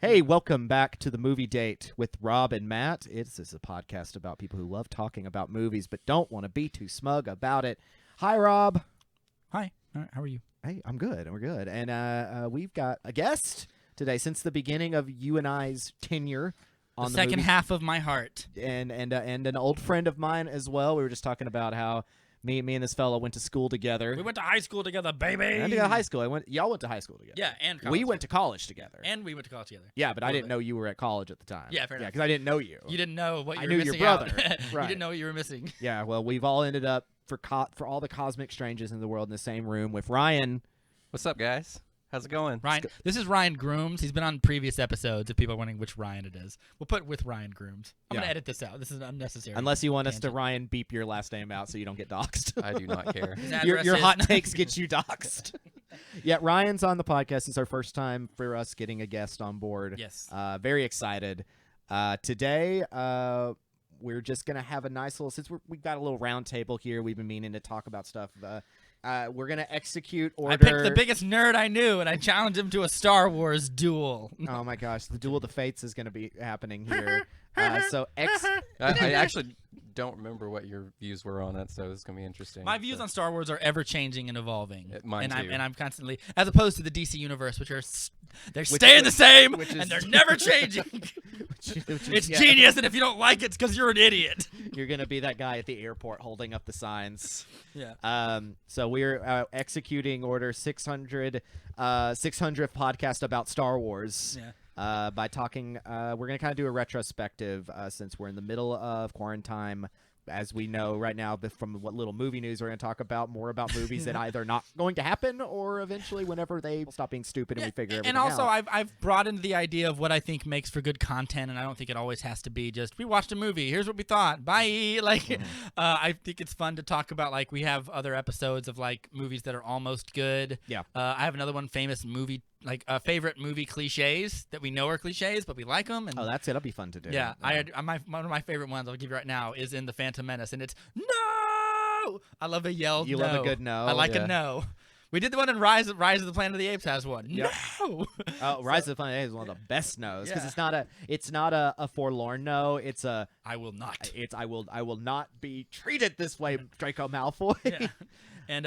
Hey, welcome back to the Movie Date with Rob and Matt. This is a podcast about people who love talking about movies but don't want to be too smug about it. Hi, Rob. Hi. How are you? Hey, I'm good. We're good. And we've got a guest today since the beginning of you and I's tenure on the second half of my heart. And an old friend of mine as well. We were just talking about how me and this fellow went to school together. We went to high school together, baby. I went to high school. Y'all went to high school together. Yeah, and college we went to college together. And we went to college together. Yeah, but I didn't know you were at college at the time. Yeah, fair enough. because I didn't know you. You didn't know what you were knew missing your brother. out. Right. You didn't know what you were missing. Yeah, well, we've all ended up for all the cosmic strangers in the world in the same room with Ryan. What's up, guys? How's it going? Ryan, this is Ryan Grooms. He's been on previous episodes if people are wondering which Ryan it is. We'll put with Ryan Grooms. I'm going to edit this out. This is unnecessary. Unless you want us to Ryan beep your last name out so you don't get doxxed. I do not care. Your hot takes get you doxxed. Yeah, Ryan's on the podcast. It's our first time for us getting a guest on board. Yes. Very excited. Today, we're just going to have a nice little, since we've got a little round table here, we've been meaning to talk about stuff. We're going to execute order. I picked the biggest nerd I knew, and I challenged him to a Star Wars duel. Oh, my gosh. The Duel of the Fates is going to be happening here. I actually don't remember what your views were on it, so it's going to be interesting. My views on Star Wars are ever-changing and evolving. Mine too. I'm constantly, as opposed to the DC Universe, they're staying the same, and they're never changing. It's genius, and if you don't like it, it's because you're an idiot. You're going to be that guy at the airport holding up the signs. Yeah. So we're executing order 600th podcast about Star Wars. Yeah. By talking, we're going to kind of do a retrospective since we're in the middle of quarantine. As we know right now from what little movie news, we're going to talk about more about movies that either not going to happen or eventually whenever they stop being stupid and we figure everything out. And also, I've broadened the idea of what I think makes for good content, and I don't think it always has to be just, we watched a movie, here's what we thought, bye. I think it's fun to talk about, we have other episodes of, movies that are almost good. Yeah. I have another one, famous movie, favorite movie cliches that we know are cliches, but we like them. And that's it. That'll be fun to do. Yeah. One of my favorite ones I'll give you right now is in The Phantom Menace, and it's no. I love a yell. You love a good no. I like a no. We did the one in Rise of the Planet of the Apes has one. Yep. No. Rise of the Planet of the Apes is one of the best no's because it's not a forlorn no. It's a I will not. It's I will not be treated this way, Draco Malfoy. Yeah. And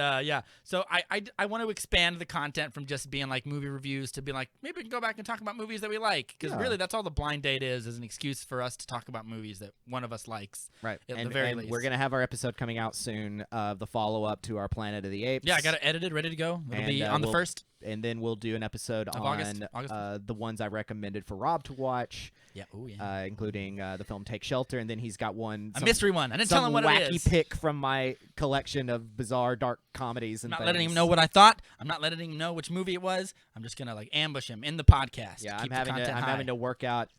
so I want to expand the content from just being movie reviews to be maybe we can go back and talk about movies that we like, because really that's all the blind date is an excuse for us to talk about movies that one of us likes. Right. At and the very least. We're gonna have our episode coming out soon, the follow up to our Planet of the Apes. Yeah, I got it edited, ready to go. It'll be on the 1st. And then we'll do an episode on August. The ones I recommended for Rob to watch. Yeah, including the film Take Shelter, and then he's got a mystery one. I didn't tell him what it is. Wacky pick from my collection of bizarre dark comedies and I'm not things. letting him know what I thought. I'm not letting him know which movie it was. I'm just gonna ambush him in the podcast. Yeah, I'm having to work out.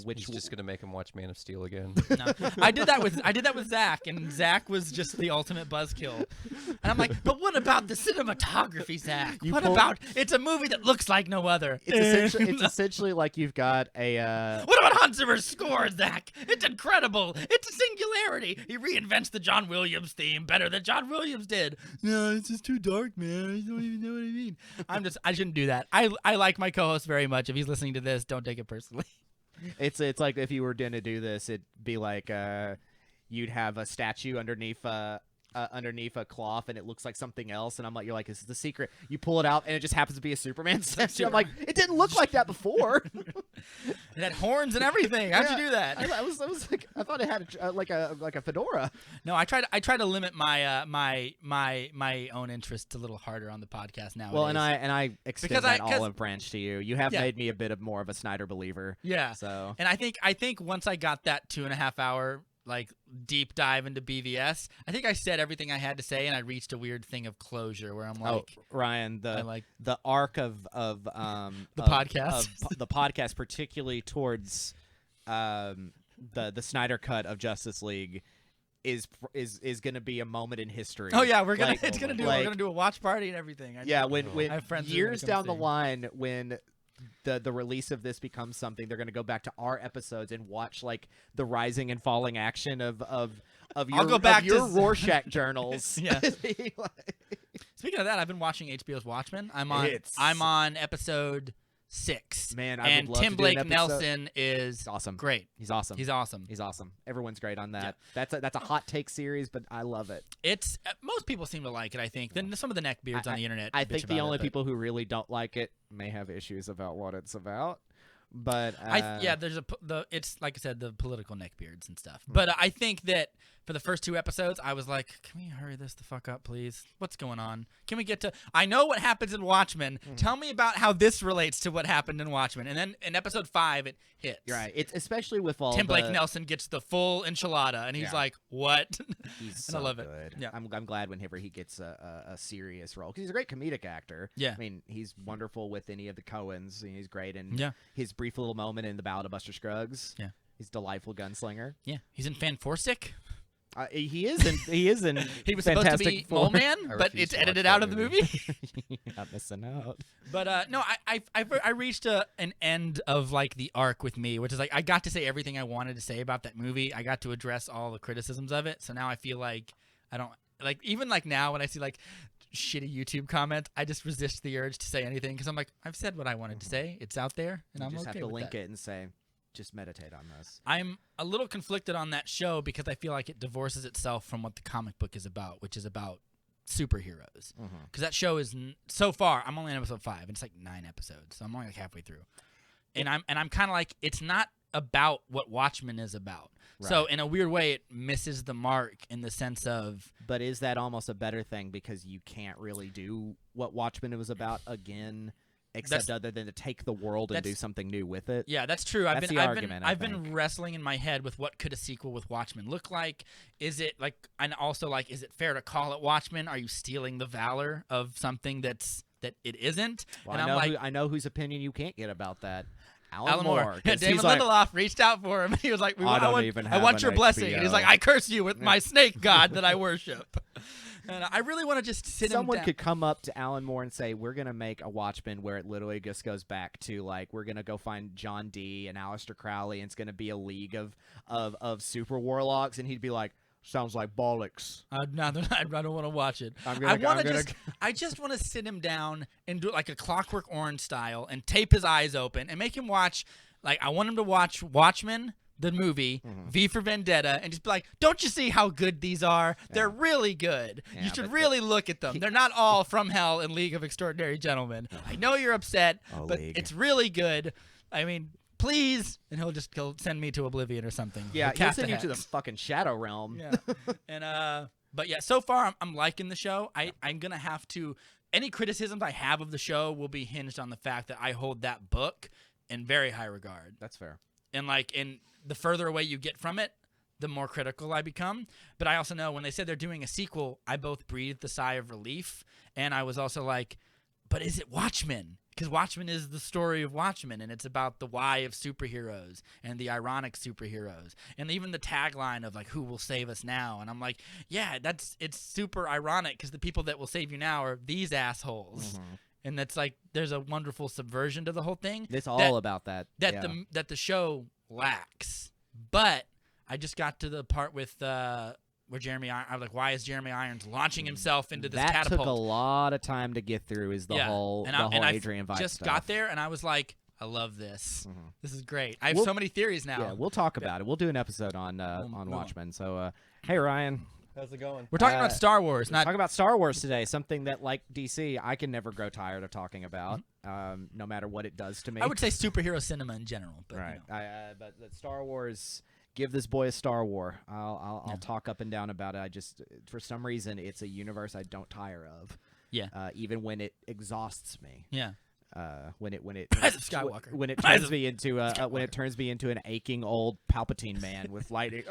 Which is just gonna make him watch Man of Steel again. No. I did that with Zach, and Zach was just the ultimate buzzkill. And I'm like, but what about the cinematography, Zach? It's a movie that looks like no other. It's essentially like you've got a. What about Hans Zimmer's score, Zach? It's incredible. It's a singularity. He reinvents the John Williams theme better than John Williams did. No, it's just too dark, man. I don't even know what I mean. I shouldn't do that. I like my co-host very much. If he's listening to this, don't take it personally. It's like if you were going to do this, it'd be like you'd have a statue underneath a cloth, and it looks like something else, and you're like, this is the secret. You pull it out, and it just happens to be a Superman statue. I'm like, it didn't look like that before. It had horns and everything. How'd you do that? I was like, I thought it had like a fedora. No, I try to limit my my own interests a little harder on the podcast now. Well, and I extend that olive branch to you. You have made me a bit more of a Snyder believer. Yeah. So, and I think once I got that 2.5 hour deep dive into BVS, I think I said everything I had to say, and I reached a weird thing of closure where I'm like, Ryan, the arc of the podcast, the podcast, particularly towards the Snyder cut of Justice League, is going to be a moment in history. Oh yeah, we're gonna do a watch party and everything. When years down the line, when the release of this becomes something, they're going to go back to our episodes and watch the rising and falling action of your Rorschach journals. Yeah. Speaking of that, I've been watching HBO's Watchmen. I'm on episode Man, I would and love Tim to do an Blake episode. Nelson is He's awesome. great. He's awesome. He's awesome. He's awesome. Everyone's great on that. That's a hot take series, but I love it. It's most people seem to like it. I think. Then some of the neckbeards on the internet. I bitch think the about only it, but- people who really don't like it may have issues about what it's about. But there's it's like I said, the political neckbeards and stuff. But I think that for the first 2 episodes, I was like, can we hurry this the fuck up, please? What's going on? Can we get to? I know what happens in Watchmen. Tell me about how this relates to what happened in Watchmen. And then in episode 5, it hits. you're right. It's especially with all Tim Blake Nelson gets the full enchilada, and he's like, "What?" He's and I so love it. good. Yeah. I'm glad whenever he gets a serious role because he's a great comedic actor. Yeah. I mean, he's wonderful with any of the Coens. He's great in Yeah. his brief little moment in The Ballad of Buster Scruggs. Yeah. He's a delightful gunslinger. Yeah, he's in Fan Forsick. He is in. He is in. He was Fantastic supposed to be Four. Mole Man, I but refuse it's to watch edited that out of the movie. movie. You're not missing out. But no, I reached an end of like the arc with me, which is like I got to say everything I wanted to say about that movie. I got to address all the criticisms of it. So now I feel like I don't like even like now when I see like shitty YouTube comments, I just resist the urge to say anything because I'm like I've said what I wanted to say. It's out there, and You I'm just okay have to with link that. it and say, just meditate on this. I'm a little conflicted on that show because I feel like it divorces itself from what the comic book is about, which is about superheroes. Because that show is so far, I'm only on episode 5, and it's like 9 episodes, so I'm only like halfway through. And I'm kind of like, it's not about what Watchmen is about. So in a weird way, it misses the mark in the sense of. But is that almost a better thing because you can't really do what Watchmen was about again? Except other than to take the world and do something new with it. Yeah, that's true. That's the argument, I I've been think. wrestling in my head with what could a sequel with Watchmen look like. Is it like, and also like, is it fair to call it Watchmen? Are you stealing the valor of something that it isn't? Well, and I know whose opinion you can't get about that. Alan Moore. 'cause Damon he's like, Lindelof reached out for him. He was like, I don't I want your an blessing. And he's HBO. like, I curse you with my snake god that I worship. And I really want to just sit someone him down. could come up to Alan Moore and say, we're going to make a Watchmen where it literally just goes back to, like, we're going to go find John Dee and Aleister Crowley, and it's going to be a league of super warlocks, and he'd be like, sounds like bollocks. I don't want to watch it. I just want to sit him down and do it like a Clockwork Orange style and tape his eyes open and make him watch. Like I want him to watch Watchmen, the movie, V for Vendetta, and just be like, "Don't you see how good these are? They're really good. Yeah, you should but really look at them. They're not all From Hell and League of Extraordinary Gentlemen. I know you're upset, but League. it's really good. I mean." Please, and he'll send me to Oblivion or something. Yeah, Or he'll Cast send you a to the Hex. fucking Shadow Realm. Yeah, and but yeah, so far I'm liking the show. I'm gonna have to. Any criticisms I have of the show will be hinged on the fact that I hold that book in very high regard. That's fair. And like, in the further away you get from it, the more critical I become. But I also know when they said they're doing a sequel, I both breathed a sigh of relief, and I was also like, but is it Watchmen? Because Watchmen is the story of Watchmen, and it's about the why of superheroes and the ironic superheroes, and even the tagline of like "Who will save us now?" And I'm like, yeah, it's super ironic because the people that will save you now are these assholes, and that's like there's a wonderful subversion to the whole thing. It's all about that. That the show lacks. But I just got to the part with where I'm like, why is Jeremy Irons launching himself into this that catapult? took a lot of time to get through. Is the whole Adrian Veidt just stuff. got there, and I was like, I love this. This is great. I have We'll- so many theories now. Yeah, we'll talk about it. We'll do an episode on move on. Watchmen. So, hey Ryan, How's it going? We're talking about Star Wars, not talk about Star Wars today. Something that, like DC, I can never grow tired of talking about, no matter what it does to me. I would say superhero cinema in general. But, right. you know. But Star Wars. Give this boy a Star War. I'll talk up and down about it. I just, for some reason, it's a universe I don't tire of. Yeah. Even when it exhausts me. Yeah. When it Rise of Skywalker. when it Rise turns of me into when it turns me into an aching old Palpatine man with lightning.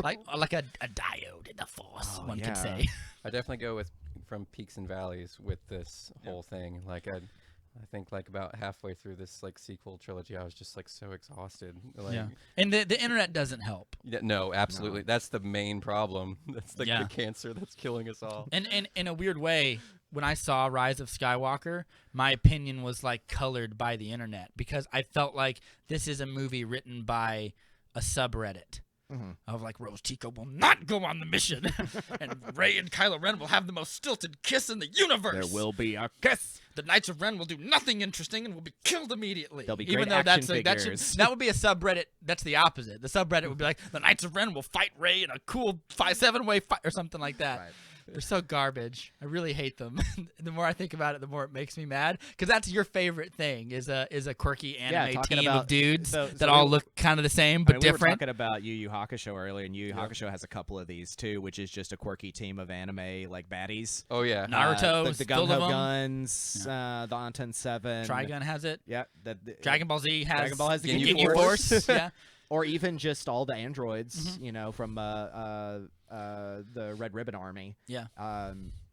like a diode in the Force, one could yeah. say. I definitely go with from peaks and valleys with this whole thing. Like I think like about halfway through this like sequel trilogy, I was just like so exhausted. Like, Yeah. And the internet doesn't help. yeah, no, absolutely. That's the main problem. That's the cancer that's killing us all. And in a weird way, when I saw Rise of Skywalker, my opinion was like colored by the internet because I felt like this is a movie written by a subreddit. of like Rose Tico will not go on the mission, and Rey and Kylo Ren will have the most stilted kiss in the universe. There will be a kiss. The Knights of Ren will do nothing interesting and will be killed immediately. There'll be Even great though action that figures. that would be a subreddit. That's the opposite. The subreddit would be like the Knights of Ren will fight Rey in a cool 7-way fight or something like that. Right. They're so garbage. I really hate them. The more I think about it, the more it makes me mad. Because that's your favorite thing is a quirky anime talking team about- of dudes so that we all were- look kind of the same I but mean, we were different. talking about Yu Yu Hakusho earlier, and Yu Yu Hakusho has a couple of these too, which is just a quirky team of anime like baddies. Oh yeah. Naruto, the filled Gung of Ho 'em. Guns, the Anten 7. Trigun has it. Yeah. Dragon Ball Z has. Dragon Ball has the Ginyu Ginyu Force. Force. Yeah. Or even just all the androids, Mm-hmm. from the Red Ribbon Army. Yeah.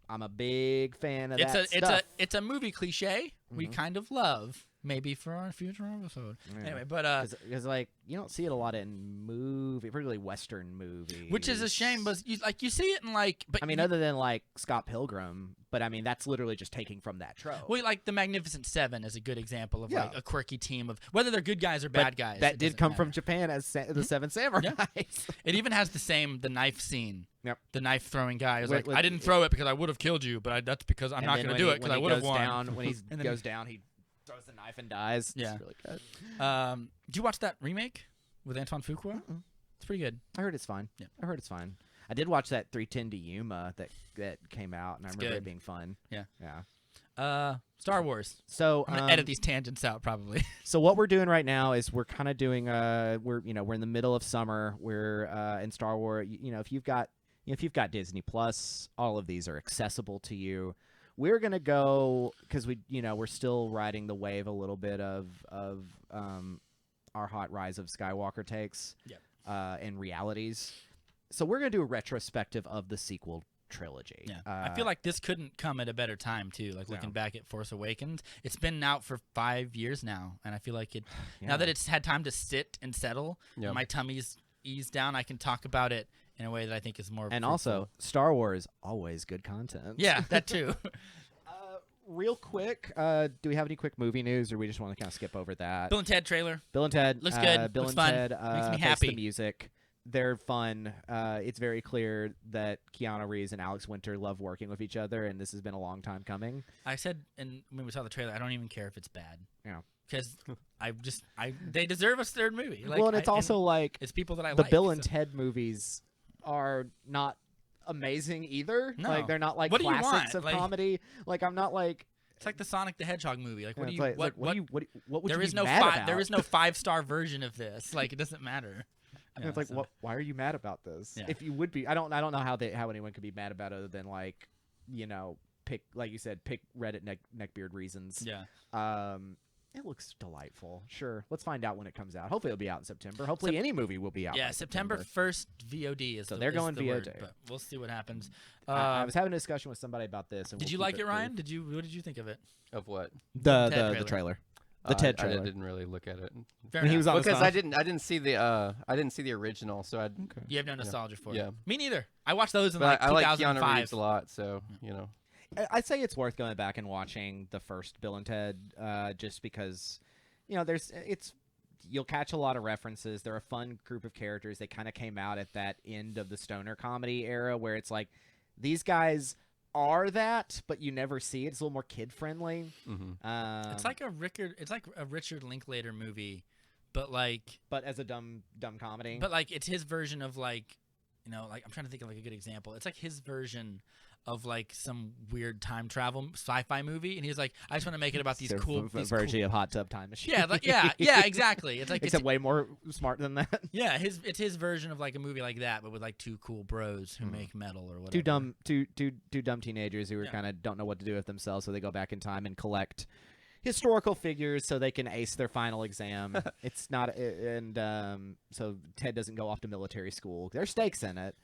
I'm a big fan of It's that a stuff. it's a movie cliche we kind of love. Maybe for our future episode. Yeah. Anyway, but Because like you don't see it a lot in particularly Western movies. which is a shame, but you see it in like. But I mean, other than like Scott Pilgrim, but I mean that's literally just taking from that trope. well, like the Magnificent Seven is a good example of Yeah. like a quirky team of whether they're good guys or But bad guys. That it did doesn't come matter. from Japan as the Seven Samurais. It even has the knife scene. Yep. The knife throwing guy is With- like, I didn't throw it because I would have killed you, but that's because I'm And not then going to when do he- it because when I he would have goes won. down, when he And then goes down, he throws the knife and dies. Yeah. It's really good. Do you watch that remake with Antoine Fuqua? Mm-mm. It's pretty good. I heard it's fine. Yeah. I heard it's fine. I did watch that 310 to Yuma that came out, and I remember good. it being fun. Yeah. Yeah. Star Wars. So I'm gonna edit these tangents out probably. So what we're doing right now is we're kind of doing we're in the middle of summer. We're in Star Wars. If you've got Disney Plus, all of these are accessible to you. We're gonna go because we're still riding the wave a little bit of our hot Rise of Skywalker takes Yep. and realities. So we're gonna do a retrospective of the sequel trilogy. Yeah, I feel like this couldn't come at a better time too. Like looking back at Force Awakens, it's been out for 5 years now, and I feel like it now that it's had time to sit and settle, Yeah. my tummy's eased down. I can talk about it in a way that I think is more. and fruitful. also Star Wars always good content. yeah, that too. Real quick, do we have any quick movie news, or we just want to kind of skip over that? Bill and Ted trailer. Bill and Ted Looks good. Bill Looks and fun. Ted Makes me Face happy. the Music. They're fun. It's very clear that Keanu Reeves and Alex Winter love working with each other, and this has been a long time coming. I said, and when we saw the trailer, I don't even care if it's bad. Yeah. Because they deserve a third movie. Like, well, and it's also like it's people that I the like. Bill and so- Ted movies are not amazing either. No. Like they're not like What do you classics want? of Like- comedy. Like I'm not like. It's like the Sonic the Hedgehog movie. Like, what do it's you? like, What? what would There you is be no mad about? there is no 5-star version of this. Like, it doesn't matter. And it's like, what? Why are you mad about this? Yeah. If you would be, I don't know how anyone could be mad about it other than like, pick like you said, pick Reddit neckbeard reasons. Yeah. It looks delightful. Sure, let's find out when it comes out. Hopefully, it'll be out in September. Hopefully, any movie will be out. Yeah, by September 1st VOD is So the, they're is going the word, VOD. but we'll see what happens. I was having a discussion with somebody about this. And Did we'll you keep like it, Ryan? brief. What did you think of it? Of what? The Ted trailer. The Ted I trailer. didn't really look at it Fair When he enough. was on the because song. I didn't see the original, so I. You have no nostalgia for Yeah. it. Me neither. I watched those in But like I like Keanu 2005. Reeves a lot, so you know. I'd say it's worth going back and watching the first Bill and Ted, just because, you'll catch a lot of references. They're a fun group of characters. They kind of came out at that end of the stoner comedy era where it's like these guys are that, but you never see it. It's a little more kid friendly. Mm-hmm. It's like a Richard Linklater movie, but like but as a dumb comedy. But like it's his version of like, like I'm trying to think of like a good example. It's like his version of like some weird time travel sci-fi movie, and he's like, I just want to make it about these Their cool version of Hot Tub Time Machine. Yeah, yeah, exactly. It's like Except way more smart than that. yeah, it's his version of like a movie like that, but with like two cool bros who make metal or whatever. Two dumb teenagers who are kind of don't know what to do with themselves, so they go back in time and collect historical figures so they can ace their final exam. It's not, and so Ted doesn't go off to military school. There's stakes in it.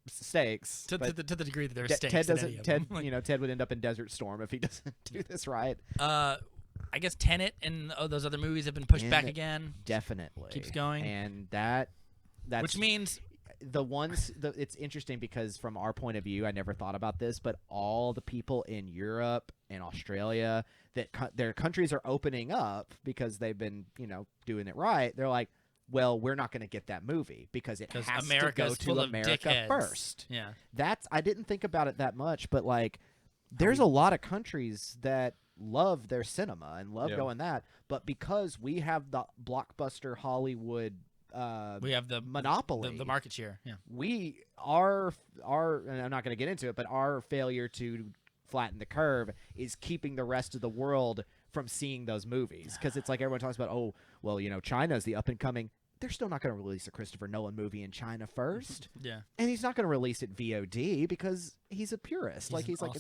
Stakes to but the degree that there's stakes. Ted in any doesn't. of Ted, them. Like, Ted would end up in Desert Storm if he doesn't do this right. I guess Tenet and those other movies have been pushed back Tenet. again. Definitely Keeps going. and that's Which means the ones. It's interesting because from our point of view, I never thought about this, but all the people in Europe and Australia that their countries are opening up because they've been doing it right. They're like, well, we're not going to get that movie because it has America's to full go of to America dickheads. first. Yeah. I didn't think about it that much, but like there's a lot of countries that love their cinema and love going that, but because we have the blockbuster Hollywood we have the monopoly, the market share. Yeah. we are and I'm not going to get into it, but our failure to flatten the curve is keeping the rest of the world from seeing those movies, because it's like everyone talks about, oh, well, China's the up and coming. They're still not going to release a Christopher Nolan movie in China first. Yeah. And he's not going to release it VOD because he's a purist. He's like,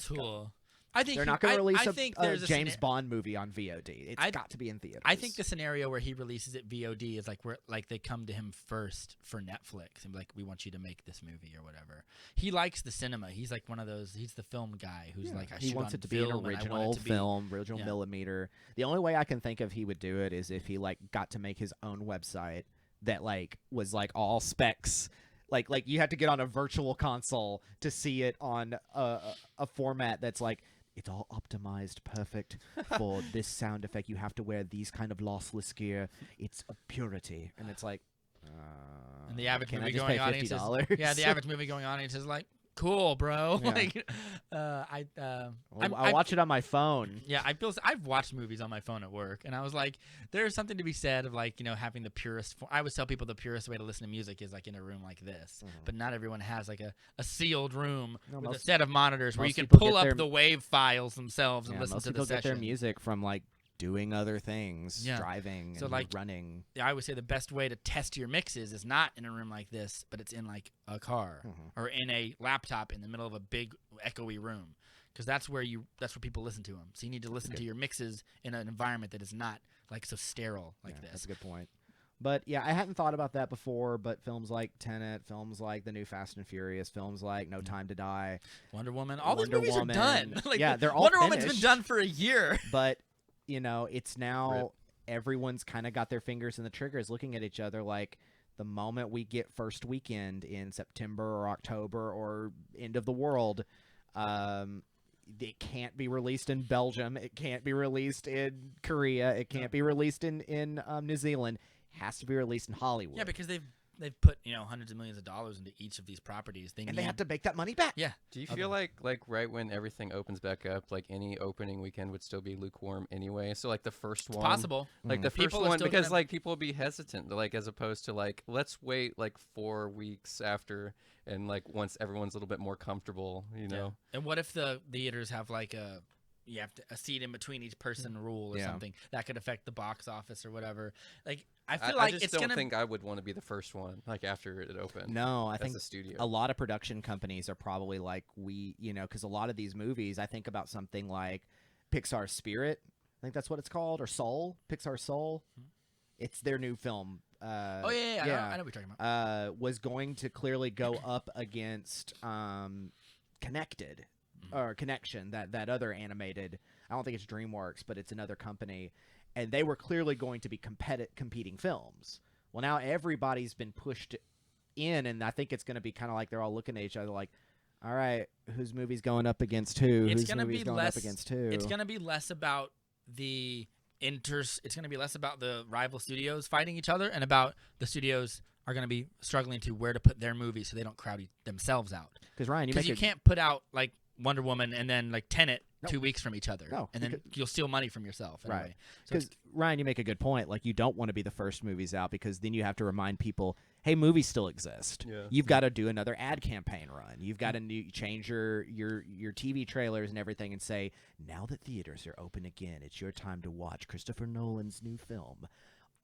I think they're not going to release a there's James Bond movie on VOD. It's got to be in theaters. I think the scenario where he releases it VOD is like where they come to him first for Netflix and be like, we want you to make this movie or whatever. He likes the cinema. He's like one of those. He's the film guy who's like, he wants it to be an original film, original millimeter. The only way I can think of he would do it is if he like got to make his own website that like was like all specs. Like you had to get on a virtual console to see it on a format that's like, it's all optimized perfect for this sound effect. You have to wear these kind of lossless gear. It's a purity. And it's like, and the average can I movie just going pay audience is, $50? yeah, the average movie going audience is like, cool, bro. Yeah. I watch it on my phone. Yeah, I've watched movies on my phone at work, and I was like, there's something to be said of like, having the purest. I always tell people the purest way to listen to music is like in a room like this, but not everyone has like a sealed room with a set of monitors where you can pull up the wave files themselves and listen most to the people session. get their music from like doing other things, driving, so and like running. I would say the best way to test your mixes is not in a room like this, but it's in like a car or in a laptop in the middle of a big echoey room, because that's where people listen to them. So you need to listen to your mixes in an environment that is not like so sterile like this. That's a good point. But yeah, I hadn't thought about that before. But films like Tenet, films like the new Fast and Furious, films like No Time to Die, Wonder Woman, all Wonder these movies Woman, are done. Like, they're all Wonder finished. Woman's been done for a year. But it's now everyone's kind of got their fingers in the triggers, looking at each other like, the moment we get first weekend in September or October or end of the world, it can't be released in Belgium. It can't be released in Korea. It can't be released in New Zealand. It has to be released in Hollywood. Yeah, because they've put hundreds of millions of dollars into each of these properties. They have to make that money back. Yeah. Do you feel like right when everything opens back up, like any opening weekend would still be lukewarm anyway? So like the first one, possible. Like the first People are one, still because gonna- like people will be hesitant, like as opposed to like let's wait like 4 weeks after, and like once everyone's a little bit more comfortable, Yeah. And what if the theaters have like you have a seat in between each person rule or something that could affect the box office or whatever? Like I feel like I just it's don't gonna. think I would want to be the first one like after it opened. No, I as think a studio. a lot of production companies are probably like because a lot of these movies, I think about something like Pixar's Spirit. I think that's what it's called, or Soul. Pixar Soul. It's their new film. I know what you're talking about. Was going to clearly go up against Connected or Connection, that other animated. I don't think it's DreamWorks, but it's another company, and they were clearly going to be competing films. Well, now everybody's been pushed in, and I think it's going to be kind of like they're all looking at each other like, all right, whose movie's going up against who? It's Whose gonna movie's be going less, up against who? It's going to be less about the it's going to be less about the rival studios fighting each other, and about the studios are going to be struggling to where to put their movies so they don't crowd themselves out. Because Ryan, you can't put out like Wonder Woman and then like Tenet 2 weeks from each other, and then you'll steal money from yourself. Anyway. Right. So Because Ryan, you make a good point. Like, you don't want to be the first movies out, because then you have to remind people, hey, movies still exist. Yeah. You've got to do another ad campaign run. You've got to change your TV trailers and everything, and say, now that theaters are open again, it's your time to watch Christopher Nolan's new film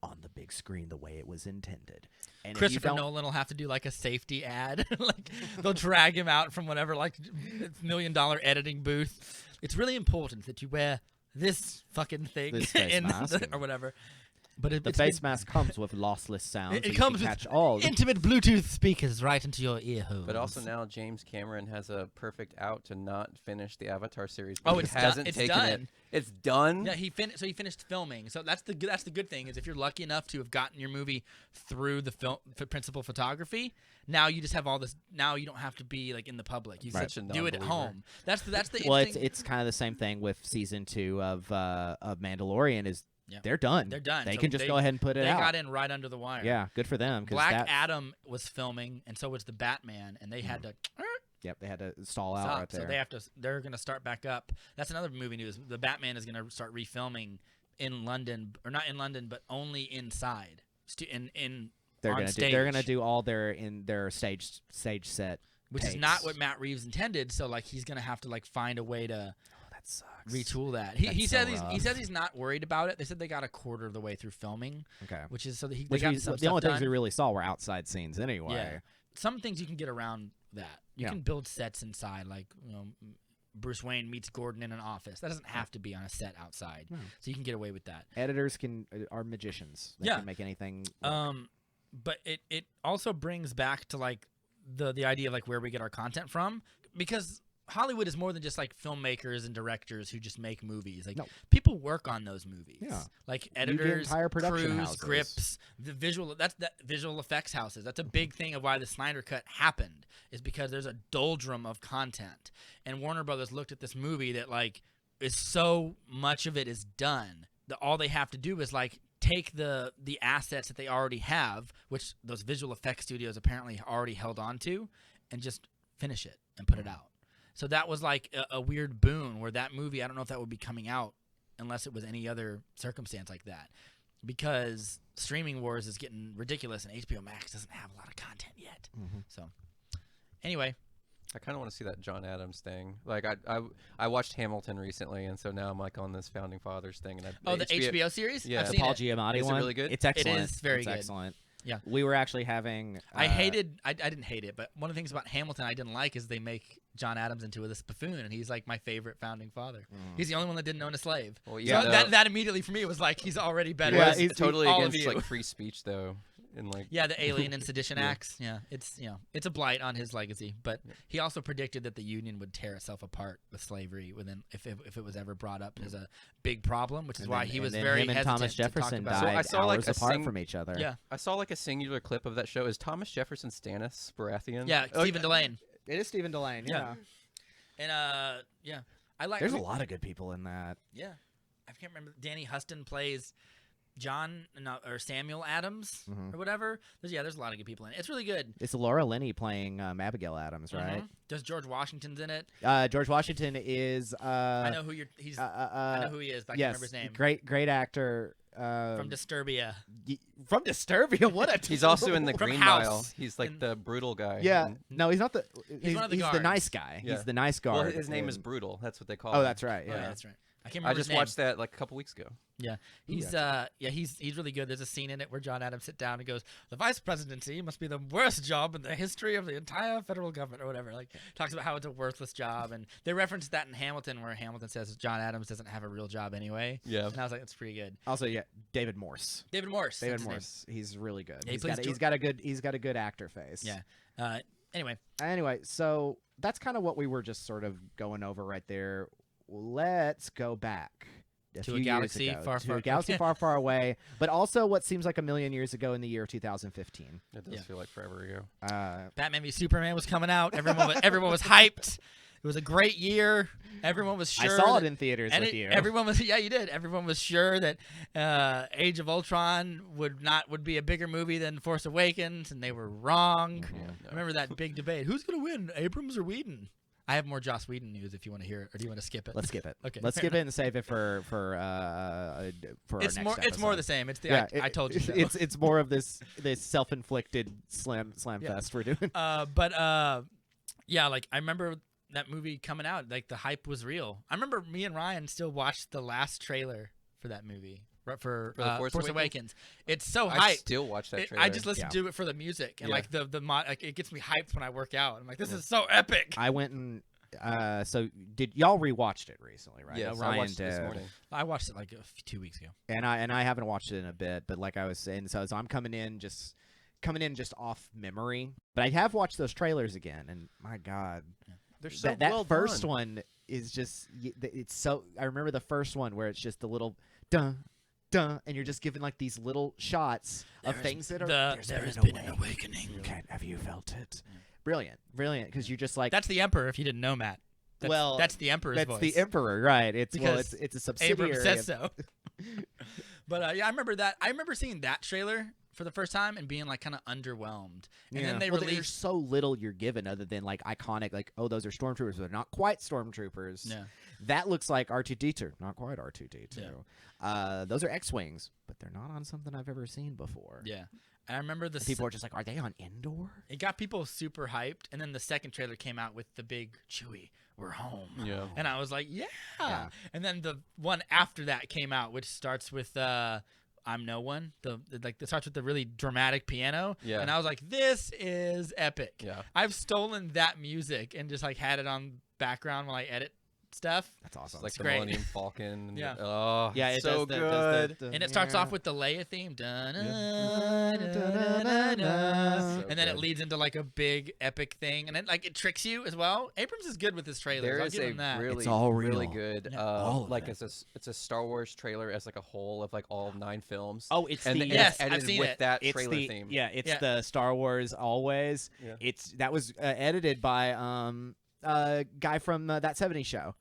on the big screen the way it was intended. And Christopher Nolan will have to do like a safety ad. Like they'll drag him out from whatever like $1 million editing booth. It's really important that you wear this fucking thing This face mask or whatever. But the face mask comes with lossless sound. It comes with catch all intimate Bluetooth speakers right into your ear holes. But also now James Cameron has a perfect out to not finish the Avatar series. Oh, He it's hasn't done. It's taken done. it. It's done. Yeah, he finished filming. So that's the good thing is if you're lucky enough to have gotten your movie through the principal photography, now you just have all this. Now you don't have to be like in the public. You Such a do it at non-believer. home. That's the well, interesting. it's kind of the same thing with season 2 of Mandalorian. Is Yeah. they're done. They're done. They So can just go ahead and put it They out. got in right under the wire. Yeah, good for them. 'Cause Black Adam was filming, and so was the Batman, and they had to Yep, they had to stall out stop. right there. So they have to. They're going to start back up. That's another movie news. The Batman is going to start refilming in London, or not in London, but only inside. They're on gonna stage. they're gonna do all their stage set, which is not what Matt Reeves intended. So like he's gonna have to like find a way to that sucks. retool that. That's He so says rough. he says he's not worried about it. They said they got a quarter of the way through filming, Okay. which is so that they Which got means some the stuff only things done. we really saw were outside scenes anyway. Yeah. Some things you can get around that. You Yeah. can build sets inside, like Bruce Wayne meets Gordon in an office. That doesn't have to be on a set outside, No. so you can get away with that. Editors are magicians. They Yeah. can make anything work. But it also brings back to like the idea of like where we get our content from, because Hollywood is more than just like filmmakers and directors who just make movies. Like No. people work on those movies. Yeah. Like get editors, entire production crews, houses. grips, the visual effects houses. That's a big thing of why the Snyder Cut happened, is because there's a doldrum of content. And Warner Brothers looked at this movie that like is so much of it is done that all they have to do is like take the assets that they already have, which those visual effects studios apparently already held on to, and just finish it and put it out. So that was like a weird boon where that movie, I don't know if that would be coming out unless it was any other circumstance like that, because streaming wars is getting ridiculous and HBO Max doesn't have a lot of content yet. Mhm. So anyway, I kind of want to see that John Adams thing. Like I watched Hamilton recently, and so now I'm like on this Founding Fathers thing. And the HBO series? Yeah. I've The seen Paul it. Giamatti Is it one. really good? It's excellent. is very it's good. excellent. Yeah. We were actually having. I didn't hate it, but one of the things about Hamilton I didn't like is they make John Adams into this buffoon, and he's like my favorite founding father. He's the only one that didn't own a slave. Well, So no. that immediately for me was like he's already better. Yeah, He's he's totally all of against you. like free speech though, and like Yeah, the Alien and Sedition Yeah. Acts. Yeah, it's it's a blight on his legacy. But he also predicted that the Union would tear itself apart with slavery within if it was ever brought up as a big problem, which is And why then- he and was then very him and hesitant Thomas to talk Jefferson about died So I saw, like, hours a apart sing- from each other. Yeah, I saw like a singular clip of that show. Is Thomas Jefferson Stannis Baratheon? yeah, Oh, Stephen Delane. It is Stephen Delane. Yeah. And yeah, I like. There's a lot of good people in that. Yeah, I can't remember. Danny Huston plays or Samuel Adams or whatever. There's a lot of good people in it. It's really good. It's Laura Linney playing Abigail Adams, right? Does George Washington's in it? George Washington is. I know who he's. I know who he is, but I can't yes, remember his name. great actor. From Disturbia. From Disturbia. What a. He's also in the From Green House. Mile. He's like In- the brutal guy. Yeah. And- No, he's not the. He's one of the He's the guards. nice guy. Yeah. He's the nice guard. Well, his name is in- Brutal. That's what they call Oh, him. that's right. Oh, Yeah. yeah, that's right. I can't I remember just his name. watched that like a couple weeks ago. Yeah, he's he's really good. There's a scene in it where John Adams sit down and goes, "The vice presidency must be the worst job in the history of the entire federal government," or whatever. Like talks about how it's a worthless job, and they referenced that in Hamilton, where Hamilton says John Adams doesn't have a real job anyway. Yeah. And I was like, that's pretty good. Also, yeah, David Morse. David Morse. David that's his name. Morse. He's really good. Yeah, he he's plays got a good actor face. Yeah. Anyway, Anyway, so that's kind of what we were just sort of going over right there. Let's go back To a few years galaxy ago, far, to far- a galaxy far, far away, but also what seems like a million years ago in the year 2015. It does Yeah. feel like forever ago. Batman v Superman was coming out. Everyone was hyped. It was a great year. Everyone was sure. I saw that- it in theaters and with you. Everyone was, yeah, you did. Everyone was sure that Age of Ultron would be a bigger movie than Force Awakens, and they were wrong. no. Remember that big debate? Who's gonna win, Abrams or Whedon? I have more Joss Whedon news if you want to hear it, or do you want to skip it? Let's skip it. Okay, Let's fair skip it and save it for our It's next more. episode. It's more the same. It's the Yeah, I told you so. It's more of this self-inflicted slam Yeah. fest we're doing. Yeah, like I remember that movie coming out. Like the hype was real. I remember me and Ryan still watched the last trailer for that movie for the Force Force Awakens? Awakens. It's so I hyped. still watch that trailer. I just listen to it for the music and Yeah. like the like it gets me hyped when I work out. I'm like, this is so epic. I went and so did y'all rewatched it recently, right? Yes, No, I Ryan watched it this did. morning. I watched it like 2 weeks ago. And I haven't watched it in a bit, but like I was saying, so I'm coming in just off memory. But I have watched those trailers again, and my God, They're so that well first done. one is just it's so. I remember the first one where it's just the little dun dun, and you're just given like these little shots of things that are. There has been an awakening. Have you felt it? Brilliant, because you're just like That's the Emperor. If you didn't know, Matt. That's the Emperor's that's voice. the Emperor, right? It's Because it's a subsidiary. Abrams says of- so. But yeah, I remember that. I remember seeing that trailer for the first time and being like kind of underwhelmed. And then they There's released. so little you're given other than like iconic, like, oh, those are stormtroopers, but they're not quite stormtroopers. Yeah. That looks like R2D2, not quite R2D2. Those are X-wings, but they're not on something I've ever seen before. Yeah. And I remember the And people are just like, are they on Endor? It got people super hyped, and then the second trailer came out with the big Chewie, we're home. Yeah. And I was like, yeah. Yeah. And then the one after that came out, which starts with I'm No One. It starts with the really dramatic piano. Yeah. And I was like, this is epic. Yeah. I've stolen that music and just like had it on background while I edit stuff. That's awesome. It's like the great. Millennium Falcon. Yeah. Oh, yeah, it's it so does good. And it starts off with the Leia theme. So And then it good. leads into like a big epic thing. And then like it tricks you as well. Abrams is good with his trailers. There I'll is give a him that. really, It's all really real. good, Yeah. All of like it. it's a Star Wars trailer as like a whole of like all 9 films. Oh, it's and the then Yes, it's I've edited seen with it. that it's trailer the theme. it's Yeah. the Star Wars always. Yeah. That was edited by guy from that '70s show.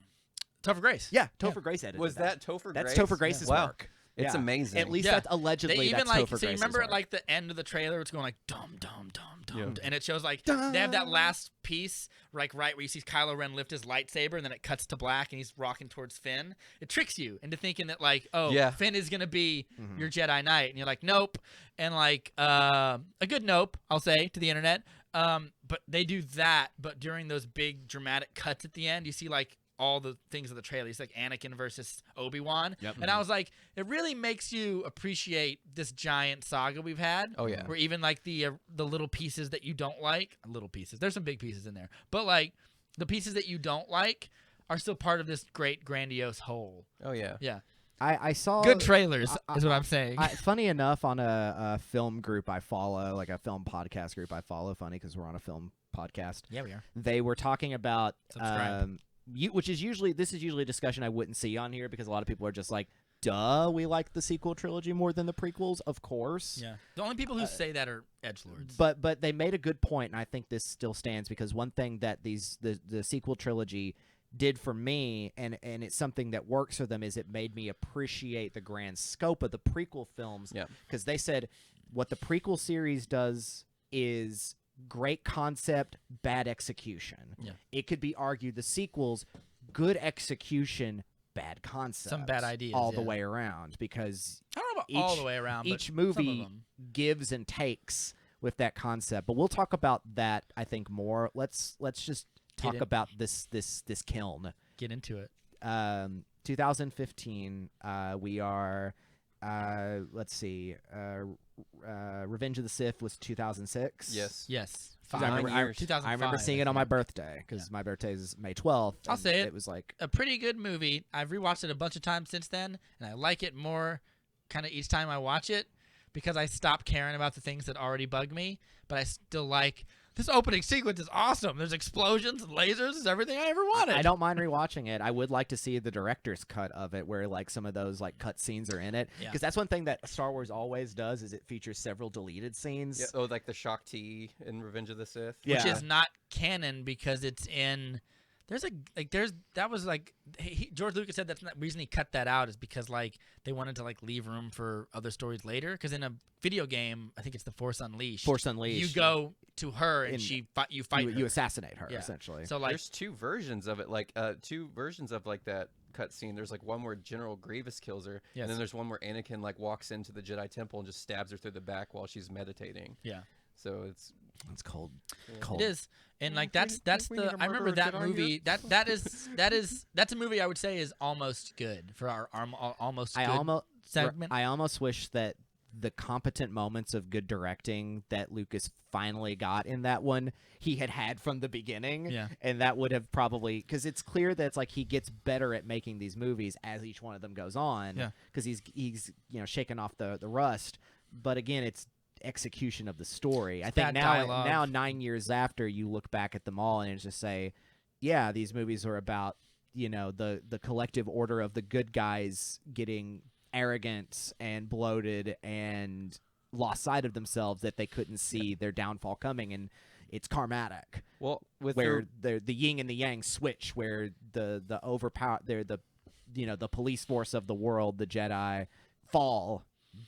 Topher Grace. Yeah, Topher Grace edited. Was that Topher That's Grace? Topher Grace's Wow. work. It's Yeah. amazing. At least Yeah. that's allegedly They even that's like Topher so you Grace's remember work. at like the end of the trailer it's going like dum dum dum dum Yeah. and it shows like they have that last piece like right where you see Kylo Ren lift his lightsaber and then it cuts to black and he's rocking towards Finn. It tricks you into thinking that like Yeah. Finn is going to be Mhm. your Jedi Knight and you're like nope and like a good nope I'll say to the internet but they do that but during those big dramatic cuts at the end you see like all the things of the trailer. It's like Anakin versus Obi-Wan. Yep. And I was like, it really makes you appreciate this giant saga we've had. Oh, yeah. Where even like the little pieces that you don't like, little pieces. There's some big pieces in there. But like the pieces that you don't like are still part of this great grandiose whole. Oh yeah. Yeah. I saw Good trailers I- is what I'm saying. funny enough, on a film group I follow, like a film podcast group I follow, funny because we're on a film podcast. yeah, we are. They were talking about Subscribe. which is usually a discussion I wouldn't see on here because a lot of people are just like, duh, we like the sequel trilogy more than the prequels, of course. Yeah. The only people who say that are edgelords. But they made a good point, and I think this still stands because one thing that the sequel trilogy did for me, and it's something that works for them, is it made me appreciate the grand scope of the prequel films. Yeah. Because they said what the prequel series does is great concept, bad execution. Yeah. It could be argued the sequels, good execution, bad concept. Some bad ideas, all the yeah. way around because I don't know about all the way around, each but some of movie them. gives and takes with that concept. But we'll talk about that, I think, more. Let's just talk in. about this kiln. Get into it. 2015. We are. Let's see. Revenge of the Sith was 2006. Yes. Yes. 'Cause I remember, 2005. I remember seeing it on my think. birthday because my birthday is May 12th. I'll and say it. It was like A pretty good movie. I've rewatched it a bunch of times since then, and I like it more kind of each time I watch it because I stop caring about the things that already bug me, but I still like this opening sequence is awesome. There's explosions and lasers. It's everything I ever wanted. I don't mind rewatching it. I would like to see the director's cut of it, where like some of those like cut scenes are in it, Yeah. because that's one thing that Star Wars always does is it features several deleted scenes. Yeah. Oh, like the Shock T in Revenge of the Sith. Yeah. Which is not canon because it's in. That was like George Lucas said that's the reason he cut that out is because like they wanted to like leave room for other stories later because in a video game I think it's the Force Unleashed. Force Unleashed. You go to her and In- you fight her. You assassinate her Yeah. essentially. So like There's two versions of it, like two versions of like that cutscene. There's like one where General Grievous kills her, Yes. and then there's one where Anakin like walks into the Jedi Temple and just stabs her through the back while she's meditating. yeah. So it's That's cold. Yeah. Cold. It is, and like we that's need the to I remember murder a that Jedi movie. That's a movie I would say is almost good for our almost I good almost segment. I almost wish that the competent moments of good directing that Lucas finally got in that one he had from the beginning. Yeah. And that would have probably, because it's clear that it's like he gets better at making these movies as each one of them goes on. Yeah. Because he's shaking off the rust. But again, it's execution of the story. I think bad now dialogue. 9 years after, you look back at them all and it's just say, yeah, these movies are about the collective order of the good guys getting arrogant and bloated and lost sight of themselves that they couldn't see their downfall coming, and it's karmatic, well with where the yin and the yang switch, where the overpower the police force of the world, the Jedi, fall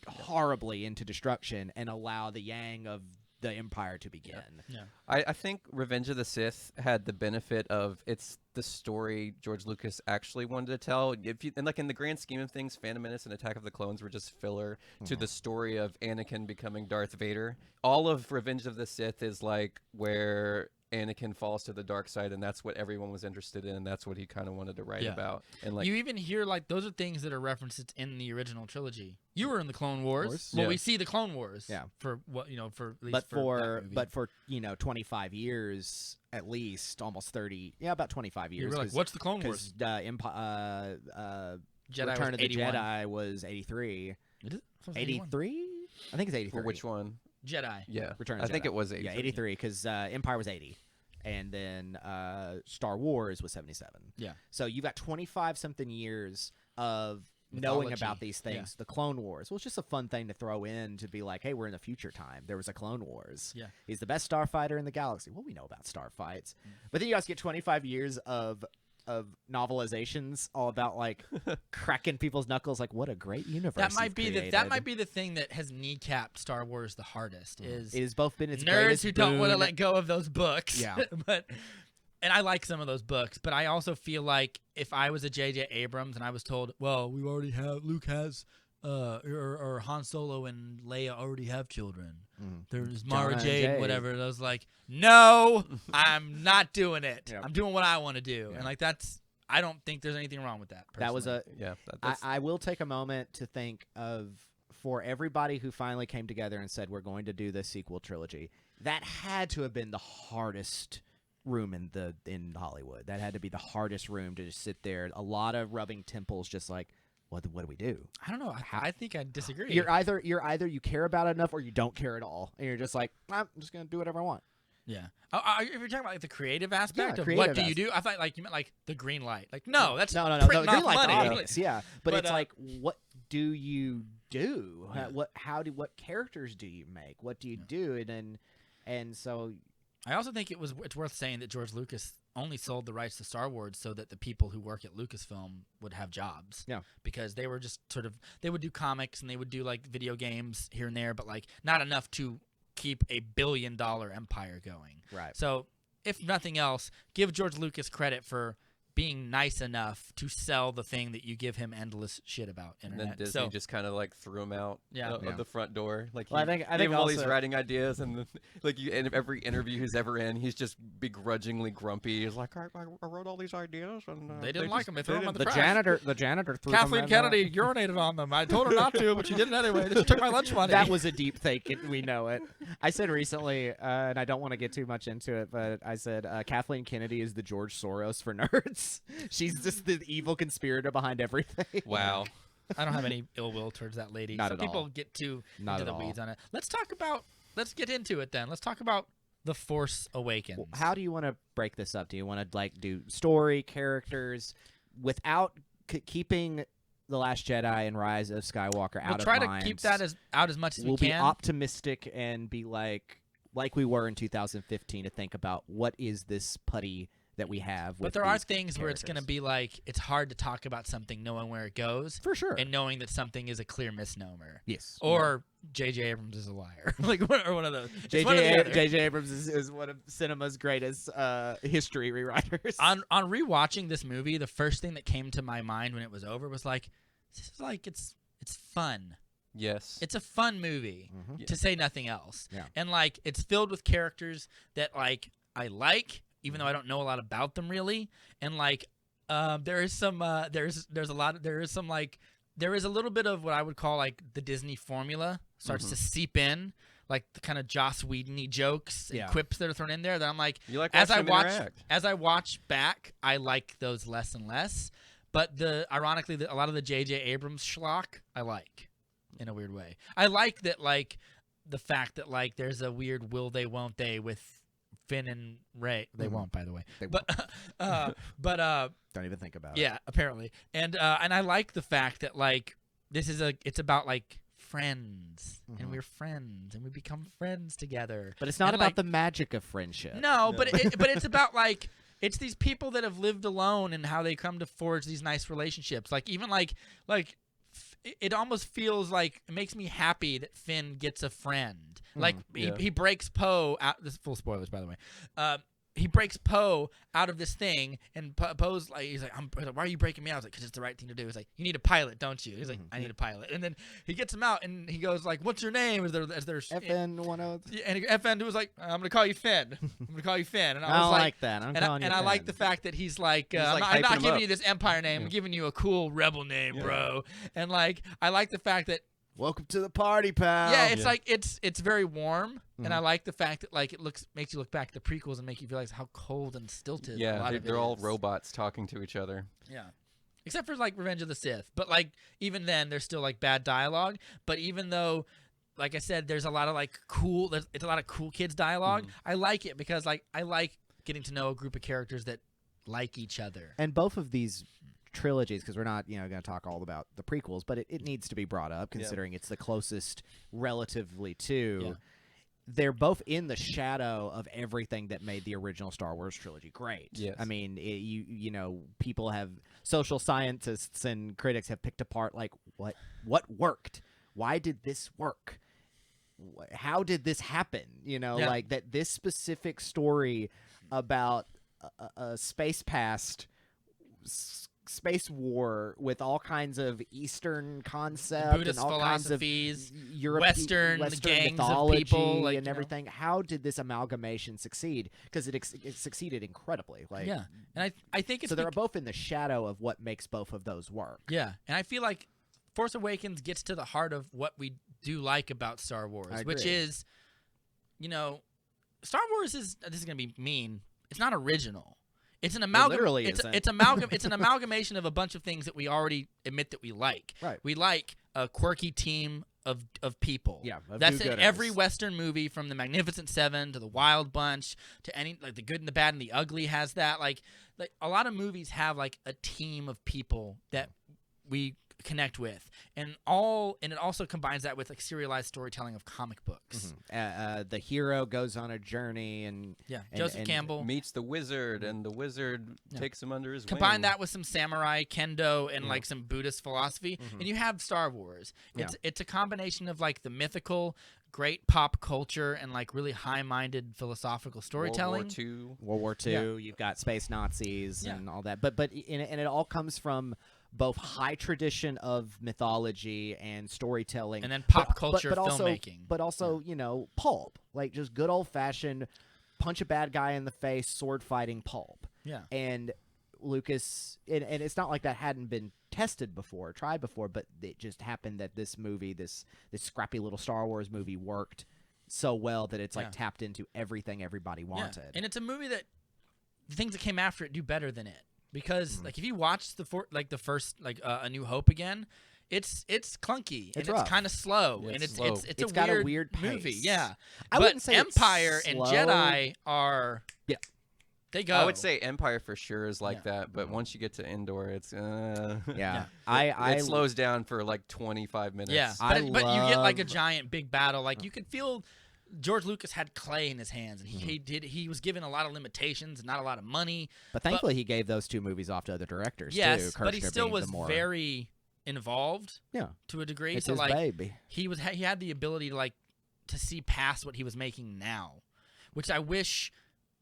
horribly into destruction and allow the yang of the Empire to begin. Yeah. I think Revenge of the Sith had the benefit of it's the story George Lucas actually wanted to tell. And like in the grand scheme of things, Phantom Menace and Attack of the Clones were just filler to the story of Anakin becoming Darth Vader. All of Revenge of the Sith is like where Anakin falls to the dark side, and that's what everyone was interested in. That's what he kind of wanted to write about. And like you even hear like those are things that are referenced in the original trilogy. You were in the Clone Wars. Well, Yeah. we see the Clone Wars. Yeah. For what for at least But that movie. for 25 years at least, almost 30, about 25 years. you were like, what's the Clone Wars? Because Jedi Return was of the 81. Jedi was 83. It is? I thought it was 81. 83? I think it's 83. for which one? Jedi. Yeah, Return of the I think Jedi. it was 83. Yeah, 83 because Empire was 80. And then Star Wars was 77. Yeah. So you got 25-something years of knowing Mythology. about these things. The Clone Wars. Well, it's just a fun thing to throw in to be like, hey, we're in the future time. There was a Clone Wars. Yeah. He's the best starfighter in the galaxy. Well, we know about starfights. But then you guys get 25 years of novelizations all about like cracking people's knuckles. Like, what a great universe. That might you've be created. that might be the thing that has kneecapped Star Wars the hardest is It has both been its nerds greatest who don't want to boon. let go of those books. Yeah. And I like some of those books, but I also feel like if I was a J.J. Abrams and I was told, well, we already have Luke has or Han Solo and Leia already have children. There's Mara John Jade, Jade. whatever. And I was like, no, I'm not doing it. Yep. I'm doing what I want to do. Yeah. And like I don't think there's anything wrong with that. That was personally. Yeah, that's, I will take a moment to think of for everybody who finally came together and said we're going to do this sequel trilogy. That had to have been the hardest room in Hollywood. That had to be the hardest room to just sit there. A lot of rubbing temples, just like what do we do? I don't know. I think I disagree. You're either you care about it enough or you don't care at all, and you're just like I'm just gonna do whatever I want. Yeah. If you're talking about like the creative aspect of creative what do you do, I thought like you meant like the green light. Like no, that's No. printing Green off light's money. obvious, yeah. But it's But, like, what do you do? Yeah. What characters do you make? What do you do? And so I also think it's worth saying that George Lucas only sold the rights to Star Wars so that the people who work at Lucasfilm would have jobs. Yeah. Because they were just they would do comics and they would do like video games here and there, but like not enough to keep a billion-dollar empire going. right. So if nothing else, give George Lucas credit for being nice enough to sell the thing that you give him endless shit about and internet. then Disney so just kind of like threw him out Yeah. of the front door. Like Well, I he think gave him all these also- writing ideas, and like in every interview he's ever in, he's just begrudgingly grumpy. He's like, I wrote all these ideas, and They didn't like just- him. They threw him didn't- on the The trash. janitor threw Kathleen them in Kennedy urinated on them. I told her not to, but she did it anyway. She took my lunch money. That was a deep think. We know it. I said recently, and I don't want to get too much into it, but I said Kathleen Kennedy is the George Soros for nerds. She's just the evil conspirator behind everything. Wow. I don't have any ill will towards that lady. Not Some at people all. get too Not into at the all. weeds on it. Let's get into it then. Let's talk about The Force Awakens. Well, how do you want to break this up? Do you want to like do story, characters, without keeping The Last Jedi and Rise of Skywalker out We'll of try minds? to keep that out as much as We'll we be can. optimistic and be like we were in 2015 to think about what is this putty that we have. But with there are these things where it's going to characters. be like it's hard to talk about something knowing where it goes for sure. and knowing that something is a clear misnomer. Yes. Or J.J. Abrams is a liar. or one of those. It's one or the other. J.J. Abrams is one of cinema's greatest history rewriters. On rewatching this movie, the first thing that came to my mind when it was over was like, this is like it's fun. Yes. It's a fun movie, Mhm. to say nothing else. Yeah. And like it's filled with characters that like I like, even though I don't know a lot about them really. And like there is some there is a little bit of what I would call like the Disney formula starts to seep in, like the kind of Joss Whedon-y jokes and Yeah. quips that are thrown in there that I'm like, You like as watching them interact. as I watch back, I like those less and less. But ironically, a lot of the J.J. Abrams schlock I like in a weird way. I like that, like the fact that like there's a weird will they won't they with Finn and Rey. They won't, by the way. They but Don't even think about it. yeah, apparently. And I like the fact that like it's about like friends and we're friends and we become friends together. But it's not And, about like, the magic of friendship. no, but it's about like it's these people that have lived alone and how they come to forge these nice relationships. Like even like it almost feels like it makes me happy that Finn gets a friend. Like yeah. he breaks Poe out. This is full spoilers, by the way. He breaks Poe out of this thing, and Poe's like, he's like, why are you breaking me out? I was like, because it's the right thing to do. He's like, you need a pilot, don't you? He's like, I need a pilot. And then he gets him out, and he goes like, what's your name? As their FN10. and FN was like, I'm gonna call you Finn. I'm gonna call you Finn. And I was don't like like that. I'm and calling you I like Finn. the fact that he's like, I'm like not hyping him giving up. you this Empire name. I'm giving you a cool rebel name, bro. And like, I like the fact that Welcome to the party, pal. yeah, it's like it's very warm, and I like the fact that like makes you look back at the prequels and make you realize how cold and stilted. a Yeah, lot of they're it all is. robots talking to each other. Yeah, except for like Revenge of the Sith, but like even then there's still like bad dialogue. But even though, like I said, there's a lot of like cool, it's a lot of cool kids dialogue. I like it because like I like getting to know a group of characters that like each other. And both of these trilogies, because we're not going to talk all about the prequels, but it needs to be brought up considering it's the closest relatively to. Yeah. They're both in the shadow of everything that made the original Star Wars trilogy great. Yes. I mean, you know, people have, social scientists and critics have picked apart like what worked, why did this work, how did this happen? You know, like that this specific story about a space past. Space war with all kinds of Eastern concepts Buddhist and all philosophies, kinds of Western gangs of mythology people, like, and you know. everything. How did this amalgamation succeed? Because it succeeded incredibly. Like, Yeah, and I think it's so they're both in the shadow of what makes both of those work. Yeah, and I feel like Force Awakens gets to the heart of what we do like about Star Wars, which agree. is, you know, Star Wars is, this is gonna be mean, it's not original. It's an literally amalgam. isn't. It's an amalgamation of a bunch of things that we already admit that we like. Right. We like a quirky team of people. Yeah, of that's in do-gooders. every Western movie, from the Magnificent Seven to the Wild Bunch to any, like the Good and the Bad and the Ugly has that. Like a lot of movies have like a team of people that we connect with, and it also combines that with like serialized storytelling of comic books. The hero goes on a journey and Joseph Campbell Meets the wizard, and the wizard takes him under his combine wing. that with some samurai kendo and like some Buddhist philosophy, and you have Star Wars. It's a combination of like the mythical, great pop culture, and like really high-minded philosophical storytelling. World War II. World War II. You've got space Nazis and all that, but and it all comes from both high tradition of mythology and storytelling, and then pop culture but also, filmmaking. but also you know, pulp, like just good old fashioned punch a bad guy in the face, sword fighting pulp. Yeah. And Lucas, and it's not like that hadn't been tested before, tried before, but it just happened that this movie, this scrappy little Star Wars movie, worked so well that it's like tapped into everything everybody wanted. And it's a movie that the things that came after it do better than it. Because like if you watch the first A New Hope again, it's clunky and it's kind of slow, Yeah, and it's it's slow. got a weird movie. pace. Yeah, I but wouldn't say it's Empire and slow. Jedi are they go. I would say Empire for sure is like Yeah. that, but once you get to Endor, it's Yeah. it slows down for like 25 minutes. Yeah, I but you get like a love- giant big battle. Like you could feel George Lucas had clay in his hands, and he was given a lot of limitations and not a lot of money. But thankfully, he gave those two movies off to other directors too. Yes, but he Kirshner still being was the more, very involved to a degree. It's so his like baby. he had the ability to see past what he was making now, which I wish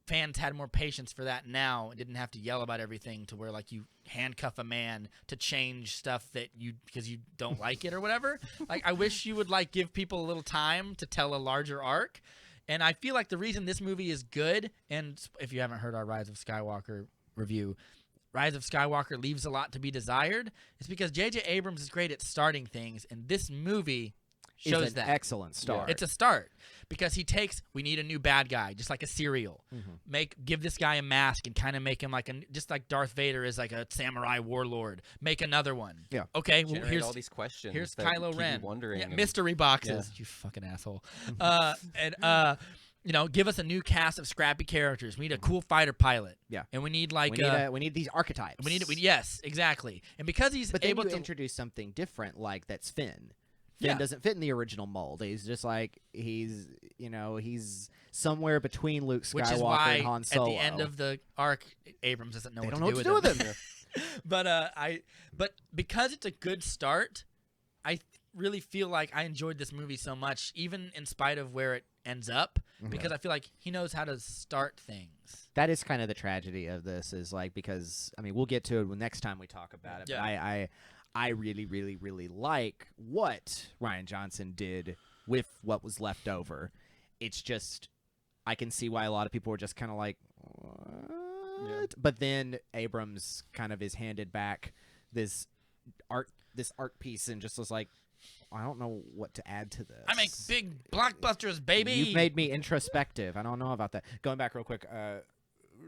fans had more patience for that now and didn't have to yell about everything to where like you handcuff a man to change stuff that because you don't like it or whatever. Like I wish you would like give people a little time to tell a larger arc. And I feel like the reason this movie is good, and if you haven't heard our Rise of Skywalker review, Rise of Skywalker leaves a lot to be desired, is because J.J. Abrams is great at starting things, and this movie shows It's an that. excellent start. It's a start because we need a new bad guy, just like a serial. Give this guy a mask and kind of make him just like Darth Vader is like a samurai warlord. Make another one. Yeah. Okay. Well, Generate here's all these questions. here's that Kylo keep Ren. You wondering. Yeah, and- mystery boxes. You fucking asshole. Give us a new cast of scrappy characters. We need a cool fighter pilot. Yeah. And we need we need these archetypes. yes, exactly. And because he's But then able you to introduce something different, like that's Finn. Finn doesn't fit in the original mold. He's just like he's somewhere between Luke Skywalker which is why and Han Solo. at the end of the arc, Abrams doesn't know they what don't to know what to do with with him. But because it's a good start, really feel like I enjoyed this movie so much, even in spite of where it ends up, because I feel like he knows how to start things. That is kind of the tragedy of this, is like, because I mean, we'll get to it next time we talk about it. Yeah. But I really, really, really like what Ryan Johnson did with what was left over. It's just, I can see why a lot of people were just kind of like, what? Yeah. But then Abrams kind of is handed back this art piece and just was like, I don't know what to add to this. I make big blockbusters, baby. You've made me introspective. I don't know about that. Going back real quick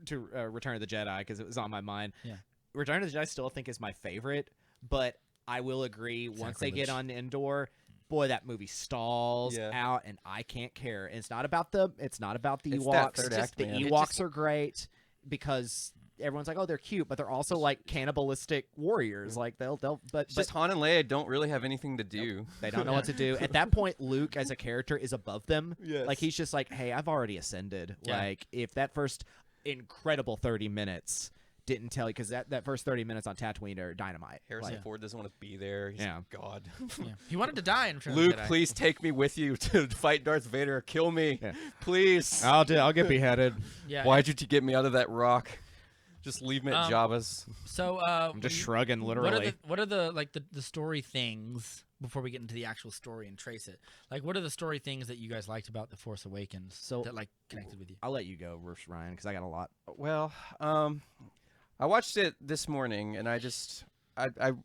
to Return of the Jedi, because it was on my mind. Yeah. Return of the Jedi I still think is my favorite, but I will agree, once they get on Endor, boy, that movie stalls out, and I can't care. And it's not about the Ewoks. Third act, the man. Ewoks are great because everyone's like, oh, they're cute, but they're also like cannibalistic warriors. Like but Just Han and Leia don't really have anything to do. they don't know what to do. At that point, Luke as a character is above them. Yes. Like, he's just like, hey, I've already ascended. Yeah. Like, if that first incredible 30 minutes didn't tell you, because that first 30 minutes on Tatooine are dynamite. Harrison Like, Ford doesn't want to be there. He's God. Yeah. He wanted to die in Return of the Luke, Jedi. please take me with you to fight Darth Vader. Kill me, Yeah. please. I'll get beheaded. Yeah. Why'd you get me out of that rock? Just leave me at Jabba's. So I'm just shrugging, literally. What are the story things before we get into the actual story and trace it? Like, what are the story things that you guys liked about The Force Awakens that like connected with you? I'll let you go, Ryan, because I got a lot. Well, I watched it this morning, and the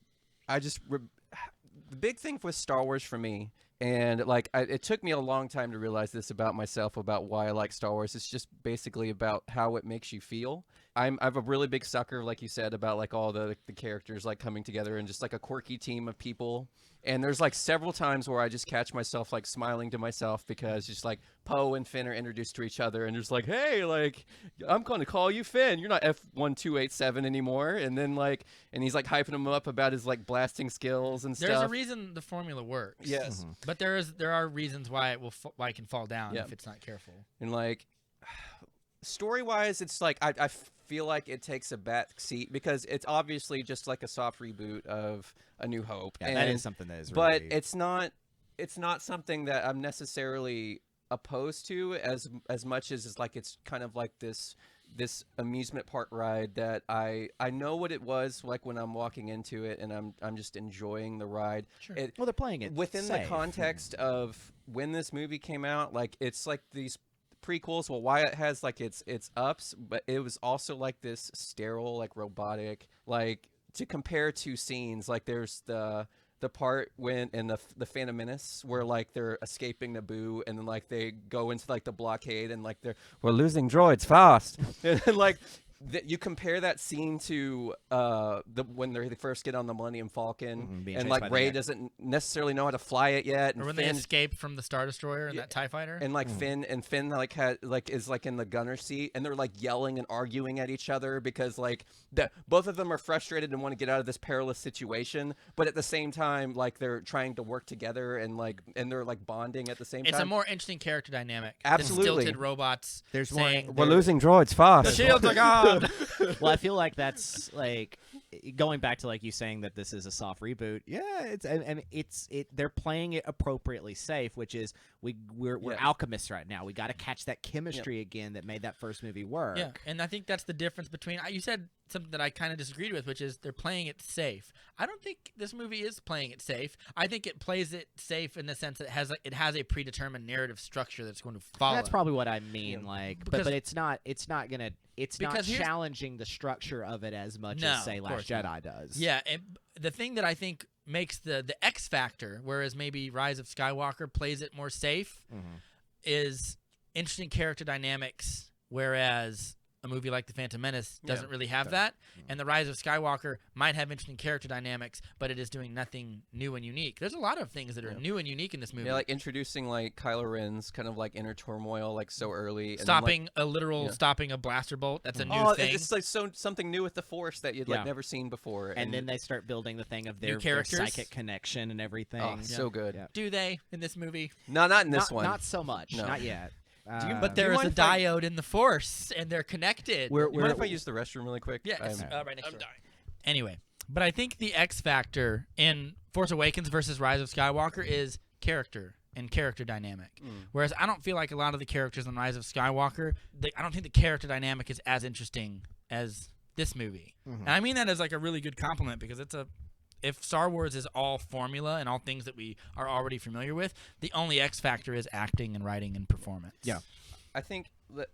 big thing with Star Wars for me, and like it took me a long time to realize this about myself, about why I like Star Wars. It's just basically about how it makes you feel. I'm a really big sucker, like you said, about like all the characters like coming together and just like a quirky team of people. And there's like several times where I just catch myself like smiling to myself because just like Poe and Finn are introduced to each other and just like, hey, like I'm going to call you Finn. You're not F1287 anymore. And then like, and he's like hyping him up about his like blasting skills and stuff. There's a reason the formula works. Yes. But there are reasons why why it can fall down if it's not careful. And like story-wise, it's like I feel like it takes a back seat because it's obviously just like a soft reboot of A New Hope. Yeah, and, that is something that is but really... it's not something that I'm necessarily opposed to as much as it's like it's kind of like this amusement park ride that I know what it was like when I'm walking into it, and I'm just enjoying the ride. Sure. Well, they're playing it within safe. the context of when this movie came out. Like it's like these prequels. Well, why it has like its ups, but it was also like this sterile, like robotic, like to compare two scenes. Like there's the part when in the Phantom Menace where like they're escaping Naboo and then like they go into like the blockade and like we're losing droids fast and like you compare that scene to when they first get on the Millennium Falcon being and chased like by the Rey neck. doesn't necessarily know how to fly it yet, and Or when they escape from the Star Destroyer and that TIE fighter. and like Finn like is like in the gunner seat, and they're like yelling and arguing at each other because like both of them are frustrated and want to get out of this perilous situation, but at the same time like they're trying to work together and they're like bonding at the same It's time. a more interesting character dynamic. Absolutely. The stilted robots. There's saying, one- We're losing droids fast. The shields are gone. Well, I feel like that's like going back to like you saying that this is a soft reboot. Yeah, they're playing it appropriately safe, which is we're Yes. alchemists right now. We got to catch that chemistry again that made that first movie work. Yeah, and I think that's the difference between. You said something that I kind of disagreed with, which is they're playing it safe. I don't think this movie is playing it safe. I think it plays it safe in the sense that it has a predetermined narrative structure that's going to follow. That's probably what I mean. Yeah. Like, Because- but it's not not Because here's- challenging the structure of it as much No, as say of Last course Jedi not. does. Yeah, and the thing that I think makes the X factor, whereas maybe Rise of Skywalker plays it more safe, is interesting character dynamics, whereas a movie like The Phantom Menace doesn't really have that. And The Rise of Skywalker might have interesting character dynamics, but it is doing nothing new and unique. There's a lot of things that are new and unique in this movie. Yeah, like introducing like Kylo Ren's kind of like inner turmoil like so early. And stopping stopping a blaster bolt. That's a new thing. It's like something new with the Force that you'd like never seen before. And then they start building the thing of their characters? psychic connection and everything. oh, so good. Yeah. Do they in this movie? No, not in this one. Not so much. No. Not yet. But there is a mind if I- diode in the Force, and they're connected. You mind if I use the restroom really quick? Yeah, I'm- it's right next door. Anyway, But I think the X factor in Force Awakens versus Rise of Skywalker is character and character dynamic. Whereas I don't feel like a lot of the characters in Rise of Skywalker, I don't think the character dynamic is as interesting as this movie. And I mean that as like a really good compliment, because if Star Wars is all formula and all things that we are already familiar with, the only X factor is acting and writing and performance. Yeah. I think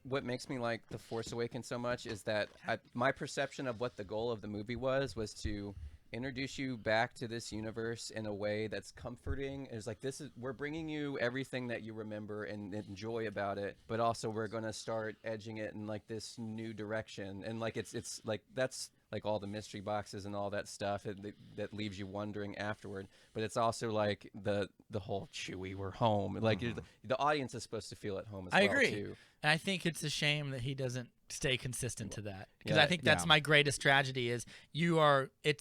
what makes me like The Force Awakens so much is that my perception of what the goal of the movie was to introduce you back to this universe in a way that's comforting. It's like, we're bringing you everything that you remember and enjoy about it, but also we're going to start edging it in like this new direction. And like it's like that's like all the mystery boxes and all that stuff that leaves you wondering afterward. But it's also like the whole Chewie, we're home. Like the audience is supposed to feel at home as well. I agree. Too. And I think it's a shame that he doesn't stay consistent to that, because Yeah, I think that's my greatest tragedy. Is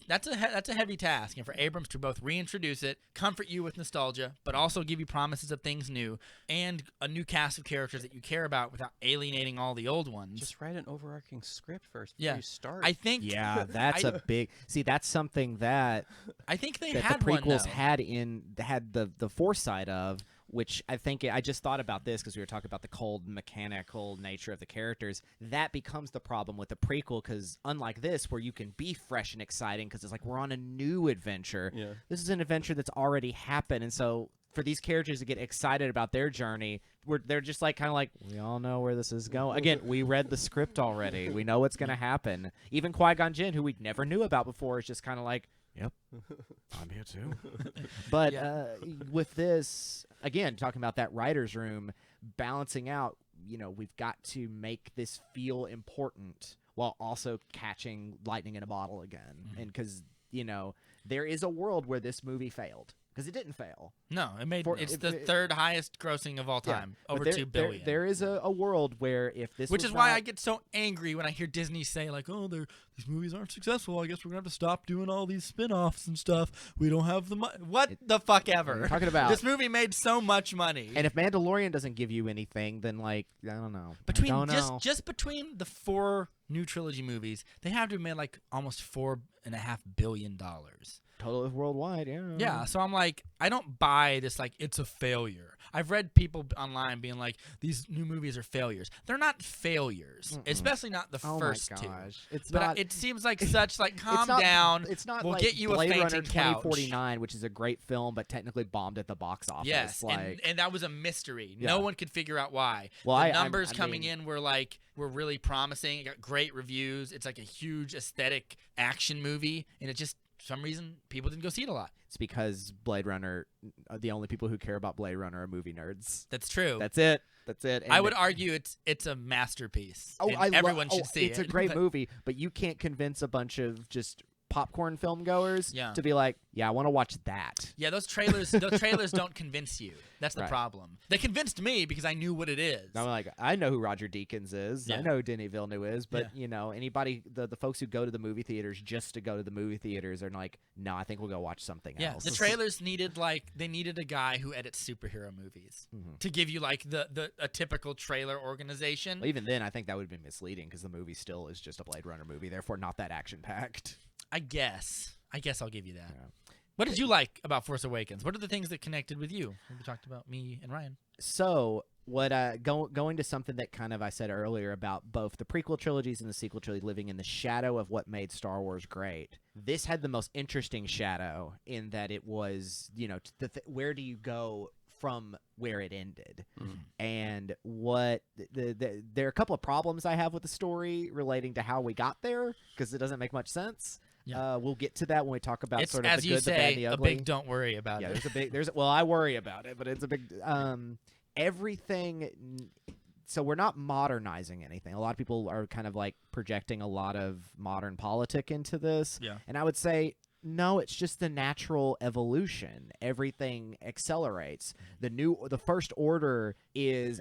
that's a heavy task, and for Abrams to both reintroduce it, comfort you with nostalgia, but also give you promises of things new and a new cast of characters that you care about without alienating all the old ones. Just write an overarching script first before you start. I think that's a big. See, that's something that I think they that had the prequels one, had the foresight of. Which I think I just thought about this because we were talking about the cold mechanical nature of the characters. That becomes the problem with the prequel, because unlike this, where you can be fresh and exciting because it's like we're on a new adventure. Yeah. This is an adventure that's already happened, and so for these characters to get excited about their journey, they're just like kind of like, we all know where this is going. Again, we read the script already. We know what's going to happen. Even Qui-Gon Jinn, who we never knew about before, is just kind of like, yep, I'm here too. But with this, again, talking about that writer's room, balancing out, we've got to make this feel important while also catching lightning in a bottle again. And because, there is a world where this movie failed. Because it didn't fail. No, it's the third highest grossing of all time, over $2 billion. There is a world where if this, which is why I get so angry when I hear Disney say like, "Oh, these movies aren't successful. I guess we're gonna have to stop doing all these spin-offs and stuff. We don't have the money." What the fuck ever? Talking about this movie made so much money. And if Mandalorian doesn't give you anything, then like I don't know. Just between the 4 new trilogy movies, they have to have made like almost $4.5 billion. Total worldwide, yeah. Yeah, so I'm like, I don't buy this like it's a failure. I've read people online being like, these new movies are failures. They're not failures, especially not the first two. It's but not. it seems like such like calm not, down. It's not we'll like get you Blade a fainting Runner couch. 2049, which is a great film, but technically bombed at the box office. Yes, like, and that was a mystery. Yeah. No one could figure out why. Well, the numbers coming in were really promising. It got great reviews. It's like a huge aesthetic action movie, and it just, for some reason, people didn't go see it a lot. It's because Blade Runner, the only people who care about Blade Runner are movie nerds. That's true. That's it. And I would argue it's a masterpiece. Everyone should see it. It's a great movie, but you can't convince a bunch of just popcorn film goers to be like, yeah, I want to watch that. Yeah, those trailers don't convince you. That's the problem. They convinced me because I knew what it is. I'm like, I know who Roger Deakins is. Yeah. I know who Denis Villeneuve is, but anybody, the folks who go to the movie theaters just to go to the movie theaters are like, no, I think we'll go watch something else. The trailers needed a guy who edits superhero movies to give you like a typical trailer organization. Well, even then, I think that would have been misleading because the movie still is just a Blade Runner movie, therefore not that action packed. I guess I'll give you that. Yeah. What did you like about Force Awakens? What are the things that connected with you? We talked about me and Ryan. So, what going to something that kind of I said earlier about both the prequel trilogies and the sequel trilogy living in the shadow of what made Star Wars great. This had the most interesting shadow in that it was, where do you go from where it ended? And what there are a couple of problems I have with the story relating to how we got there, because it doesn't make much sense. Yeah. We'll get to that when we talk about sort of the good, the bad, and the ugly. A big don't worry about it. Well, I worry about it, but it's a big everything. So we're not modernizing anything. A lot of people are kind of like projecting a lot of modern politic into this. Yeah. And I would say, no, it's just the natural evolution. Everything accelerates. The First Order is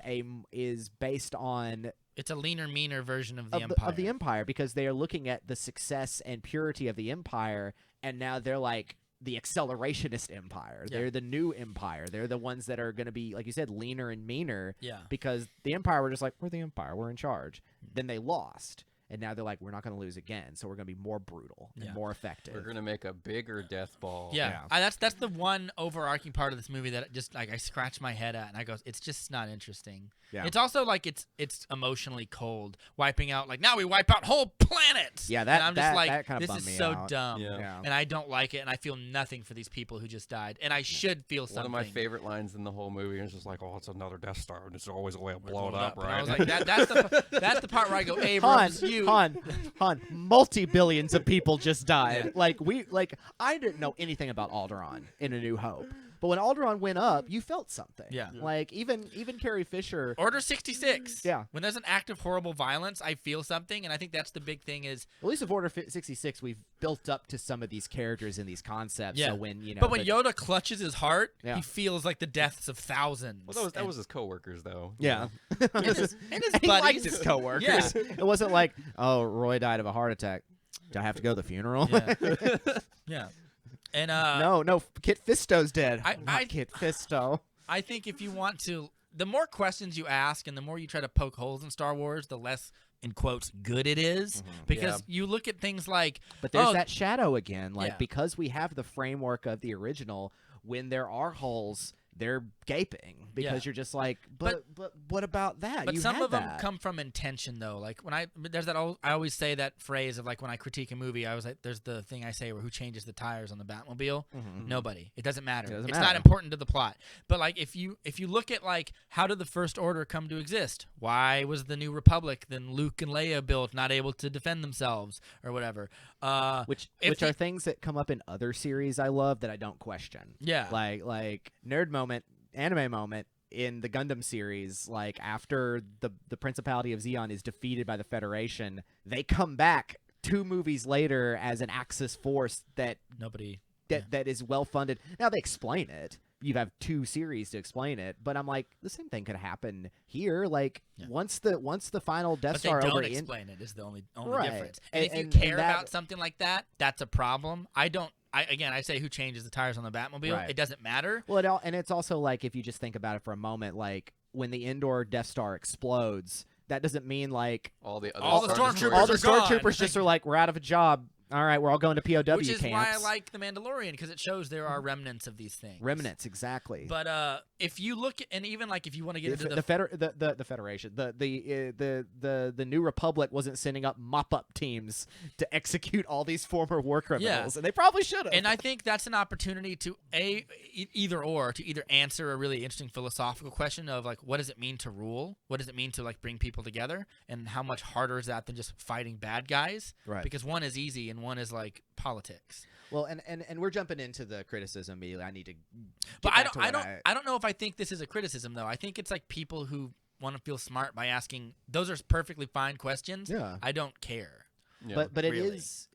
based on. It's a leaner, meaner version of the Empire. Of the Empire, because they are looking at the success and purity of the Empire, and now they're like the accelerationist Empire. Yeah. They're the new Empire. They're the ones that are going to be, like you said, leaner and meaner. Yeah. Because the Empire were just like, we're the Empire, we're in charge. Then they lost. and now they're like, we're not going to lose again, so we're going to be more brutal and Yeah. more effective. We're gonna make a bigger death ball. Yeah, that's the one overarching part of this movie that just like I scratch my head at, and I go, it's just not interesting. Yeah. It's also like it's emotionally cold, wiping out like now we wipe out whole planets. Yeah, and that I'm just like, that kind of this bummed is me so out. dumb, Yeah. and I don't like it, and I feel nothing for these people who just died, and I should feel One something. of my favorite lines in the whole movie is just like, "Oh, it's another Death Star, and it's always a way to blow it up, And I right?" was like, that's the part where I go, Abrams, Han, multi-billions of people just died. I didn't know anything about Alderaan in A New Hope. But when Alderaan went up, you felt something. Yeah. Like even Carrie Fisher. Order 66. Yeah. When there's an act of horrible violence, I feel something, and I think that's the big thing is. At least with Order 66, we've built up to some of these characters and these concepts. Yeah. So when But when Yoda clutches his heart, Yeah. he feels like the deaths of thousands. Well, that was his coworkers, though. Yeah. and his He liked buddies. his coworkers. Yeah. It wasn't like, oh, Roy died of a heart attack. Do I have to go to the funeral? Yeah. Yeah. And No, Kit Fisto's dead. I- Not Kit Fisto. I think if you want to, the more questions you ask and the more you try to poke holes in Star Wars, the less, in quotes, good it is. Because you look at things like, But there's that shadow again. Like, Yeah. because we have the framework of the original, when there are holes, they're gaping because you're just like, but what about that? But you some had of them that. come from intention, though. Like when I always say that phrase of like when I critique a movie, I was like, there's the thing I say where who changes the tires on the Batmobile? Nobody. It doesn't matter. It doesn't It's matter. not important to the plot. But like if you look at like how did the First Order come to exist? Why was the New Republic then Luke and Leia built not able to defend themselves or whatever? Which if are things that come up in other series I love that I don't question. Yeah. Like nerd moment, anime moment in the Gundam series, like after the Principality of Zeon is defeated by the Federation, they come back 2 movies later as an Axis force that nobody. that is well funded. Now they explain it. You have 2 series to explain it, but I'm like, the same thing could happen here. Like once the final Death But Star they over don't explain it is the only Right. difference. And if you And care that- about something like that, that's a problem. I say who changes the tires on the Batmobile. Right. It doesn't matter. Well, and it's also like if you just think about it for a moment, like when the indoor Death Star explodes, that doesn't mean like All the All the Star stormtroopers Destroyers- all the are gone. stormtroopers just are like, we're out of a job. All right, we're all going to POW Which is camps. why I like The Mandalorian, because it shows there are remnants of these things. Remnants, exactly. But if you look at, and even like if you want to get into the Federation, the New Republic wasn't sending up mop-up teams to execute all these former war criminals, and they probably should have. And I think that's an opportunity to either answer a really interesting philosophical question of like, what does it mean to rule? What does it mean to like bring people together? And how much harder is that than just fighting bad guys? Right. Because one is easy and one is like politics. Well, and we're jumping into the criticism. I need to. But get back to what I don't know if I think this is a criticism though. I think it's like people who want to feel smart by asking those are perfectly fine questions. Yeah. I don't care. Yeah. But it really. is.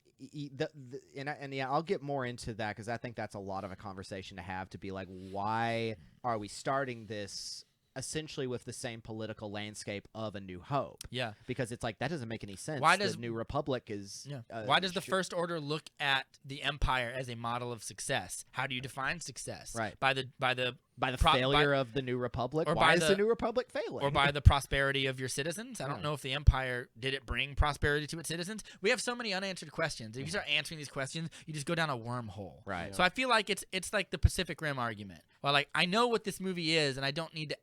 I'll get more into that because I think that's a lot of a conversation to have, to be like, why are we starting this essentially with the same political landscape of A New Hope? Yeah. Because it's like, that doesn't make any sense. Why does- the New Republic is Why does the First Order look at the Empire as a model of success? How do you define success? Right. By the failure of the New Republic? or Why by is the- the New Republic failing? or by the prosperity of your citizens? I don't Yeah. know if the Empire did it bring prosperity to its citizens. We have so many unanswered questions. If you start answering these questions, you just go down a wormhole. Right. So I feel like it's like the Pacific Rim argument. Well, like I know what this movie is, and I don't need to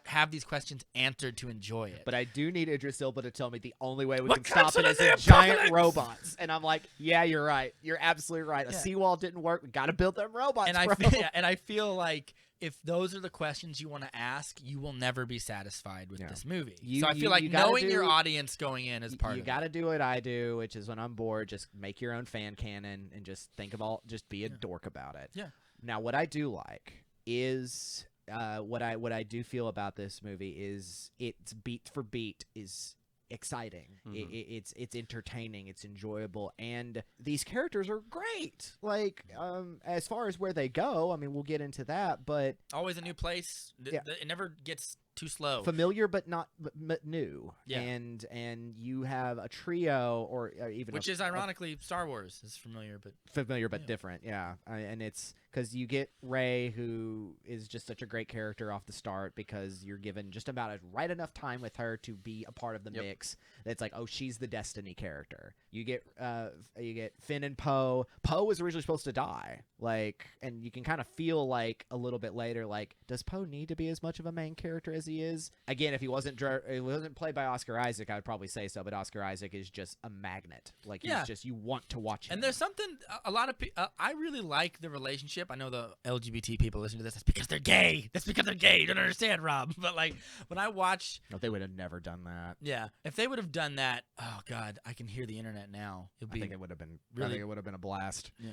have these questions answered to enjoy it. But I do need Idris Elba to tell me the only way we What can stop it comes is with in the giant apocalypse? robots. And I'm like, yeah, you're right. You're absolutely right. A Yeah. seawall didn't work. We got to build them robots, and I bro. feel like if those are the questions you want to ask, you will never be satisfied with Yeah. this movie. You- so I feel you- like you gotta knowing your do- audience going in is part You of got it. to do what I do, which is when I'm bored, just make your own fan canon and just just be a dork about it. Yeah. Now, what I do like is what I do feel about this movie is it's beat for beat is exciting. It's entertaining. It's enjoyable, and these characters are great. Like as far as where they go, I mean, we'll get into that, but Always a new place. Yeah. It never gets too slow. familiar but not but new. Yeah. And you have a trio or even Which is ironically Star Wars is familiar, but familiar but yeah. different. Yeah, and it's because you get Rey, who is just such a great character off the start because you're given just about right enough time with her to be a part of the mix. It's like, oh, she's the Destiny character. You get Finn and Poe. Poe was originally supposed to die, and you can kind of feel like a little bit later, like, does Poe need to be as much of a main character as he is? Again, if he wasn't played by Oscar Isaac, I would probably say so. But Oscar Isaac is just a magnet. Like, he's just, you want to watch him. And there's something a lot of I really like the relationship. I know the LGBT people listen to this. That's because they're gay. That's because they're gay. You don't understand, Rob. But like when I watch, no, they would have never done that. yeah, if they would have done that, oh god, I can hear the internet now. I think it would have been really- I think it would have been a blast. Yeah.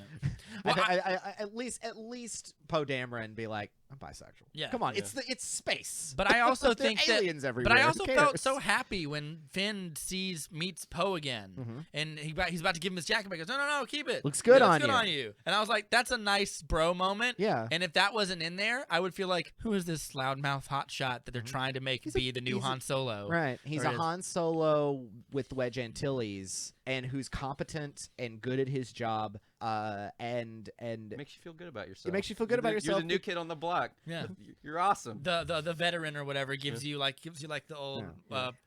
I at least Poe Dameron be like, I'm bisexual. Yeah. come on, Yeah. it's space. But I also There are think aliens that. everywhere. But I Who also felt cares? so happy when Finn meets Poe again, Mhm. and he's about to give him his jacket. But he goes, no, keep it. Looks good It looks on good you. on you. And I was like, that's a nice bro moment. Yeah. And if that wasn't in there, I would feel like, who is this loudmouth hotshot that they're trying to make be the new Han Solo? Right. He's Or a is- Han Solo with Wedge Antilles, and who's competent and good at his job. And It makes you feel good about yourself. makes you feel good about You're yourself. the new kid on the block. Yeah. You're awesome. The veteran or whatever gives you like the old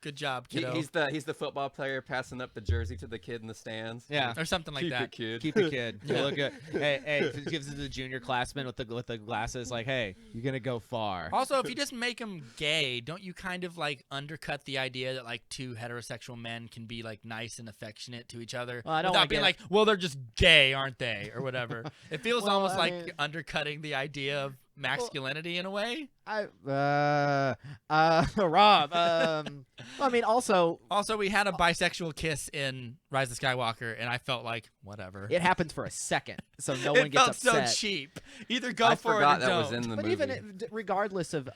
good job, kiddo, He's the football player passing up the jersey to the kid in the stands. Yeah. or something like Keep that. it, kid. Keep the kid. Yeah. Look good. Hey, gives it to the junior classman with the glasses. Like, hey, you're gonna go far. Also, if you just make him gay, don't you kind of like undercut the idea that like two heterosexual men can be like nice and affectionate to each other Well, I don't without wanna being get- like, well, they're just gay, aren't they, or whatever? It feels Well, almost I like mean- you're undercutting the idea of masculinity in a way. Rob. I mean, also, Also, we had a bisexual kiss in Rise of Skywalker, and I felt like whatever. it happens for a second, so no one It gets felt upset. so cheap. Either go I for forgot it or that don't. was in the But movie. even regardless of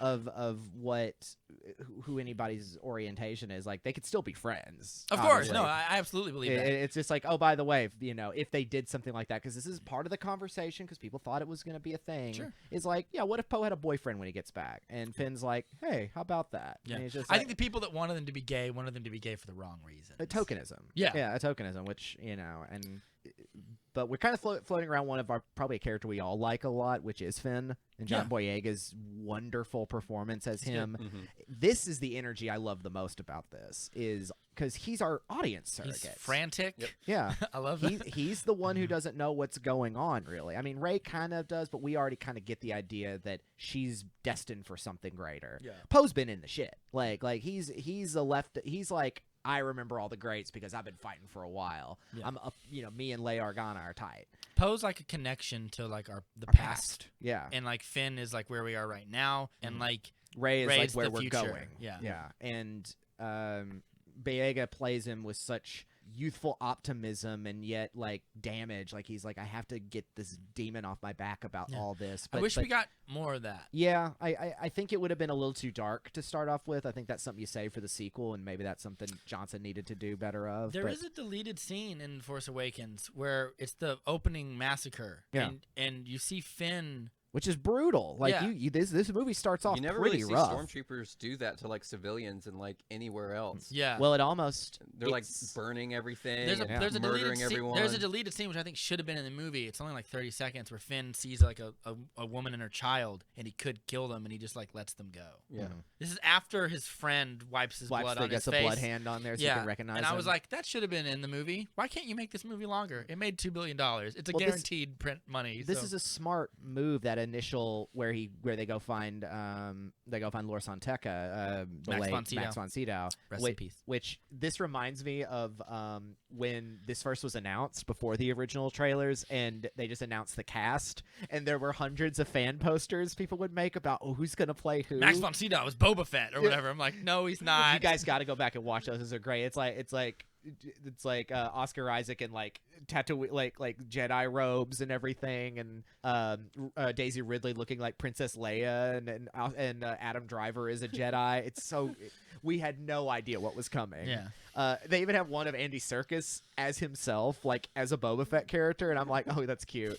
who anybody's orientation is, like, they could still be friends. Of course, obviously. no, I absolutely believe that. It's just like, oh, by the way, if they did something like that, because this is part of the conversation, because people thought it was going to be a thing. Sure. Is like, yeah, what if Poe had a boyfriend when he gets back? And Finn's like, hey, how about that? Yeah. And he's just I like, think the people that wanted them to be gay wanted them to be gay for the wrong reason. a tokenism. Yeah. Yeah, a tokenism, which, but we're kind of floating around one of our, probably a character we all like a lot, which is Finn, and John Boyega's wonderful performance as him. Mhm. This is the energy I love the most about this, is because he's our audience surrogate. He's frantic. Yep. Yeah. I love that. He's the one who doesn't know what's going on, really. I mean, Rey kind of does, but we already kind of get the idea that she's destined for something greater. Yeah. Poe's been in the shit. Like he's like, I remember all the greats because I've been fighting for a while. Yeah. I'm up, me and Leia Organa are tight. Poe's like a connection to like the Our past. Yeah. And like Finn is like where we are right now, and like Rey is Rey's like where the we're future. going. Yeah. Yeah. And Boyega plays him with such youthful optimism and yet like damage. Like he's like, I have to get this demon off my back about Yeah. all this. I wish we got more of that. Yeah, I think it would have been a little too dark to start off with. I think that's something you save for the sequel, and maybe that's something Johnson needed to do better of. There but is a deleted scene in Force Awakens where it's the opening massacre. Yeah. And you see Finn. which is brutal. Like Yeah. this movie starts off You never pretty really see rough. stormtroopers do that to like civilians and like anywhere else. Yeah. Well, it almost They're like it's- burning everything. There's a and there's a murdering deleted scene. everyone. There's a deleted scene which I think should have been in the movie. It's only like 30 seconds where Finn sees like a woman and her child, and he could kill them, and he just like lets them go. Yeah. Mhm. This is after his friend wipes his blood on his gets a face. blood hand on there so you Yeah, can recognize and I was him. like, that should have been in the movie. Why can't you make this movie longer? It made $2 billion. It's a Well, this- guaranteed print money. This so. is a smart move. That initial where they go find Lor Santeca, the Max late von Sydow. Max von Sydow, Rest in peace. which this reminds me of when this first was announced before the original trailers, and they just announced the cast, and there were hundreds of fan posters people would make about who's gonna play who. Max von Sydow is Boba Fett or Yeah. whatever. I'm like, no, he's not. You guys got to go back and watch those. Those are great. It's like Oscar Isaac and like tattoo like Jedi robes and everything, and Daisy Ridley looking like Princess Leia, and Adam Driver is a Jedi. It's so we had no idea what was coming. Yeah. They even have one of Andy Serkis as himself, like as a Boba Fett character, and I'm like, oh, that's cute.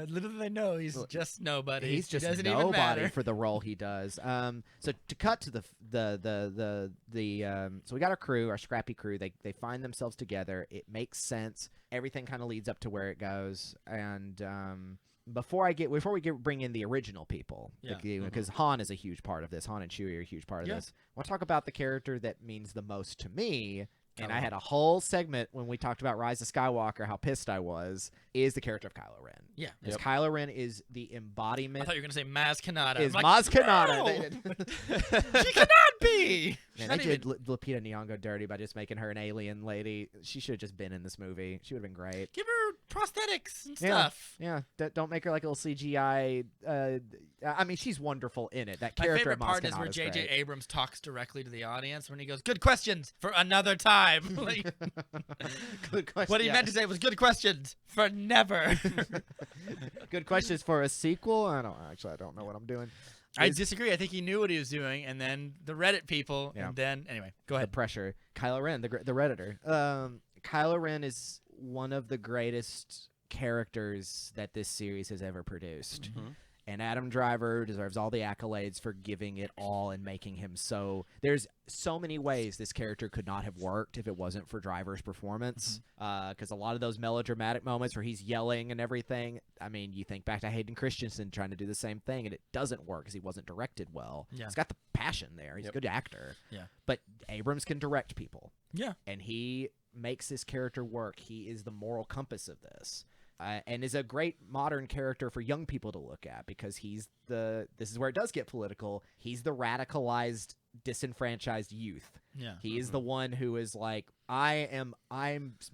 Little do they know, he's just nobody. He's just doesn't even nobody matter. for the role he does. So to cut to so we got our crew, our scrappy crew. They find themselves together. It makes sense. Everything kind of leads up to where it goes. And before we bring in the original people, because Han is a huge part of this. Han and Chewie are a huge part of this. I want to talk about the character that means the most to me. And I had a whole segment when we talked about Rise of Skywalker, how pissed I was, is the character of Kylo Ren. Yeah. Because Kylo Ren is the embodiment. I thought you were going to say Maz Kanata. Is I'm Maz like, Kanata. no! She cannot be! Man, they did Lupita Nyong'o dirty by just making her an alien lady. She should have just been in this movie. She would have been great. Give her prosthetics and stuff. Yeah. Don't make her like a little CGI. I mean, she's wonderful in it. That character My favorite part of Maz is where Kanata's J.J. great. Abrams talks directly to the audience when he goes, good questions for another time. Like, Good question. what he meant to say was good questions for never. Good questions for a sequel? I don't know what I'm doing. I disagree. I think he knew what he was doing, and then the Reddit people, and then anyway, go The ahead. pressure. Kylo Ren, the Redditor. Kylo Ren is one of the greatest characters that this series has ever produced. And Adam Driver deserves all the accolades for giving it all and making him so. There's so many ways this character could not have worked if it wasn't for Driver's performance. Because a lot of those melodramatic moments where he's yelling and everything, I mean, you think back to Hayden Christensen trying to do the same thing, and it doesn't work because he wasn't directed well. Yeah. He's got the passion there. He's a good actor. Yeah. But Abrams can direct people. Yeah. And he makes this character work. He is the moral compass of this. And is a great modern character for young people to look at because this is where it does get political. He's the radicalized, disenfranchised youth. Yeah. He is the one who is like, I'm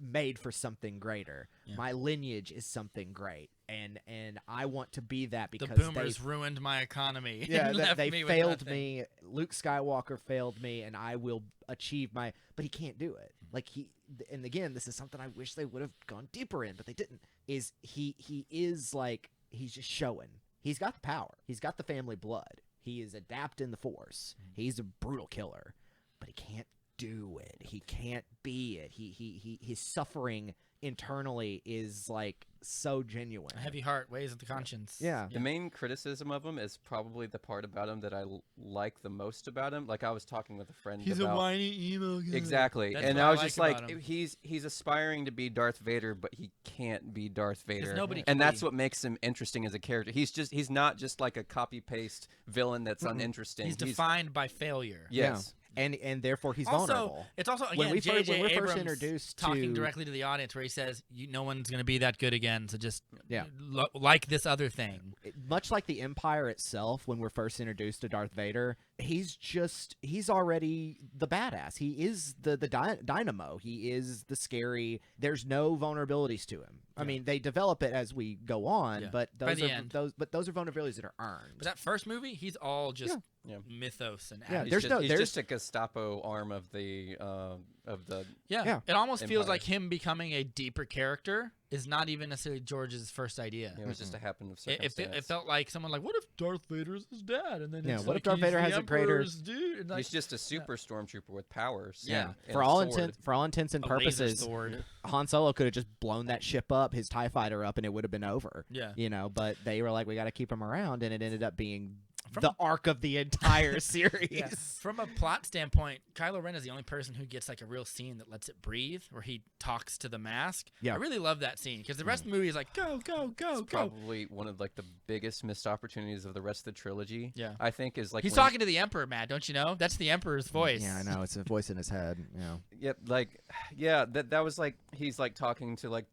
made for something greater. Yeah. My lineage is something great. And I want to be that because the boomers ruined my economy. Yeah, and left they me with failed nothing. me. Luke Skywalker failed me, and I will achieve my. But he can't do it. Like and again, this is something I wish they would have gone deeper in, but they didn't. He is like he's just showing. He's got the power. He's got the family blood. He is adept in the Force. He's a brutal killer, but he can't do it. He can't be it. His suffering internally is like so genuine. A heavy heart weighs at the conscience. Yeah. The main criticism of him is probably the part about him that I like the most about him. Like I was talking with a friend about. whiny emo guy. Exactly. That's And what I I was like just like, about him. he's aspiring to be Darth Vader, but he can't be Darth Vader. nobody and can that's be. what makes him interesting as a character. He's not just like a copy paste villain that's uninteresting. He's defined by failure. Yes. And therefore he's Also, vulnerable. it's also When again we first- J.J. when we're first Abrams introduced talking to- directly to the audience, where he says, "No one's going to be that good again, so just Yeah. like this other thing." Much like the Empire itself, when we're first introduced to Darth Vader, he's already the badass. He is the dynamo. He is the scary. There's no vulnerabilities to him. I mean, they develop it as we go on, Yeah. but By the end. those are vulnerabilities that are earned. But that first movie, he's all just Yeah. mythos and Yeah, action. there's He's just a Gestapo arm of the Yeah. It almost feels Empire. like him becoming a deeper character is not even necessarily George's first idea. It was just a happen of It circumstance. felt like someone like, what if Darth Vader's his dad? And then Yeah, it's what if like Darth he's Vader the has a greater- Emperor's dude? And like, He's just a super stormtrooper with powers. Yeah. and For a all sword. intents and a laser purposes, sword. Han Solo could have just blown that ship up, his TIE fighter up, and it would have been over. Yeah. You know, but they were like, we got to keep him around, and it ended up being From the arc of the entire series. Yeah. From a plot standpoint, Kylo Ren is the only person who gets like a real scene that lets it breathe, where he talks to the mask. Yeah. I really love that scene because the rest of the movie is like, go, go, go, It's go. probably one of like the biggest missed opportunities of the rest of the trilogy. Yeah. I think is like He's when- talking to the Emperor, Matt. Don't you know? That's the Emperor's voice. Yeah, I know. It's a voice in his head. Yeah. Yep, like, yeah, that was like he's like talking to like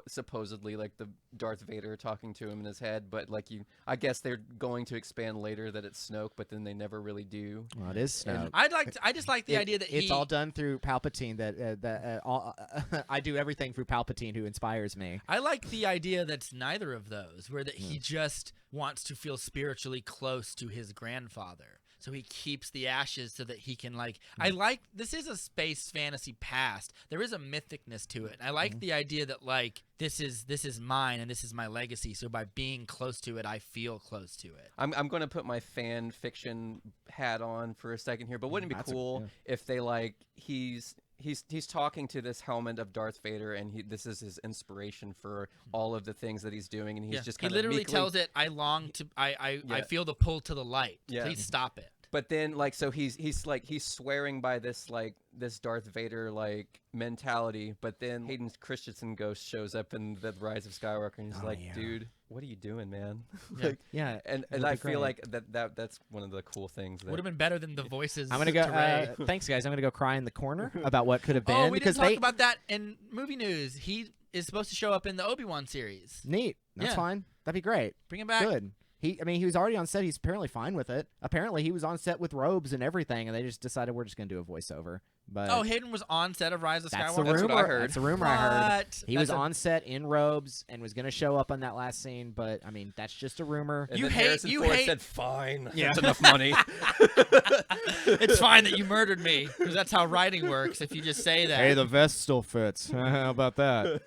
supposedly like the Darth Vader talking to him in his head, but like I guess they're going to expand later that it's Snoke, but then they never really do. Well, it is Snoke. I just like the idea that it's all done through Palpatine. I do everything through Palpatine, who inspires me. I like the idea that's neither of those, where that he just wants to feel spiritually close to his grandfather. so he keeps the ashes so that he can like. I like this is a space fantasy past. There is a mythicness to it. I like the idea that like this is mine and this is my legacy. So by being close to it, I feel close to it. I'm going to put my fan fiction hat on for a second here, but wouldn't it be cool if they like he's talking to this helmet of Darth Vader, and this is his inspiration for all of the things that he's doing, and he's just kind he literally meekly, tells it, I long to, I feel the pull to the light. Yeah. Please stop it. But then, like, so he's swearing by this this Darth Vader like mentality. But then Hayden Christensen ghost shows up in the Rise of Skywalker, and he's dude, what are you doing, man? Like, and I feel like that's one of the cool things. That Would have been better than the voices. I'm gonna go. Thanks, guys. I'm gonna go cry in the corner about what could have been. Oh, we because didn't talk about that in movie news. He is supposed to show up in the Obi-Wan series. Neat. That's fine. That'd be great. Bring him back. Good. He was already on set. He's apparently fine with it. Apparently, he was on set with robes and everything, and they just decided we're just going to do a voiceover. But Hayden was on set of Rise of that's Skywalker? the rumor. That's what I heard. That's the rumor I heard. What? He was on set in robes and was going to show up on that last scene, but, I mean, that's just a rumor. And You then hate- Harrison you Ford hate- said, "Fine, Yeah. that's enough money." It's fine that you murdered me, because that's how writing works. If you just say that. Hey, the vest still fits. How about that?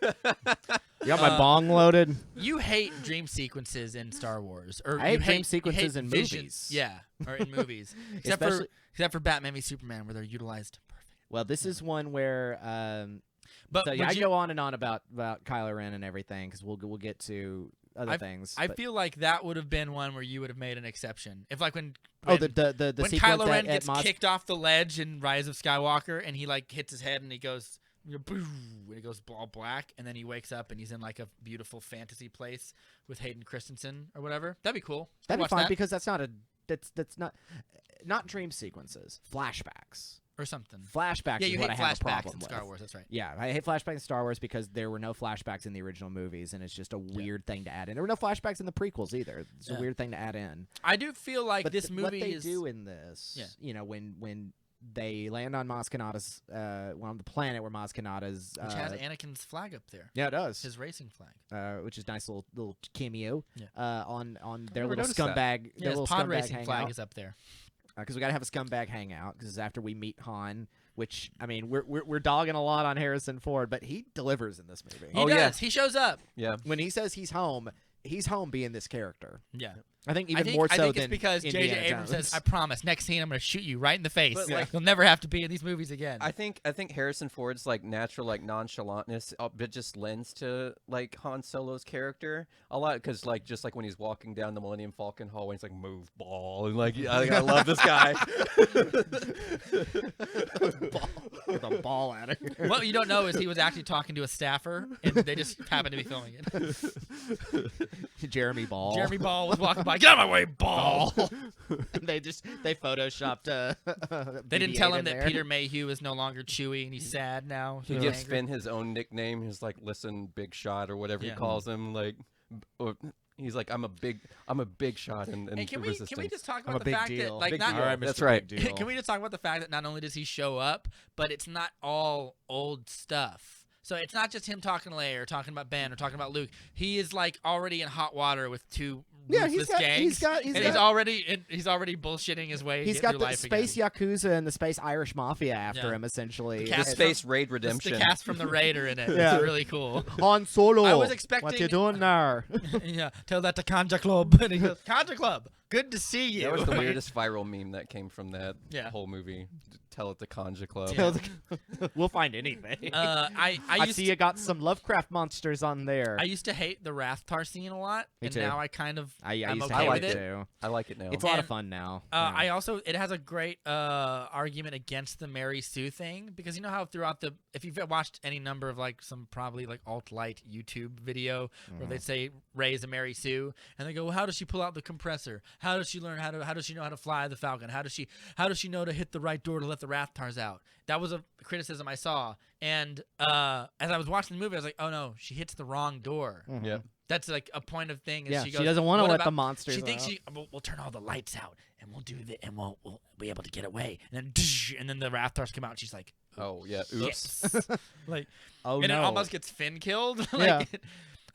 You got my bong loaded? You hate dream sequences in Star Wars, or I you hate dream you sequences hate in visions. movies. Yeah, or in movies, Especially- except for Batman v Superman, where they're utilized perfect. Well, this is one where But so, would yeah, I you- go on and on about Kylo Ren and everything because we'll get to other things. I but- feel like that would have been one where you would have made an exception. If like when the when sequence Kylo Ren at gets Mos- kicked off the ledge in Rise of Skywalker, and he like hits his head, and he goes, "Boo," and it goes all black, and then he wakes up, and he's in like a beautiful fantasy place with Hayden Christensen or whatever. That'd be cool. I'd That'd be watch fine that. because that's not dream sequences, flashbacks. Or something. Flashbacks Yeah, is you what hate I have a flashbacks problem in with. Star Wars. That's right. Yeah, I hate flashbacks in Star Wars because there were no flashbacks in the original movies, and it's just a weird thing to add in. There were no flashbacks in the prequels either. It's a weird thing to add in. I do feel like But this movie what they is do in this, you know, when they land on Mos Kanata's, on the planet where Mos Kanata's, which has Anakin's flag up there. yeah, it does, His racing flag. which is nice little cameo, Yeah. on their never little noticed that. scumbag, Yeah, their his little pod scumbag racing hangout. flag is up there. Because we gotta have a scumbag hangout. Because after we meet Han, which I mean, we're dogging a lot on Harrison Ford, but he delivers in this movie. He Oh, does. yeah. He shows up. Yeah. When he says he's home being this character. Yeah. I think I even think, more I so think than it's because J.J. Indiana Abrams Jones. says, "I promise, next scene I'm going to shoot you right in the face. But, like- You'll never have to be in these movies again." I think Harrison Ford's like natural like nonchalantness it just lends to like Han Solo's character a lot because like just like when he's walking down the Millennium Falcon hallway, he's like move ball and like I love this guy. With a ball at her. What you don't know is he was actually talking to a staffer, and they just happened to be filming it. Jeremy Ball. Jeremy Ball was walking by. Get out of my way, Ball! And they photoshopped. They didn't tell him that Peter Mayhew is no longer Chewie, and he's sad now. He He's gives angry. Finn his own nickname. He's like, listen, big shot or whatever he Yeah. calls him. Like, or he's like, I'm a big shot in Hey, can resistance. we just talk I'm a about the big fact deal. that like Big not deal. All right, That's Mr. right. Big Deal. Can we just talk about the fact that not only does he show up, but it's not all old stuff. So it's not just him talking to Leia or talking about Ben or talking about Luke. He is like already in hot water with two ruthless gangs. He's already bullshitting his way. He's through got the life space again. Yakuza and the space Irish Mafia after Yeah. him, essentially. The The cast Space Raid It's Redemption. the cast from the Raider in it. Yeah. It's really cool. Han Solo. I was What expecting- you doing there? Yeah, tell that to Conja Club. And he goes, Conja Club, good to see you. That was the weirdest viral meme that came from that Yeah. whole movie. Tell it to Conja Club. Yeah. We'll find anything. I I used see to, you got some Lovecraft monsters on there. I used to hate the Rathtar scene a lot, Me and too. now I kind of I I'm used to okay hate with it it. too. I like it now. It's a lot of And, fun now. I also it has a great argument against the Mary Sue thing because you know how throughout the if you've watched any number of like some probably like alt-light YouTube video where they say Ray's a Mary Sue and they go, well, how does she pull out the compressor? How does she learn how does she know how to fly the Falcon? How does she know to hit the right door to let the Rathtars out? That was a criticism I saw, and as I was watching the movie, I was like, oh no, she hits the wrong door. yeah. That's like a point of thing. Is Yeah, she, she goes, doesn't wanna "What let about-" the monsters She thinks out. we'll turn all the lights out and we'll do that and we'll be able to get away. And then the Rathars come out and she's like, Oh yeah. Oops. yes. Like, Oh and no. it almost gets Finn killed. Yeah.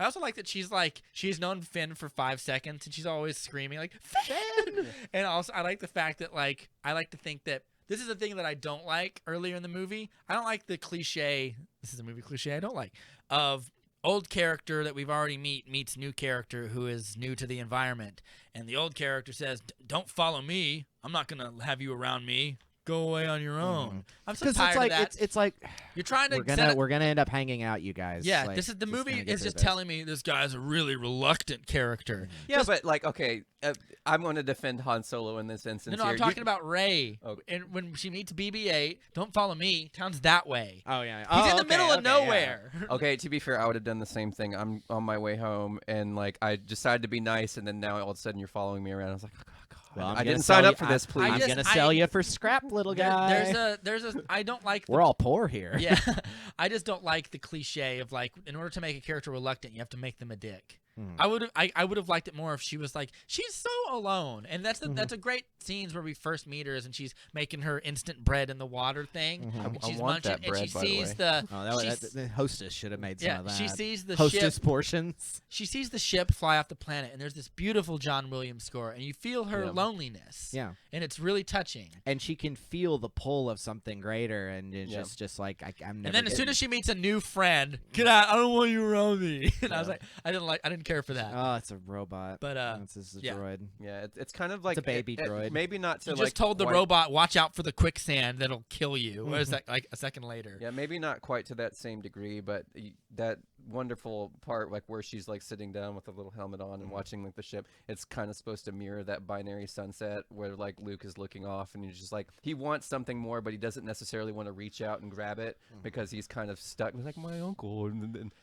I also like that she's known Finn for 5 seconds and she's always screaming like Finn. And also I like the fact that like I like to think that this is a thing that I don't like earlier in the movie. I don't like the cliche. This is a movie cliche I don't like of old character that we've already meets new character who is new to the environment, and the old character says, "Don't follow me. I'm not gonna have you around me. Go away on your own." I'm so tired of that. It's like You're trying to we're gonna end up hanging out, you guys. Yeah, Like, this is the just movie gonna get is through just this. telling me this guy's a really reluctant character. Yeah, but like, okay, I'm going to defend Han Solo in this instance. No, I'm talking about Rey. Okay. And when she meets BB-8, don't follow me. Town's that way. Oh yeah, He's in the okay, middle of okay, yeah. nowhere. Okay, to be fair, I would have done the same thing. I'm on my way home, and like I decided to be nice, and then now all of a sudden you're following me around. I was like, oh, God, Well, I'm I gonna didn't sell sign you- up for this, please. I'm just- gonna sell you for scrap, little guy. There's a I don't like the We're all poor here. yeah, I just don't like the cliche of like, in order to make a character reluctant, you have to make them a dick. I would have liked it more if she was like, she's so alone, and that's a great scenes where we first meet her, and she's making her instant bread in the water thing. And I she's want munching, that bread, and she by the sees way. the Oh, she's- the hostess should have made some yeah, of that. she sees the hostess ship. portions. She sees the ship fly off the planet, and there's this beautiful John Williams score, and you feel her Yeah. loneliness. Yeah. And it's really touching. And she can feel the pull of something greater, and it's Yeah. just like I'm never. And then as soon getting- as she meets a new friend, get out! I don't want you around me. And I was like, I didn't care for that. oh, it's a robot. But It's a yeah. droid. Yeah, it's kind of like a baby droid. Maybe not to you like just told the quite- robot, watch out for the quicksand that'll kill you. What is that, like a second later? Yeah, maybe not quite to that same degree, but that wonderful part, like where she's like sitting down with a little helmet on and watching like the ship. It's kind of supposed to mirror that binary sunset where like Luke is looking off and he's just like he wants something more, but he doesn't necessarily want to reach out and grab it because he's kind of stuck. He's like my uncle,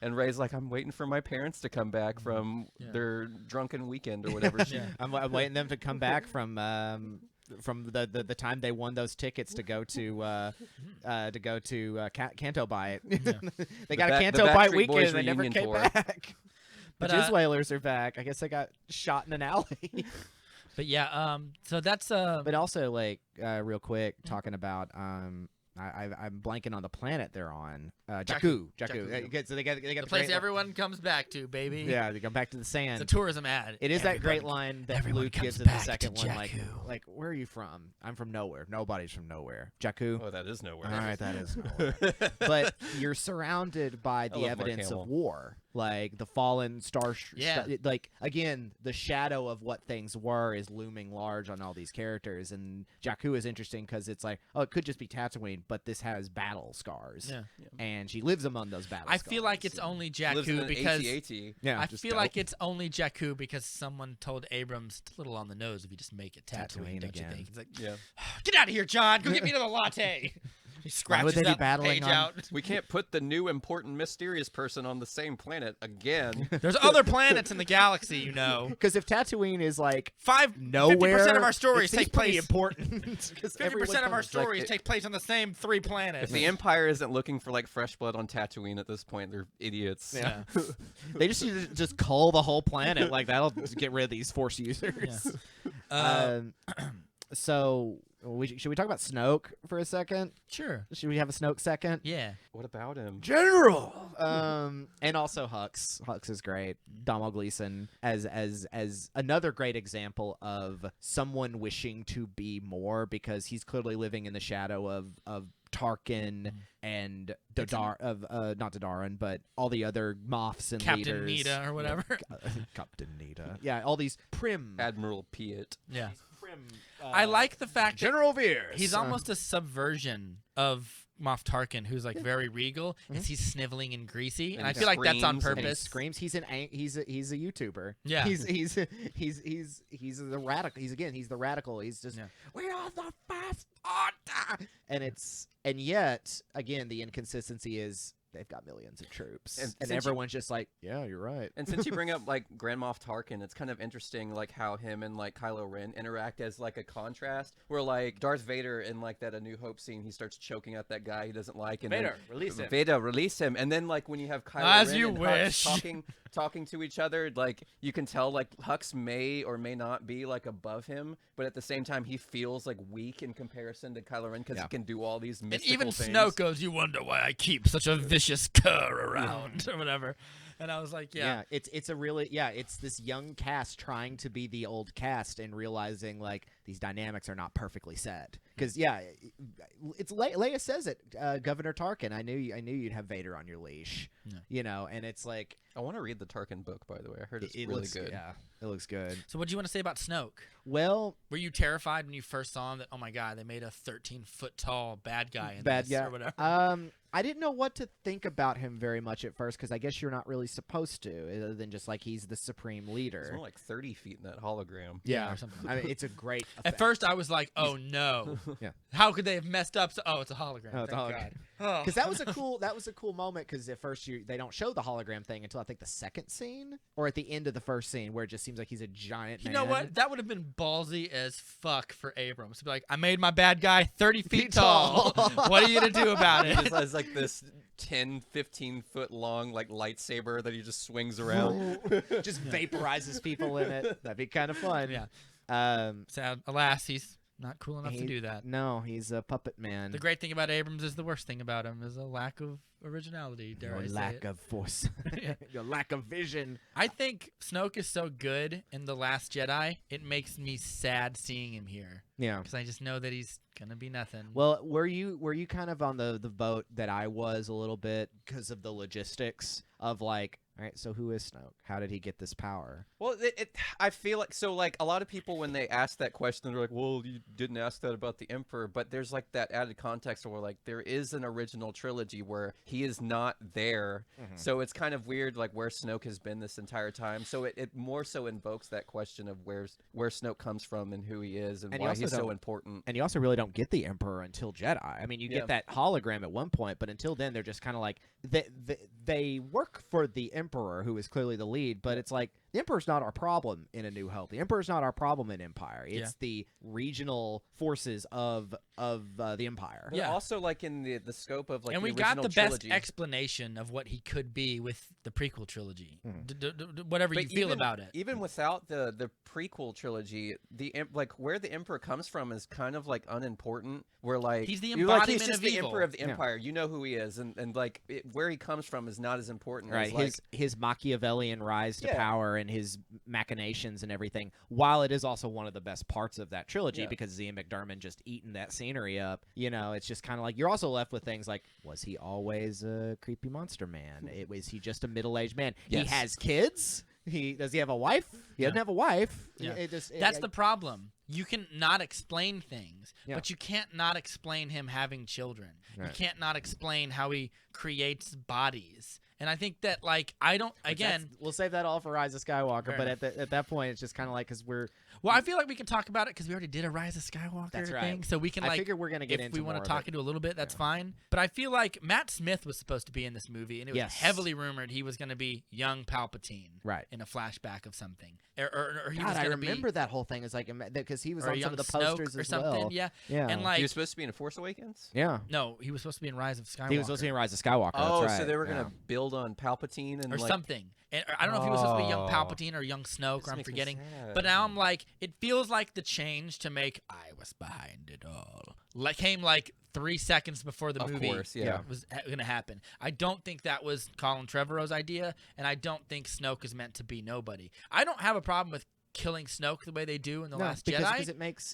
and Rey's like, I'm waiting for my parents to come back from their drunken weekend or whatever. Yeah. I'm waiting them to come back from the time they won those tickets to go to Canto Bight. They got a Canto Bight Backstreet weekend. Boys And they never reunion came tour. back. But, But Jizz Whalers are back. I guess they got shot in an alley. But yeah, so that's But also, like, real quick, talking about I'm blanking on the planet they're on. Jakku. Jakku. So they got the the place great everyone comes back to, baby. Yeah, they go back to the sand. It's a tourism ad. It is that great Everybody- line that everyone Luke comes gives in the back to second one, Jakku. like, where are you from? I'm from nowhere. Nobody's from nowhere. Jakku. Oh, that is nowhere. All right, that is nowhere. But you're surrounded by the love Mark evidence Hamill. of war, like the fallen star. Yeah. Like again, the shadow of what things were is looming large on all these characters, and Jakku is interesting because it's like, oh, it could just be Tatooine, but this has battle scars, Yeah. and she lives among those battle. I feel like scars. it's only Lives in Jakku an because AT-AT. Yeah, I just feel dope. like it's only Jakku because someone told Abrams it's a little on the nose if you just make it Tatooine, Tatooine don't you again. think? He's like, Yeah. get out of here, John. Go get me another latte. He Why would scratches they be that battling page on- out. We can't put the new important mysterious person on the same planet again. There's other planets in the galaxy, you know. Because if Tatooine is like 50% nowhere, of our stories it seems take pretty place. important. 50% of our stories take place on the same 3 planets. If the Empire isn't looking for like fresh blood on Tatooine at this point, they're idiots. Yeah. They just need to just cull the whole planet. Like that'll just get rid of these Force users. So should we talk about Snoke for a second? Sure. Should we have a Snoke second? Yeah. What about him? General. And also Hux. Hux is great. Domhnall Gleeson as another great example of someone wishing to be more because he's clearly living in the shadow of Tarkin and not Dadaran, but all the other Moffs and Captain leaders. Nita or whatever. Captain Nita. Yeah, all these prim. Admiral Piet. Yeah. prim I like the fact that General Veers. he's almost a subversion of Moff Tarkin, who's like very regal, as he's sniveling and greasy, and I he feel like that's on screams and And he purpose. screams. He's a YouTuber. Yeah. He's the radical. He's the radical. He's just Yeah. we are the first order. And yet again the inconsistency is they've got millions of troops, And and since everyone's just like, yeah, you're right. And since you bring up like Grand Moff Tarkin, it's kind of interesting like how him and like Kylo Ren interact as like a contrast. Where like Darth Vader in like that A New Hope scene, he starts choking out that guy he doesn't like, and Vader, then, release him. Vader, release him. And then like when you have Kylo As Ren you and wish. Hux talking to each other, like you can tell like Hux may or may not be like above him, but at the same time he feels like weak in comparison to Kylo Ren because Yeah. he can do all these And mystical even things. Snoke goes, "You wonder why I keep such a vicious cur around," or whatever. And I was like, yeah. it's a really it's this young cast trying to be the old cast and realizing like these dynamics are not perfectly set. Because it's Leia says it, Governor Tarkin. I knew you'd have Vader on your leash. Yeah. You know, and it's like I want to read the Tarkin book, by the way. I heard it's really looks good. Yeah, it looks good. So what do you want to say about Snoke? Well, Were you terrified when you first saw him that, oh my God, they made a 13-foot tall bad guy in this or whatever? I didn't know what to think about him very much at first because I guess you're not really supposed to, other than just like he's the supreme leader. It's more like 30 feet in that hologram. Yeah, or something. I mean, it's a great. At first, I was like, "Oh no, Yeah. How could they have messed up?" Oh, it's a hologram. Oh, it's a Thank hologram. God. Because that was a cool moment. Because at first they don't show the hologram thing until I think the second scene or at the end of the first scene where it just seems like he's a giant man. You know what? That would have been ballsy as fuck for Abrams to be like, "I made my bad guy 30 feet tall. What are you gonna do about it?" He just has like this 10, 15-foot long like lightsaber that he just swings around. Just vaporizes people in it. That'd be kind of fun. Yeah. Sad. Alas, he's not cool enough to do that. No, he's a puppet man. The great thing about Abrams is the worst thing about him is a lack of originality. Dare I say lack it. of force. Yeah. Your lack of vision. I think Snoke is so good in The Last Jedi, it makes me sad seeing him here. Yeah. Because I just know that he's gonna be nothing. Well, were you kind of on the boat that I was a little bit because of the logistics of like, all right, so who is Snoke? How did he get this power? Well, I feel like so like a lot of people when they ask that question, they're like, "Well, you didn't ask that about the Emperor," but there's like that added context where like there is an original trilogy where he is not there, so it's kind of weird like where Snoke has been this entire time. So it more so invokes that question of where Snoke comes from and who he is and why he's so important. And you also really don't get the Emperor until Jedi. I mean, you get that hologram at one point, but until then, they're just kind of like they work for the Emperor, who is clearly the lead, but it's like the Emperor's not our problem in A New Hope. The Emperor's not our problem in Empire. It's the regional forces of the Empire. But also like in the scope of like and the we got the trilogy. best explanation of what he could be with the prequel trilogy. Whatever you feel about it. Even without the prequel trilogy, like where the Emperor comes from is kind of like unimportant. Where like he's the he's embodiment just of the evil. Emperor of the Empire. You know who he is, and like where he comes from is not as important. Right, as, like, his Machiavellian rise to power and his machinations and everything, while it is also one of the best parts of that trilogy because Ian McDiarmid just eating that scenery up, you know, it's just kind of like you're also left with things like, was he always a creepy monster man? Was he just a middle-aged man? Yes. He has kids? Does he have a wife? He doesn't have a wife. Yeah. That's the problem. You can not explain things, but you can't not explain him having children. Right. You can't not explain how he creates bodies. And I think that, like, I don't, again... We'll save that all for Rise of Skywalker, Fair but at that point, it's just kind of like, because we're... Well, I feel like we can talk about it because we already did a Rise of Skywalker thing. So we can, like... I figure we're going to get if into we want more to talk of it. into a little bit, that's fine. But I feel like Matt Smith was supposed to be in this movie, and it was heavily rumored he was going to be young Palpatine in a flashback of something. Or he was I going to be... remember that whole thing. It's like, because he was on some of the Snoke posters or as something. well. Yeah. Yeah. And, like... he was supposed to be in Force Awakens? Yeah. No, he was supposed to be in Rise of Skywalker. He was supposed to be in Rise of Skywalker. Oh, that's right. so they were going to build on Palpatine and or like... something. And I don't know if he was supposed to be young Palpatine or young Snoke, or I'm forgetting. But now I'm like, it feels like the change to make I was behind it all came like 3 seconds before the movie was going to happen. I don't think that was Colin Trevorrow's idea, and I don't think Snoke is meant to be nobody. I don't have a problem with killing Snoke the way they do in The Last Jedi. Because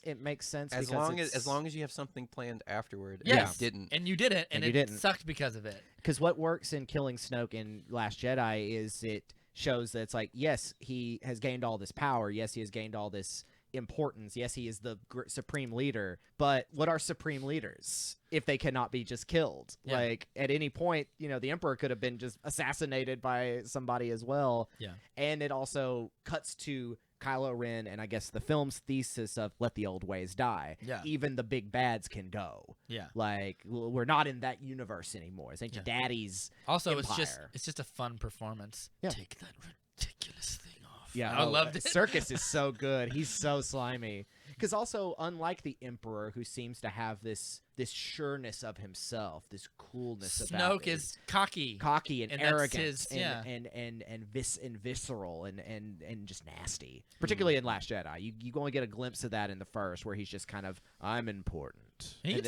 it makes sense. As long as you have something planned afterward. Yes. And you didn't. And it sucked because of it. Because what works in killing Snoke in Last Jedi is it shows that it's like, yes, he has gained all this power. Yes, he has gained all this importance. Yes, he is the supreme leader. But what are supreme leaders if they cannot be just killed? Yeah. Like, at any point, you know, the Emperor could have been just assassinated by somebody as well. Yeah. And it also cuts to Kylo Ren and I guess the film's thesis of let the old ways die. Yeah. Even the big bads can go. Yeah. Like, we're not in that universe anymore. It's your daddy's Also, empire. it's just a fun performance. Yeah. Take that ridiculous thing off. Yeah, I loved it. Circus is so good. He's so slimy. Because also, unlike the Emperor, who seems to have this this sureness of himself, this coolness about Snoke it. is cocky. And that's arrogant his- and visceral and just nasty. Particularly in Last Jedi, you only get a glimpse of that in the first, where he's just kind of I'm important. He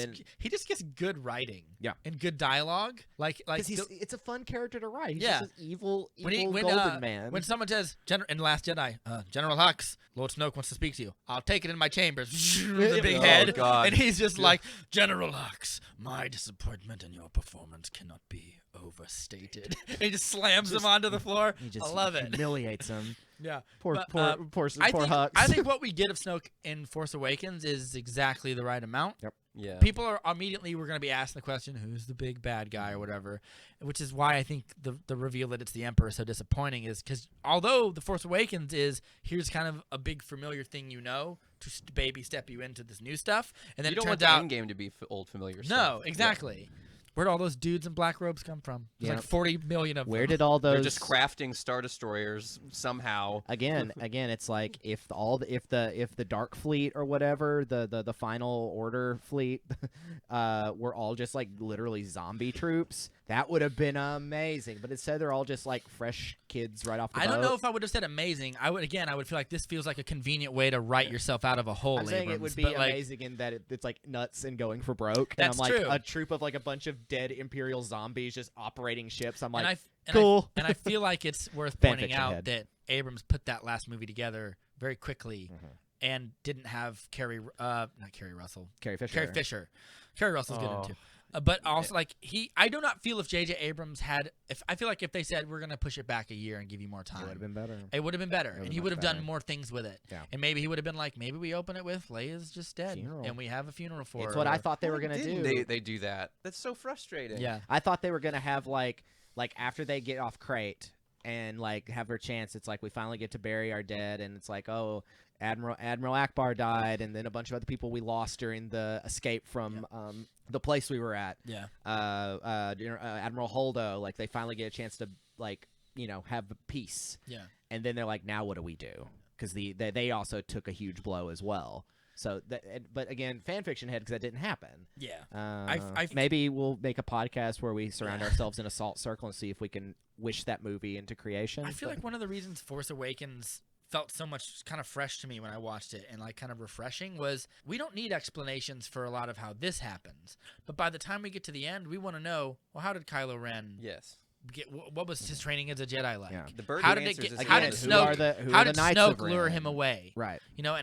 just gets good writing. Yeah. And good dialogue. Like it's a fun character to write. He's Yeah. just this evil when golden man. When someone says in The Last Jedi, General Hux, Lord Snoke wants to speak to you. I'll take it in my chambers. The big Oh, head. God. And he's just like, General Hux, my disappointment in your performance cannot be overstated. And he just slams him onto the floor. He just I love it. humiliates him. Yeah. Poor But, Hux. I think what we get of Snoke in Force Awakens is exactly the right amount. Yep. Yeah. People are immediately we're going to be asking the question, who's the big bad guy or whatever, which is why I think the reveal that it's the Emperor is so disappointing, is because although the Force Awakens is here's kind of a big familiar thing to baby step you into this new stuff, and then You it don't want turns the out end game to be old familiar stuff. no, exactly. Where'd all those dudes in black robes come from? There's Yeah. like 40 million of Where them. did all those? They're just crafting Star Destroyers somehow. Again, it's like if the Dark Fleet or whatever, the Final Order fleet, were all just like literally zombie troops, that would have been amazing. But instead, they're all just like fresh kids right off the I don't boat. know if I would have said amazing. I would feel like this feels like a convenient way to write yourself out of a hole. I'm saying it Abrams, would be but, like, amazing in that it's like nuts and going for broke. That's and I'm like true. a troop of like a bunch of dead Imperial zombies just operating ships. I'm and like, I cool. and I feel like it's worth Fan pointing fiction out head. that Abrams put that last movie together very quickly and didn't have Carrie Fisher. Carrie Russell's good in too. But also, like I do not feel if J.J. Abrams had. I feel like if they said we're gonna push it back a year and give you more time, It would have been better. it would have been better, would've and been he much would have done better. more things with it. Yeah. And maybe he would have been like, maybe we open it with Leia's just dead, Funeral. and we have a funeral for It's her. what I or- thought they were Why gonna didn't do. They do that. That's so frustrating. Yeah. I thought they were gonna have like after they get off Crate and like have their chance. It's like we finally get to bury our dead, and it's like, oh, Admiral Akbar died, and then a bunch of other people we lost during the escape from the place we were at. Yeah. Admiral Holdo, like they finally get a chance to have peace. Yeah. And then they're like, now what do we do? Because they also took a huge blow as well. So but again, fan fiction head, because that didn't happen. Yeah. Maybe we'll make a podcast where we surround ourselves in a salt circle and see if we can wish that movie into creation. I feel like one of the reasons Force Awakens felt so much kind of fresh to me when I watched it and like kind of refreshing was we don't need explanations for a lot of how this happens. But by the time we get to the end, we want to know, well, how did Kylo Ren Yes. what was his training as a Jedi like? Yeah. The bird How who did it answers get? is How again, did who Snoke? are the How did Knights Snoke of lure Ren? him away? Right. You know,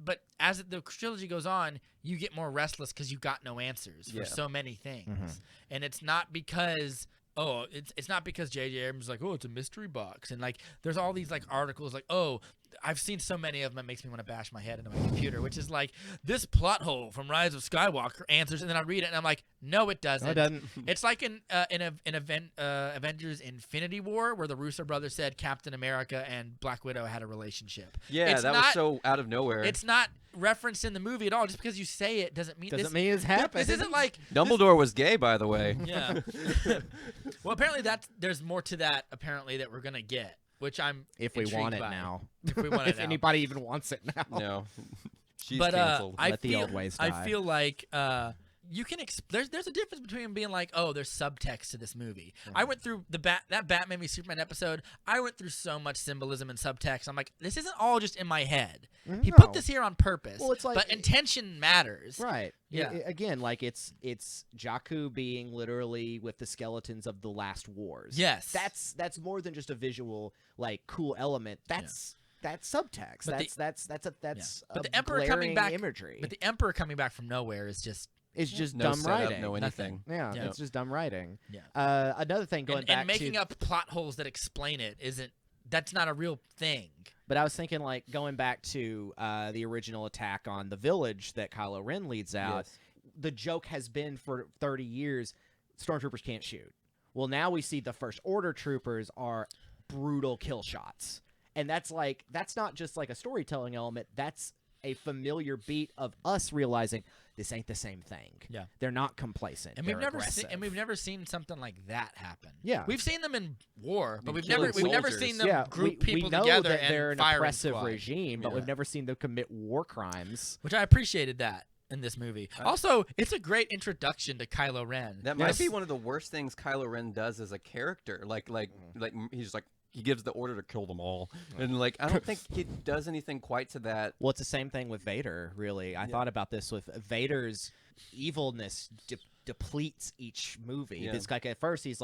but as the trilogy goes on, you get more restless because you got no answers for Yeah. so many things, and it's not because. Oh, it's not because J.J. Abrams is like, oh, it's a mystery box. And, like, there's all these, like, articles like, oh, I've seen so many of them, it makes me want to bash my head into my computer, which is like, this plot hole from Rise of Skywalker answers, and then I read it, and I'm like, no, it doesn't. No, it doesn't. It's like in Avengers Infinity War, where the Russo brothers said Captain America and Black Widow had a relationship. Yeah, It's that not- was so out of nowhere. It's not referenced in the movie at all. Just because you say it doesn't mean Doesn't mean it's happened. This isn't like Dumbledore was gay, by the way. yeah. Well, apparently there's more to that apparently that we're gonna get, which I'm If we want it intrigued by. now. If we want it If now. anybody even wants it now. No. She's But canceled. I Let the feel old ways I die. feel like you can there's a difference between being like, oh, there's subtext to this movie. I went through that Batman v Superman episode. I went through so much symbolism and subtext. I'm like, this isn't all just in my head. He put No. this here on purpose. Well, it's like- but intention matters. Right. Yeah. Again, like it's Jakku being literally with the skeletons of the last wars. Yes. That's more than just a visual like cool element. That's subtext. But That's But a the Emperor coming glaring back imagery. But the Emperor coming back from nowhere is just it's just no dumb setup, writing. no anything. Yeah, Yeah. it's just dumb writing. Yeah. Another thing going back and making to, up plot holes that explain it that's not a real thing. but I was thinking like going back to the original attack on the village that Kylo Ren leads out. Yes. The joke has been for 30 years, stormtroopers can't shoot. Well, now we see the First Order troopers are brutal kill shots. And that's not just like a storytelling element. That's a familiar beat of us realizing this ain't the same thing. Yeah. They're not complacent. And They're we've never aggressive. seen something like that happen. Yeah. We've seen them in war, but We've we've never soldiers. seen them Yeah, group we people know together that and they're an fire oppressive squad. regime, but Yeah. we've never seen them commit war crimes. Which I appreciated that. in this movie. Also, it's a great introduction to Kylo Ren. That might be one of the worst things Kylo Ren does as a character. Like he's like he gives the order to kill them all, and like I don't think he does anything quite to that. Well, it's the same thing with Vader. Really, I thought about this with Vader's evilness depletes each movie. Yeah. It's like at first he's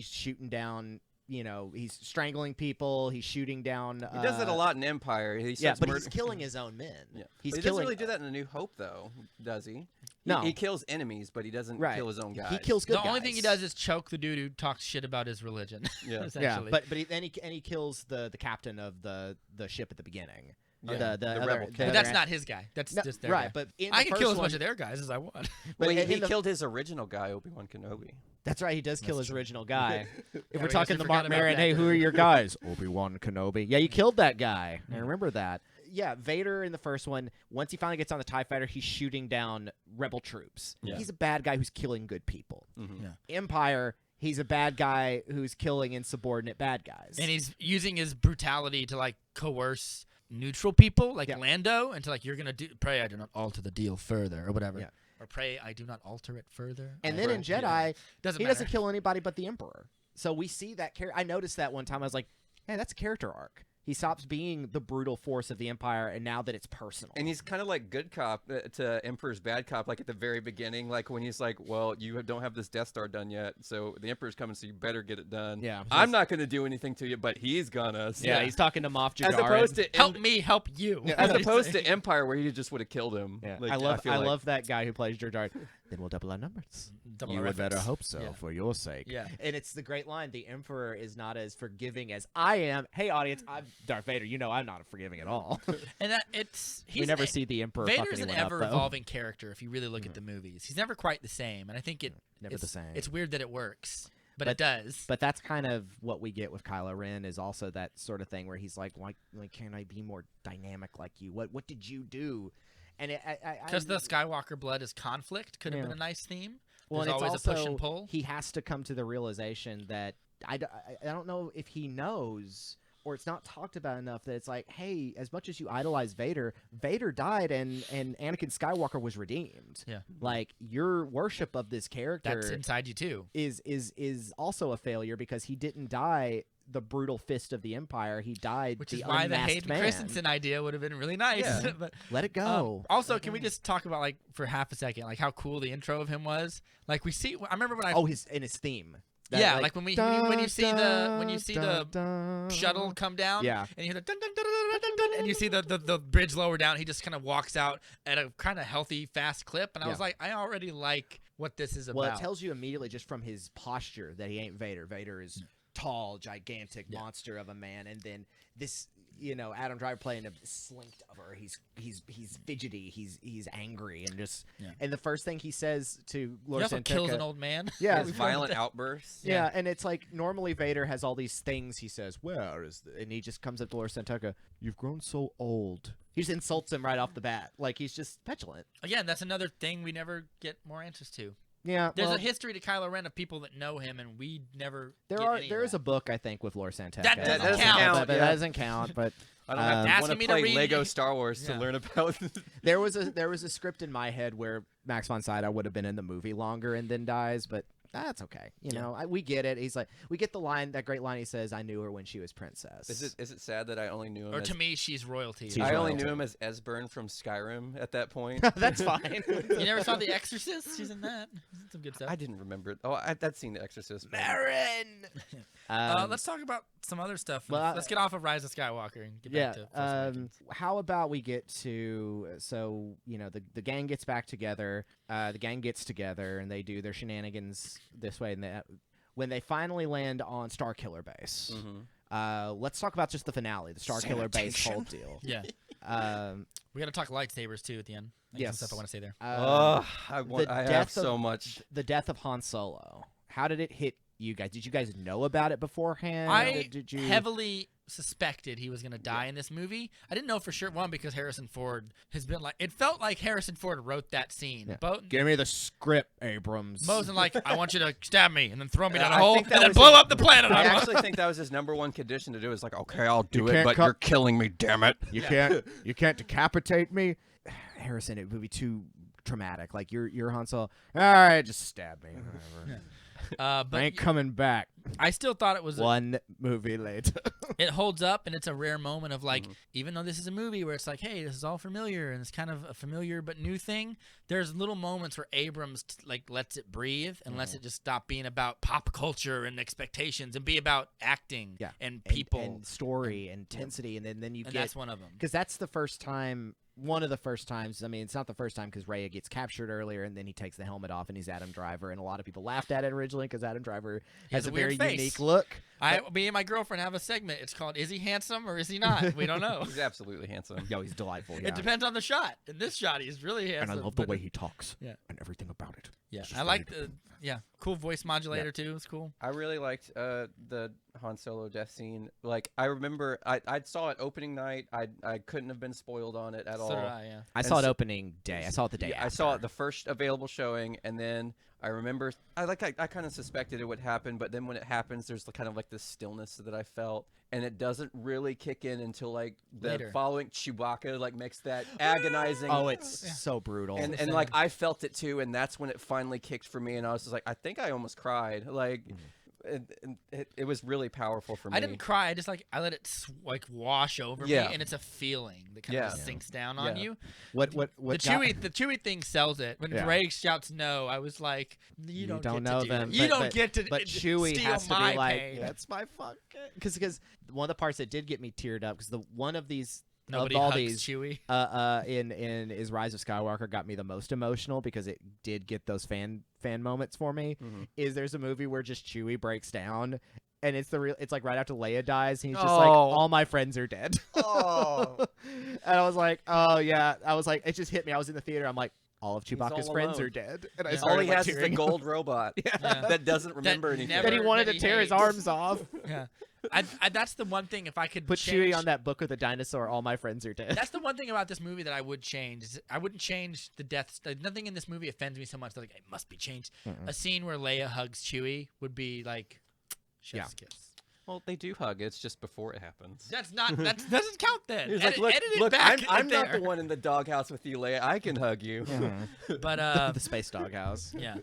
shooting down. You know, he's strangling people. He's shooting down. He does that a lot in Empire. He Yeah, but murder- he's killing his own men. Yeah. He's But he killing. doesn't really do that in A New Hope, though, does he? No. He kills enemies, but he doesn't kill his own guys. He kills good The only guys. thing he does is choke the dude who talks shit about his religion. Yeah. Yeah, essentially. but he kills the captain of the ship at the beginning. Yeah, The the other- rebel the captain. But other that's an- not his guy. That's No, just their right. guy. But in I the can kill first as one, much of their guys as I want. but Well, he in the- killed his original guy, Obi-Wan Kenobi. That's right. He does kill his original guy. If we we're guess talking we the forgot Mark about Maron, that. hey, who are your guys? Obi-Wan Kenobi. Yeah, you killed that guy. I remember that. Yeah, Vader in the first one, once he finally gets on the TIE fighter, he's shooting down rebel troops. Yeah. He's a bad guy who's killing good people. Mm-hmm. Yeah. Empire, he's a bad guy who's killing insubordinate bad guys. And he's using his brutality to like coerce neutral people like Yeah. Lando into like you're gonna pray I do not alter the deal further or whatever. Yeah. Or pray I do not alter it further. And then in Jedi, doesn't he matter. doesn't kill anybody but the Emperor. So we see that character. I noticed that one time. I was like, hey, that's a character arc. He stops being the brutal force of the Empire, and now that it's personal. And he's kind of like good cop to Emperor's bad cop, like at the very beginning, like when he's like, well, you don't have this Death Star done yet, so the Emperor's coming, so you better get it done. Yeah, I'm not going to do anything to you, but he's gonna. So. yeah, he's talking to Moff Gideon. As opposed to help me help you. as opposed to Empire, where he just would have killed him. Yeah. Like, I love that guy who plays Jar Jar. Then we'll double our numbers. Double you our would better efforts. hope so, Yeah. for your sake. Yeah. And it's the great line. The Emperor is not as forgiving as I am. Hey, audience, I'm Darth Vader. You know I'm not forgiving at all. And that he's we never see the Emperor fuck Vader's an anyone up, though. ever-evolving character if you really look at the movies. He's never quite the same, and I think Never it's the same. It's weird that it works, but it does. But that's kind of what we get with Kylo Ren is also that sort of thing where he's like, why can't I be more dynamic like you? What did you do? And Because the Skywalker blood is conflict could have Yeah. been a nice theme. well, There's and always it's a also, push and pull. He has to come to the realization that I don't know if he knows or it's not talked about enough that it's like, hey, as much as you idolize Vader, Vader died and Anakin Skywalker was redeemed. Yeah. Like your worship of this character That's inside you too. is also a failure because he didn't die the brutal fist of the Empire. He died Which the is why the unmasked Hayden man. Christensen idea would have been really nice. Yeah. but Let it go. also, can we just talk about like for half a second, like how cool the intro of him was? Like we see, I remember when I his theme. That, yeah, like when you see the shuttle come down, Yeah. and you hear the dun, dun, dun, dun, dun, dun, dun, and you see the bridge lower down. He just kind of walks out at a kind of healthy, fast clip, and I was Yeah. like, I already like what this is about. Well, it tells you immediately just from his posture that he ain't Vader. Vader is tall, gigantic monster of a man, and then this, Adam Driver playing a slinked over. He's fidgety. He's angry, and just and the first thing he says to he Lord also Santeca, kills an old man. Yeah, His violent outbursts. Yeah, and it's like normally Vader has all these things he says, where is and he just comes up to Lord Santeca, you've grown so old. He just insults him right off the bat. Like he's just petulant. Again, that's another thing we never get more answers to. Yeah, There's well, a history to Kylo Ren of people that know him, and we never. there is a book I think with Lord Santeca. That doesn't count. That doesn't count, but I don't have to Asking want me to to play read- Lego Star Wars Yeah. to learn about. there was a script in my head where Max von Sydow would have been in the movie longer and then dies, but that's okay. We get it. He's like, we get the line, that great line he says, I knew her when she was princess. Is it sad that I only knew him? Or as, to me, she's royalty. She's I only royalty. knew him as Esbern from Skyrim at that point. That's fine. You never saw The Exorcist? She's in that. Some good stuff. I didn't remember it. Oh, I'd seen The Exorcist. but- Marin! Let's talk about some other stuff. well, Let's get off of Rise of Skywalker and get back to Force Awakens. how about we get to the gang gets back together. The gang gets together and they do their shenanigans this way and that. When they finally land on Starkiller Base, let's talk about just the finale, the Starkiller Base whole deal. Yeah. We got to talk lightsabers too at the end. I got some stuff I want to say there. I death have of- so much. The death of Han Solo. How did it hit you guys? Did you guys know about it beforehand? I Did you... heavily suspected he was going to die in this movie. I didn't know for sure, one, because Harrison Ford has been like, it felt like Harrison Ford wrote that scene. Yeah. Both Give me the script, Abrams. Mo's like, I want you to stab me and then throw me down a I hole think and that then was blow his- up the planet. I I want. actually think that was his #1 condition to do. Is like, okay, I'll do You it, can't but cut- you're killing me, damn it. You can't decapitate me. Harrison, it would be too traumatic. Like you're Han Solo. All right, just stab me. Whatever. But I ain't coming back. I still thought it was One movie later. it holds up, and it's a rare moment of like, even though this is a movie where it's like, hey, this is all familiar and it's kind of a familiar but new thing. There's little moments where Abrams like lets it breathe and lets it just stop being about pop culture and expectations and be about acting and people and story and intensity, and then you and get, that's one of them. because that's the first time. One of the first times. I mean, it's not the first time because Raya gets captured earlier, and then he takes the helmet off, and he's Adam Driver, and a lot of people laughed at it originally because Adam Driver has a weird very face. unique look. Me and my girlfriend have a segment. It's called "Is he handsome or is he not?" We don't know. He's absolutely handsome. Yo, he's delightful. Yeah. It depends on the shot. In this shot, he's really handsome. And I love the way he talks. Yeah. And everything about it. Yeah, It's just I like very the cool voice modulator too. It's cool. I really liked the Han Solo death scene. Like I remember, I saw it opening night. I couldn't have been spoiled on it at all. So did I, yeah. I saw it opening day. I saw it the day after. I saw it the first available showing, and then I remember I kind of suspected it would happen, but then when it happens, there's kind of like this stillness that I felt, and it doesn't really kick in until like the Later. following Chewbacca like makes that agonizing. Oh, it's so brutal. and like I felt it too, and that's when it finally kicked for me, and I was just like, I think I almost cried. Like, it was really powerful for me. I didn't cry. I just I let it like wash over me, and it's a feeling that kind of sinks down on you. What the Chewie thing sells it. When Rey shouts no, I was like, you don't get know to do them. that. You don't get to. But Chewie steal has to my be like, pain. that's my fucking. Because one of the parts that did get me teared up because one of these. Nobody of all hugs these, Chewie. in is Rise of Skywalker got me the most emotional because it did get those fan moments for me. Is there's a movie where just Chewie breaks down, and it's like right after Leia dies, and he's just like, all my friends are dead. And I was like, oh yeah, it just hit me. I was in the theater. I'm like, all of Chewbacca's friends are dead, and I all he started has is the tearing up. gold robot that doesn't remember anything. never- That he wanted that to he tear his hates. arms off. Yeah, that's the one thing. If I could Put change, Chewie on that book with the dinosaur. All my friends are dead. That's the one thing about this movie that I would change. Is I wouldn't change the deaths. Nothing in this movie offends me so much that it must be changed. A scene where Leia hugs Chewie would be like chef's kiss. Well, they do hug. It's just before it happens. That's not. That doesn't count then. He's Edit it look, back. I'm there. not the one in the doghouse with you, Leia. I can hug you. But the space dog house. yeah,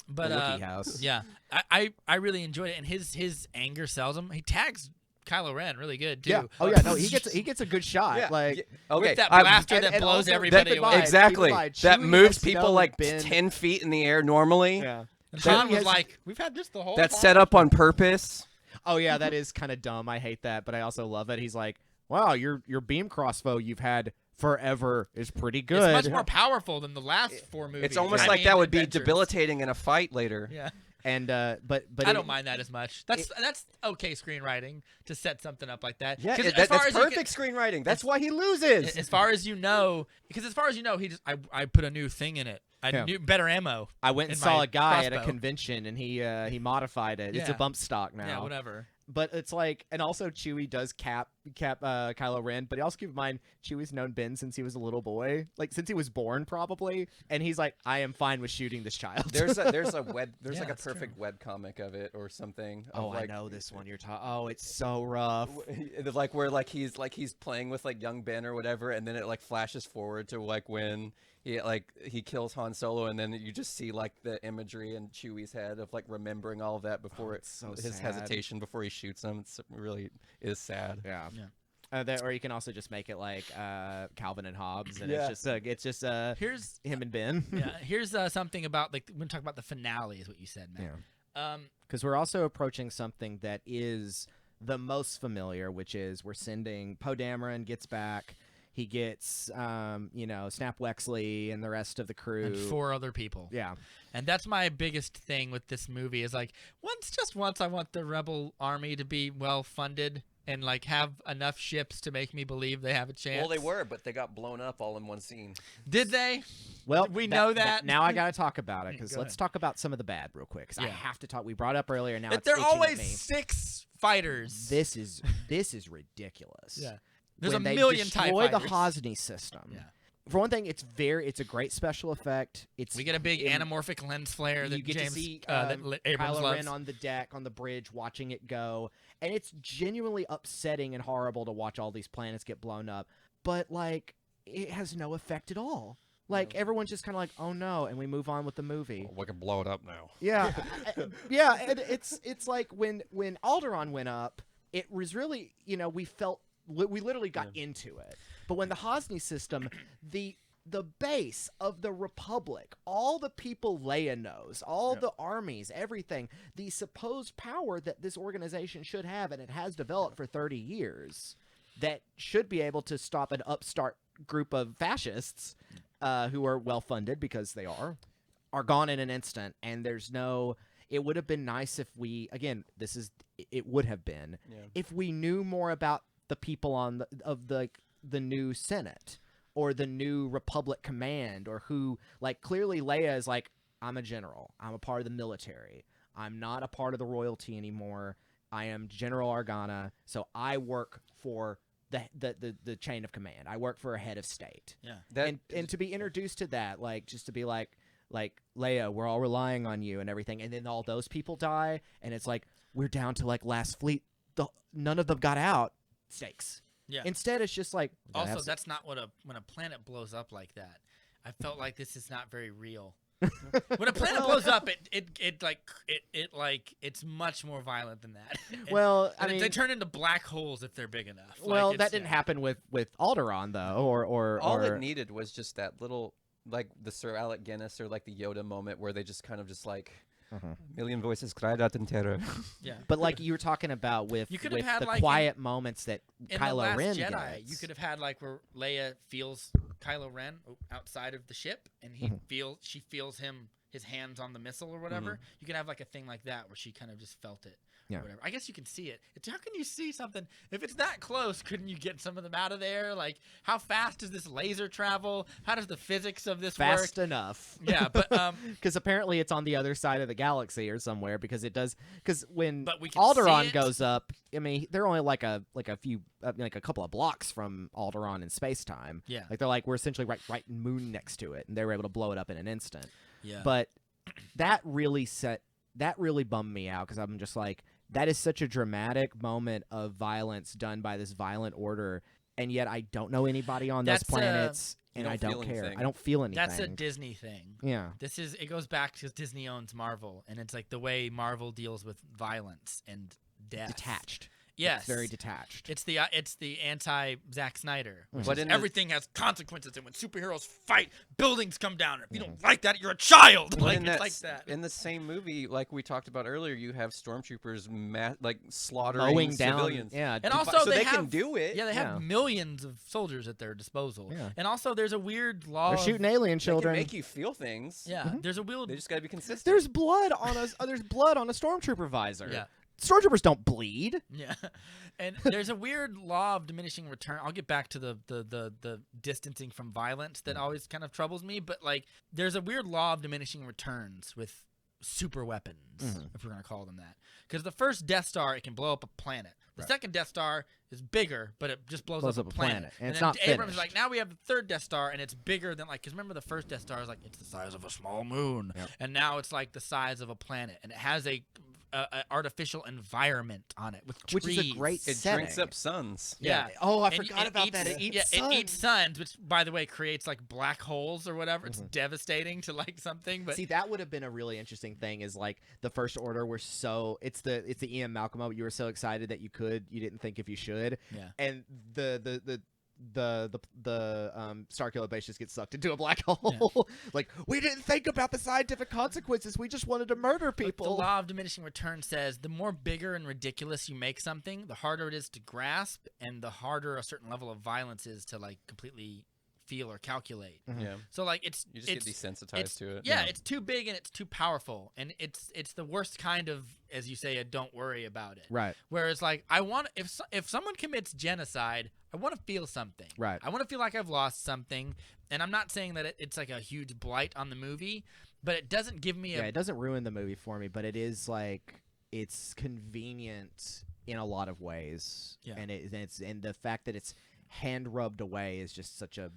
but The Wookiee house. yeah, I really enjoyed it, and his anger sells him. He tags Kylo Ren really good too. Yeah. Oh yeah. No, he gets a good shot. Yeah. Like Okay. with that I- blaster that and blows also, everybody keep in away. mind, Exactly. keep in mind, That Chewie moves has to people know like Ben- 10 feet in the air normally. Yeah. And Han He was has- like, "We've had this the whole That's time." set up on purpose. Oh yeah, that is kind of dumb. I hate that, but I also love it. He's like, "Wow, your beam crossbow you've had forever is pretty good." It's much more powerful than the last 4 movies. It's almost I like mean, that would be adventures. debilitating in a fight later. Yeah. And but I it- don't mind that as much. That's okay screenwriting to set something up like that. Yeah, 'Cause that's as far as you perfect screenwriting. That's why he loses. as far as you know, because as far as you know, I put a new thing in it. Yeah. Better ammo. I went and in saw my a guy at a crossbow. convention, and he modified it. It's a Yeah. bump stock now. Yeah, whatever. But it's like, and also Chewie does cap Kylo Ren, but also keep in mind Chewie's known Ben since he was a little boy, like since he was born probably, and he's like, I am fine with shooting this child. There's like a Yeah, that's perfect web comic of it or something. oh, of like, I know this one you're talking. Oh, it's so rough. Like where he's playing with like young Ben or whatever, and then it like flashes forward to like when he kills Han Solo, and then you just see like the imagery in Chewie's head of like remembering all of that before it's so his sad. hesitation before he shoots him. It's really is sad. Yeah. Yeah. Or you can also just make it like Calvin and Hobbes, and Yeah. it's just Here's him and Ben. yeah. Here's something about like when we talk about the finale is what you said, Matt. Yeah. Because we're also approaching something that is the most familiar, which is we're sending Poe Dameron gets back. He gets, Snap Wexley and the rest of the crew. And 4 other people. Yeah. And that's my biggest thing with this movie is like once I want the rebel army to be well funded and like have enough ships to make me believe they have a chance. Well, they were, but they got blown up all in one scene. Did they? Well, We know that. now I got to talk about it because Go let's ahead. talk about some of the bad real quick. Because I Yeah. have to talk. We brought up earlier. Now That it's there are itching at always me. 6 fighters. This is ridiculous. Yeah. There's when a they million TIE destroy the fighters. Hosni system. Yeah. For one thing, it's a great special effect. We get a big anamorphic lens flare that you get James to see that Abrams Kylo loves. Ren on the deck on the bridge watching it go, and it's genuinely upsetting and horrible to watch all these planets get blown up. But like it has no effect at all. Like everyone's just kind of like, oh no, and we move on with the movie. We can blow it up now. Yeah, yeah. And it's like when Alderaan went up, it was really, you know, we literally got into it. But when the Hosni system, the base of the Republic, all the people Leia knows, all the armies, everything, the supposed power that this organization should have, and it has developed for 30 years, that should be able to stop an upstart group of fascists who are well-funded, because they are gone in an instant. And there's no... It would have been nice if we... Again, it would have been if we knew more about the people of the new Senate or the new Republic command, or who... Like, clearly Leia is like, I'm a general. I'm a part of the military. I'm not a part of the royalty anymore. I am General Organa, so I work for the chain of command. I work for a head of state. Yeah. And to be introduced to that, like, just to be like Leia, we're all relying on you and everything, and then all those people die, and it's like we're down to like last fleet. None of them got out. Stakes. Yeah. Instead, it's just like Also, that's not what when a planet blows up like that. I felt like this is not very real. When a planet blows up, it's much more violent than that. Well, I and mean, they turn into black holes if they're big enough. Well, like, that didn't happen with Alderaan though, or all it needed was just that little, like the Sir Alec Guinness or like the Yoda moment where they just kind of just like a million voices cried out in terror. Yeah. But like you were talking about with had, the like, quiet moments that in Kylo the Last Ren Jedi, gets. you could have had like where Leia feels Kylo Ren outside of the ship, and she feels his hands on the missile or whatever. You could have like a thing like that where she kind of just felt it. Yeah. Or whatever. I guess you can see it. How can you see something if it's that close? Couldn't you get some of them out of there? Like, how fast does this laser travel? How does the physics of this work? Fast enough. Yeah, but because apparently it's on the other side of the galaxy or somewhere. Because it does. Because when But we can Alderaan see it. goes up, I mean, they're only like a few, like a couple of blocks from Alderaan in space time. Yeah. Like we're essentially right moon next to it, and they were able to blow it up in an instant. yeah. But that really bummed me out, because I'm just like, that is such a dramatic moment of violence done by this violent order, and yet I don't know anybody on those That's, planets, and don't I feel don't care. anything. I don't feel anything. That's a Disney thing. Yeah. It goes back to Disney owns Marvel, and it's like the way Marvel deals with violence and death. Detached. Yes. It's very detached. It's the anti Zack Snyder. Which But is in the- everything has consequences, and when superheroes fight, buildings come down. And if you don't like that, you're a child. Like, in it's that like that. In the same movie, like we talked about earlier, you have stormtroopers like slaughtering Mowing down. civilians. Yeah. And So also they have, can do it. Yeah, they have Yeah. millions of soldiers at their disposal. Yeah. And also, there's a weird law. They're shooting alien They children. can make you feel things. Yeah, there's a weird. They just got to be consistent. There's blood on a stormtrooper visor. Yeah. Stormtroopers don't bleed. Yeah, and there's a weird law of diminishing return. I'll get back to the distancing from violence that always kind of troubles me, but like there's a weird law of diminishing returns with super weapons, if we're gonna call them that. Because the first Death Star, it can blow up a planet. The second Death Star is bigger, but it just blows up a planet. And it's then not Abrams is finished. like, now we have the third Death Star, and it's bigger than like, because remember the first Death Star is like, it's the size of a small moon, and now it's like the size of a planet, and it has a artificial environment on it with trees. Which is a great It setting. drinks up suns. Yeah. Oh, I And forgot about that. It eats It suns. eats suns, which, by the way, creates like black holes or whatever. It's devastating to like something. But See, that would have been a really interesting thing. Is like the First Order were so it's the Ian Malcolm moment. You were so excited that you didn't think if you should. Yeah. And the Starkiller base just gets sucked into a black hole. Like, we didn't think about the scientific consequences. We just wanted to murder But people. the law of diminishing return says the more bigger and ridiculous you make something, the harder it is to grasp, and the harder a certain level of violence is to like completely feel or calculate. Yeah. So like it's You just get desensitized to it. Yeah, it's too big and it's too powerful, and it's the worst kind of, as you say, a don't worry about it. Right. Whereas like I want if someone commits genocide, I want to feel something. Right. I want to feel like I've lost something, and I'm not saying that it's like a huge blight on the movie, but it doesn't give me Yeah, it doesn't ruin the movie for me, but it is like it's convenient in a lot of ways. Yeah. And and the fact that it's hand rubbed away is just such a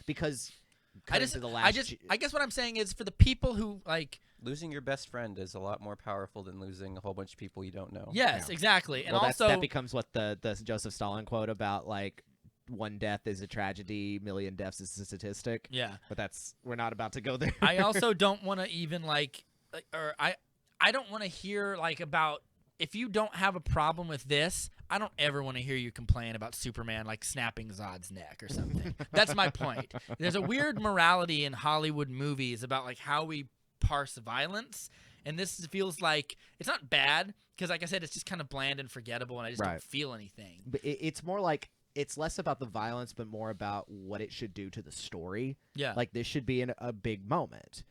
because I cutting to the last I guess what I'm saying is for the people who like Losing your best friend is a lot more powerful than losing a whole bunch of people you don't know. yes, Yeah. exactly. And well, also that becomes what the Joseph Stalin quote about like one death is a tragedy, million deaths is a statistic. Yeah. But we're not about to go there. I also don't want to even I don't want to hear about if you don't have a problem with this, I don't ever want to hear you complain about Superman snapping Zod's neck or something. That's my point. There's a weird morality in Hollywood movies about how we parse violence, and this feels like it's not bad because, like I said, it's just kind of bland and forgettable, and I just don't feel anything. But it's more like it's less about the violence, but more about what it should do to the story. Yeah. This should be a big moment.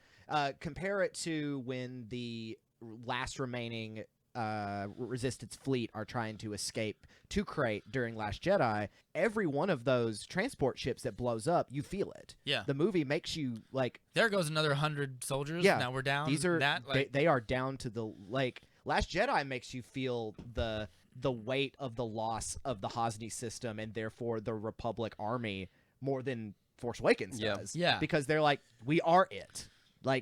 Compare it to when the last remaining Resistance fleet are trying to escape to Crate during Last Jedi. Every one of those transport ships that blows up, you feel it. Yeah. The movie makes you there goes another 100 soldiers. Yeah. Now we're down. These are that. They are down to the Last Jedi makes you feel the weight of the loss of the Hosni system and therefore the Republic army more than Force Awakens does. Yeah. Because they're we are it.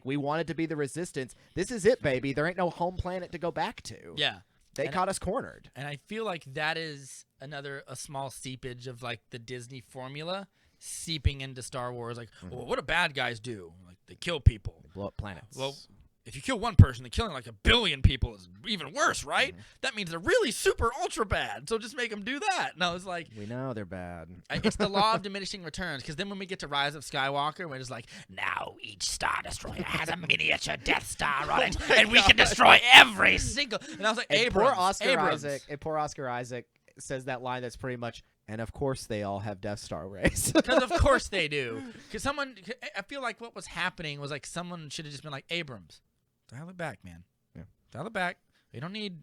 We wanted to be the Resistance. This is it, baby. There ain't no home planet to go back to. Yeah. They caught us cornered. And I feel like that is a small seepage of the Disney formula seeping into Star Wars. Well, what do bad guys do? They kill people. They blow up planets. Well, if you kill one person, then killing 1 billion people is even worse, right? That means they're really super ultra bad. So just make them do that. And I was we know they're bad. It's the law of diminishing returns. Because then when we get to Rise of Skywalker, we're just now each Star Destroyer has a miniature Death Star on it, and we can destroy every single. And I was Abrams. Poor Oscar Isaac says that line that's pretty much. And of course, they all have Death Star rays. Because of course they do. Because I feel like what was happening was someone should have just been Abrams. Dial it back, man. Yeah. Dial it back. You don't need,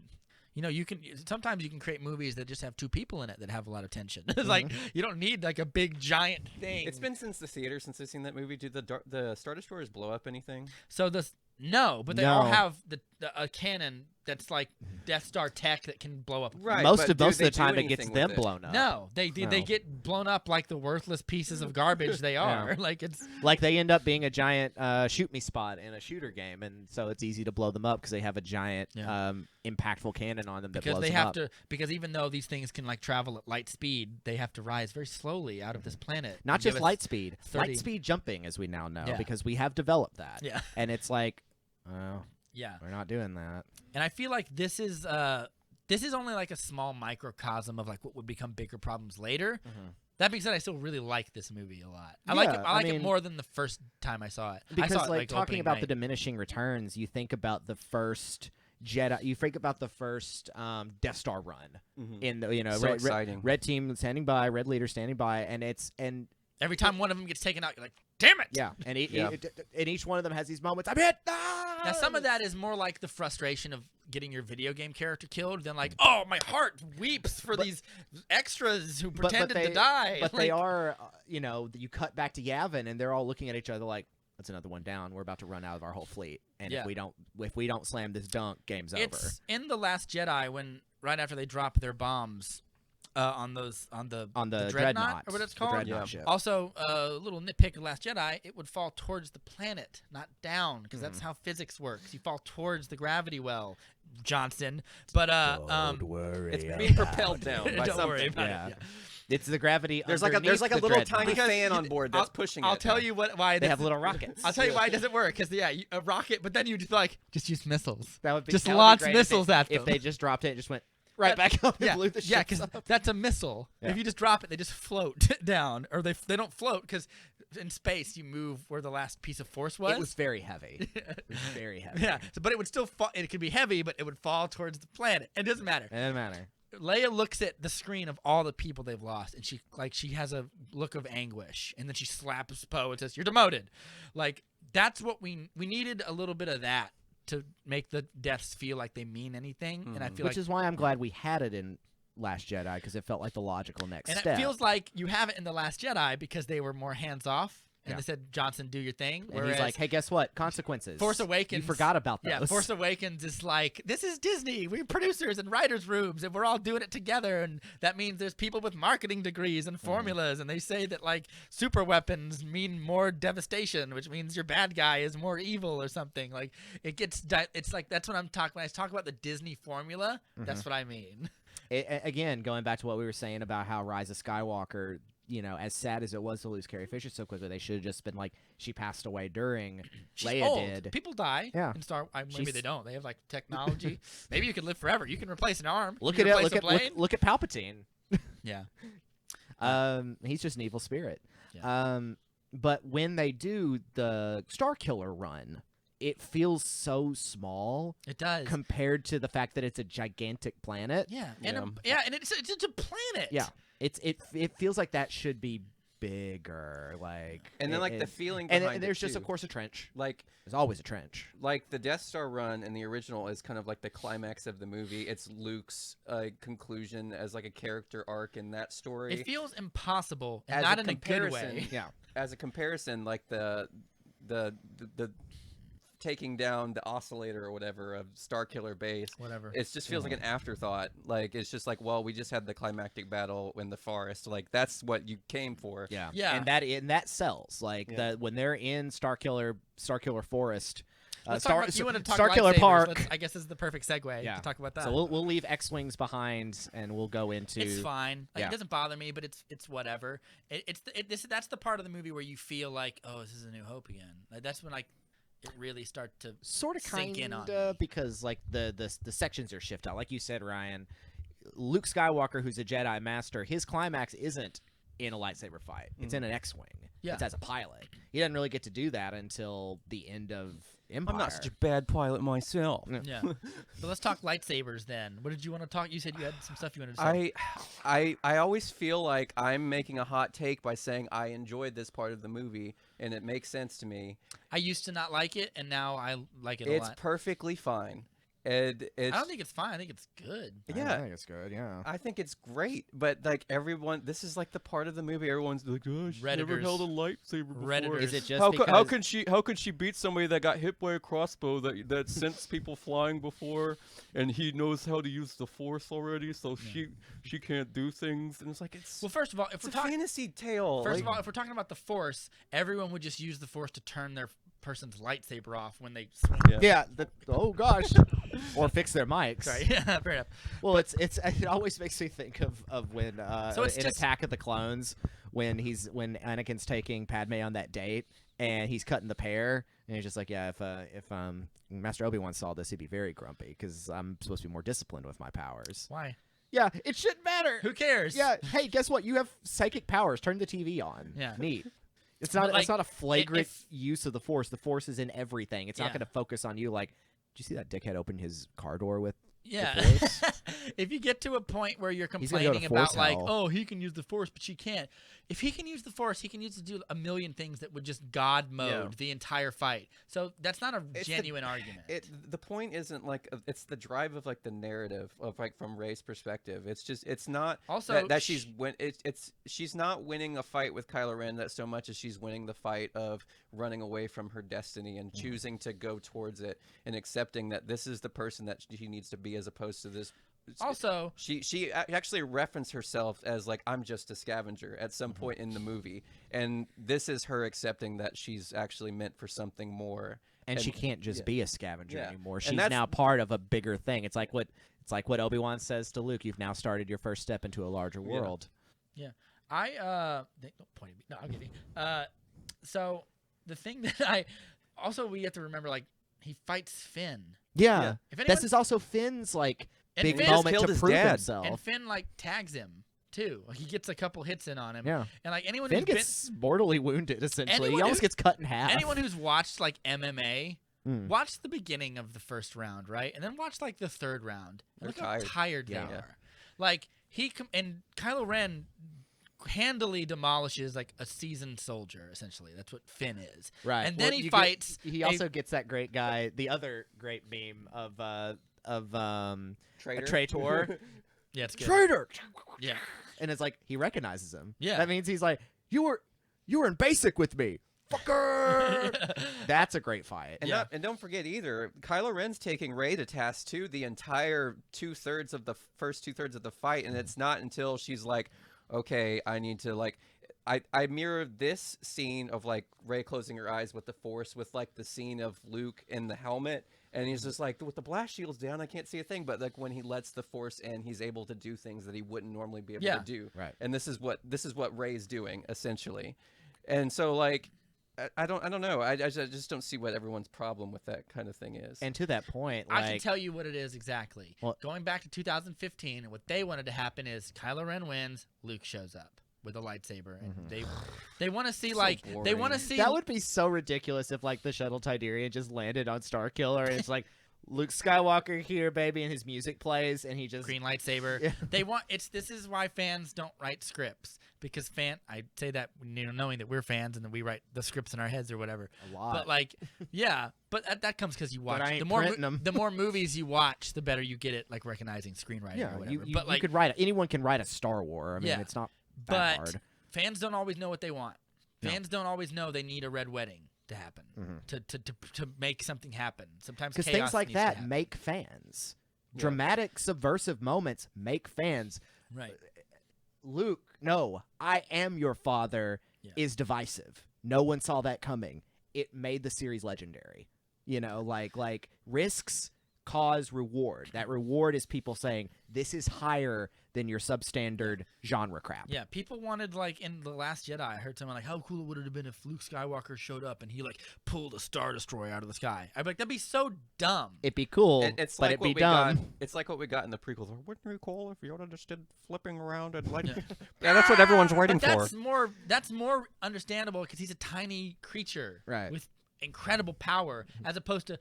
sometimes you can create movies that just have 2 people in it that have a lot of tension. It's you don't need a big giant thing. It's been since the theater since I've seen that movie. Do the Star Destroyers blow up anything? So no, but they all have a cannon that's Death Star tech that can blow up. Right. Most of the do time, it anything gets with them it? blown up. No, they get blown up like the worthless pieces of garbage they are. It's they end up being a giant shoot me spot in a shooter game, and so it's easy to blow them up because they have a giant impactful cannon on them that blows them up. Because even though these things can travel at light speed, they have to rise very slowly out of this planet. Not just light speed, 30 light speed jumping, as we now know, Yeah. because we have developed that. Yeah. And it's Yeah. we're not doing that. And I feel like this is only a small microcosm of what would become bigger problems later. That being said, I still really like this movie a lot. I like it more than the first time I saw it. Because I saw it, talking opening about night. the diminishing returns, you think about the first Jedi. You think about the first Death Star run in the So exciting. red team standing by, red leader standing by, and every time one of them gets taken out, you're damn it! Yeah, and each one of them has these moments. I'm hit. Now, some of that is more the frustration of getting your video game character killed than oh, my heart weeps for these extras who pretended to die. But they are, you cut back to Yavin, and they're all looking at each other that's another one down. We're about to run out of our whole fleet, and if we don't slam this dunk, game's over. It's in The Last Jedi when right after they drop their bombs. On the Dreadnought, or what it's called. Dreadnought ship. Also, a little nitpick of Last Jedi: it would fall towards the planet, not down, because that's how physics works. You fall towards the gravity well, Johnson. But Don't worry. It's being propelled down by don't something. worry about Yeah. it. It's the gravity. There's underneath a the little Dreadnought. tiny fan on board that's pushing it. I'll tell you why They have little rockets. I'll tell you why it doesn't work. Because a rocket, but then you just use missiles. That would be just that would be launch great missiles at them. if they just dropped it and just went right back up and blew the ship. Yeah, because that's a missile. Yeah. If you just drop it, they just float down, or they don't float because in space you move where the last piece of force was. It was very heavy. It was very heavy. Yeah, but it would still fall. It could be heavy, but it would fall towards the planet. It doesn't matter. It doesn't matter. Leia looks at the screen of all the people they've lost, and she has a look of anguish, and then she slaps Poe and says, "You're demoted." That's what we needed, a little bit of that to make the deaths feel like they mean anything. And I feel Which is why I'm glad we had it in Last Jedi, because it felt like the logical next step. And it feels like you have it in The Last Jedi because they were more hands off. And they said, Johnson, do your thing. And he's like, hey, guess what? Consequences. Force Awakens. You forgot about those. Yeah, Force Awakens is this is Disney. We're producers and writers' rooms, and we're all doing it together. And that means there's people with marketing degrees and formulas. And they say that, super weapons mean more devastation, which means your bad guy is more evil or something. It's that's what I'm talking when I talk about the Disney formula. That's what I mean. Again, going back to what we were saying about how Rise of Skywalker, you know, as sad as it was to lose Carrie Fisher so quickly, they should have just been like, she passed away during. She's Leia old. did. People die. Yeah. In maybe She's- they don't. They have like technology. Maybe you can live forever. You can replace an arm. Look You at can it. replace Look a at plane. look at Palpatine. Yeah. He's just an evil spirit. Yeah. But when they do the Starkiller run, it feels so small It does. compared to the fact that it's a gigantic planet. Yeah. Yeah. And it's a planet. Yeah, it feels like that should be bigger. Like, And then like the it- feeling and, behind there's it, just too. of course a trench. Like There's always a trench. the Death Star run in the original is kind of like the climax of the movie. It's Luke's conclusion as like a character arc in that story. It feels impossible, and As not a in a good comparison- way. Yeah. As a comparison, like the taking down the oscillator or whatever of Starkiller Base, Whatever. it just feels like an afterthought. Like it's just like, well, we just had the climactic battle in the forest. Like that's what you came for. Yeah. Yeah. And that sells. Like Yeah. when they're in Starkiller Forest. Let's talk about, you want to talk Starkiller lightsabers. Park. I guess this is the perfect segue Yeah. to talk about that. So we'll leave X-wings behind and we'll go into. It's fine. Like, Yeah. It doesn't bother me, but it's whatever. That's the part of the movie where you feel like, oh, this is A New Hope again. Like, that's when it really start to Sort of sink in on kinda me. because like the sections are shifted out. Like you said, Ryan, Luke Skywalker, who's a Jedi Master, his climax isn't in a lightsaber fight. It's in an X-wing. Yeah. It's as a pilot. He doesn't really get to do that until the end of Empire. I'm not such a bad pilot myself. Yeah. So let's talk lightsabers then. What did you want to talk? You said you had some stuff you wanted to say. I always feel like I'm making a hot take by saying I enjoyed this part of the movie, and it makes sense to me. I used to not like it, and now I like it a It's lot. perfectly fine. And it's, I don't think it's fine. I think it's good. yeah, I think it's good. Yeah. I think it's great, but like everyone, this is like the part of the movie everyone's like, oh, she's never Redditors. held a lightsaber before. Redditors. Is it just How because how could she beat somebody that got hit by a crossbow that sent people flying before, and he knows how to use the Force already, so she can't do things, and it's like Well, first of all, if it's we're a talking, fantasy tale. first like, of all, if we're talking about the Force, everyone would just use the Force to turn their person's lightsaber off when they swing. Yeah. oh gosh, or fix their mics. Sorry. Yeah, fair enough. Well, it always makes me think of when So it's in just- Attack of the Clones when Anakin's taking Padme on that date and he's cutting the pear and he's just like, yeah, if Master Obi-Wan saw this, he'd be very grumpy because I'm supposed to be more disciplined with my powers. Why? Yeah, it shouldn't matter. Who cares? Yeah, hey, guess what? You have psychic powers. Turn the TV on. Yeah. Neat. It's But, not. like, it's not a flagrant if- use of the Force. The Force is in everything. It's not Yeah. going to focus on you. Like, did you see that dickhead open his car door with? Yeah. Force? If you get to a point where you're He's gonna go to complaining about Force like, hell. oh, he can use the Force, but she can't. If he can use the Force, he can use to do a million things that would just God mode the entire fight. So that's not a It's genuine argument. The point isn't like it's the drive of like the narrative of like from Rey's perspective. It's just it's not Also, that she's she's not winning a fight with Kylo Ren that so much as she's winning the fight of running away from her destiny and choosing to go towards it and accepting that this is the person that she needs to be as opposed to this. Also, She actually referenced herself as like I'm just a scavenger at some point in the movie, and this is her accepting that she's actually meant for something more. And she can't just be a scavenger Yeah. anymore. And She's that's- now part of a bigger thing. It's like what Obi-Wan says to Luke. You've now started your first step into a larger world. don't point at me. No, I'll give you. So the thing that we have to remember, like, he fights Finn. Yeah. If This anyone- is also Finn's like And big Finn moment killed to his prove dad. himself. And Finn like tags him too. Like, he gets a couple hits in on him. Yeah. And like anyone Finn who's been, gets mortally wounded essentially. Anyone He almost who- gets cut in half. anyone who's watched like MMA, Mm. watch the beginning of the first round, right? And then watch like the third round. They're Look tired. how tired Yeah. they are. Like and Kylo Ren handily demolishes like a seasoned soldier. Essentially, that's what Finn is. Right. And then Well, he you fights. He also gets that great guy, the other great meme of Traitor. a traitor. Yeah, it's good. Traitor. Yeah. And it's like he recognizes him. Yeah. That means he's like, you were in basic with me, fucker. That's a great fight. And, Yeah. and don't forget either, Kylo Ren's taking Rey to task too the entire first two thirds of the fight, and it's not until she's like, okay, I need to like, I mirror this scene of like Rey closing her eyes with the Force with like the scene of Luke in the helmet, and he's just like, with the blast shields down, I can't see a thing. But like when he lets the Force in, he's able to do things that he wouldn't normally be able to do. Right. And this is what Rey's doing essentially. And so like I don't know. I just don't see what everyone's problem with that kind of thing is. And to that point, I can like, tell you what it is exactly. Well- Going back to 2015, what they wanted to happen is Kylo Ren wins, Luke shows up with a lightsaber, and they want to see So like they boring. want to see that would be so ridiculous if like the shuttle Tidarian just landed on Starkiller and it's like Luke Skywalker here, baby, and his music plays and he just green lightsaber. Yeah. They want this is why fans don't write scripts, because I say that, you know, knowing that we're fans and that we write the scripts in our heads or whatever. a lot. But like, yeah, but that comes because you watch. I ain't The more printing 'em. the more movies you watch, the better you get at like recognizing screenwriting yeah, or whatever. you but like, could write anyone can write a Star Wars. I mean, Yeah. it's not that but hard. fans don't always know what they want. No. Fans don't always know they need a red wedding to happen to make something happen. Sometimes Because chaos things like needs to that happen. make fans. Yeah. Dramatic, subversive moments make fans. right. Luke, no, I am your father Yeah. is divisive. No one saw that coming. It made the series legendary. You know, like risks cause reward. That reward is people saying this is higher than your substandard genre crap. Yeah, people wanted, like, in The Last Jedi, I heard someone like, how cool would it have been if Luke Skywalker showed up and he, like, pulled a Star Destroyer out of the sky? I'd be like, that'd be so dumb. It'd be cool, It's but like it'd what be we dumb. got. It's like what we got in the prequels. Wouldn't it be cool if Yoda just did flipping around and like? Yeah, that's what everyone's waiting But for. that's more understandable because he's a tiny creature Right. with incredible power, as opposed to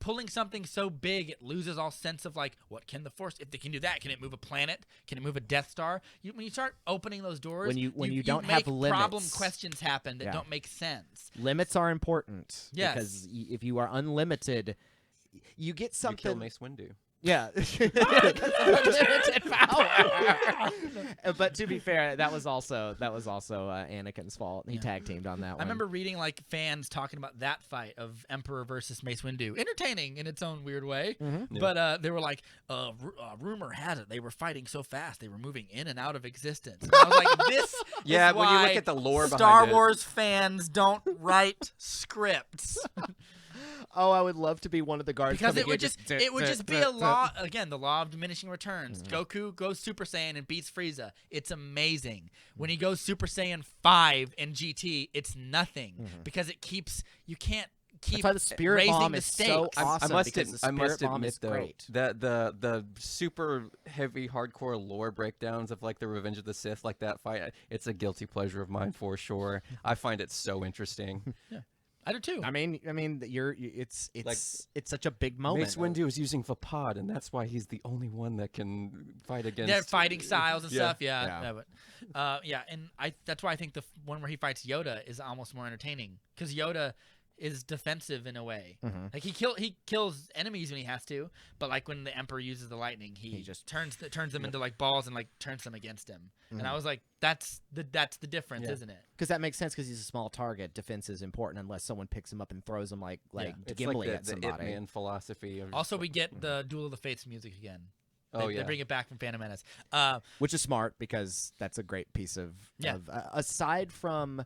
pulling something so big it loses all sense of like, what can the Force? If they can do that, can it move a planet? Can it move a Death Star? When you start opening those doors, When you don't have make problem limits. questions happen that Yeah. don't make sense. Limits are important. Yes. Because if you are unlimited, you get You something. kill Mace Windu. Yeah. Unlimited power. But to be fair, that was also Anakin's fault. He tag teamed on that one. I remember reading like fans talking about that fight of Emperor versus Mace Windu, entertaining in its own weird way. Mm-hmm. Yeah. But they were like, rumor has it they were fighting so fast they were moving in and out of existence. And I was like, this Yeah, is when you look why at the lore Star behind it. Wars fans don't write scripts Oh, I would love to be one of the guards because coming it would just be a law again, the law of diminishing returns. Goku goes Super Saiyan and beats Frieza. It's amazing. When he goes Super Saiyan 5 in GT, it's nothing because it keeps you can't keep That's why the Spirit raising Bomb the is stakes. so awesome. I must because the I must Spirit Bomb admit is though great. that the super heavy hardcore lore breakdowns of like the Revenge of the Sith, like that fight, it's a guilty pleasure of mine for sure. I find it so interesting. I do too. I mean, it's Like, such a big moment. Mace Windu is using Vapad, and that's why he's the only one that can fight against. Their fighting styles and Yeah. stuff, yeah. Yeah. But, and that's why I think the one where he fights Yoda is almost more entertaining because Yoda is defensive in a way. Mhm. Like he kills enemies when he has to, but like when the Emperor uses the lightning, he just- turns them into like balls and like turns them against him. And I was like, that's the difference, Yeah. isn't it? Because that makes sense because he's a small target. Defense is important unless someone picks him up and throws him like It's Gimli like at the Ip somebody. Man philosophy. Of Also, we get the Duel of the Fates music again. Oh, They yeah. bring it back from Phantom Menace. Which is smart because that's a great piece of. Yeah. Aside from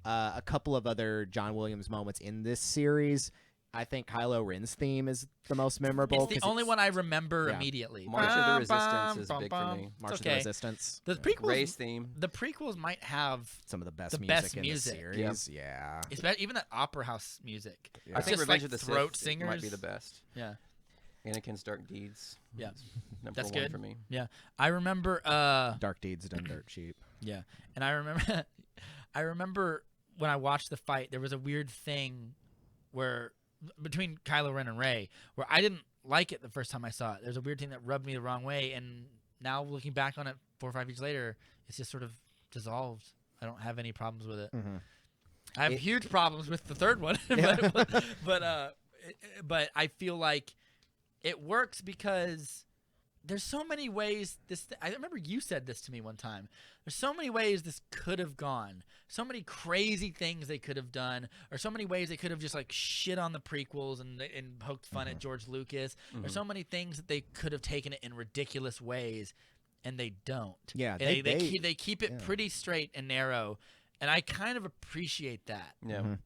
a couple of other John Williams moments in this series, I think Kylo Ren's theme is the most memorable. It's the 'cause only one I remember yeah. immediately. March of the Resistance is big for me. March It's of the okay. Resistance. The prequels, Ray's theme. the prequels might have Some of the best The music best in music. the series. Yeah. even that opera house music. Yeah. I It's think just Revenge like of the throat Sith might be singers. the best. Yeah, Anakin's Dark Deeds. Yeah. is number That's one good. for me. yeah. I remember. Dark deeds done dirt cheap. Yeah, and I remember. I remember when I watched the fight, there was a weird thing where between Kylo Ren and Rey, where I didn't like it the first time I saw it. There's a weird thing that rubbed me the wrong way, and now looking back on it 4 or 5 years later, it's just sort of dissolved. I don't have any problems with it. Mm-hmm. I have huge problems with the third one, but I feel like it works because there's so many ways I remember you said this to me one time. There's so many ways this could have gone. So many crazy things they could have done, or so many ways they could have just like shit on the prequels and poked fun at George Lucas. There's so many things that they could have taken it in ridiculous ways, and they don't. Yeah, And they keep it pretty straight and narrow. And I kind of appreciate that. Yeah. Mhm.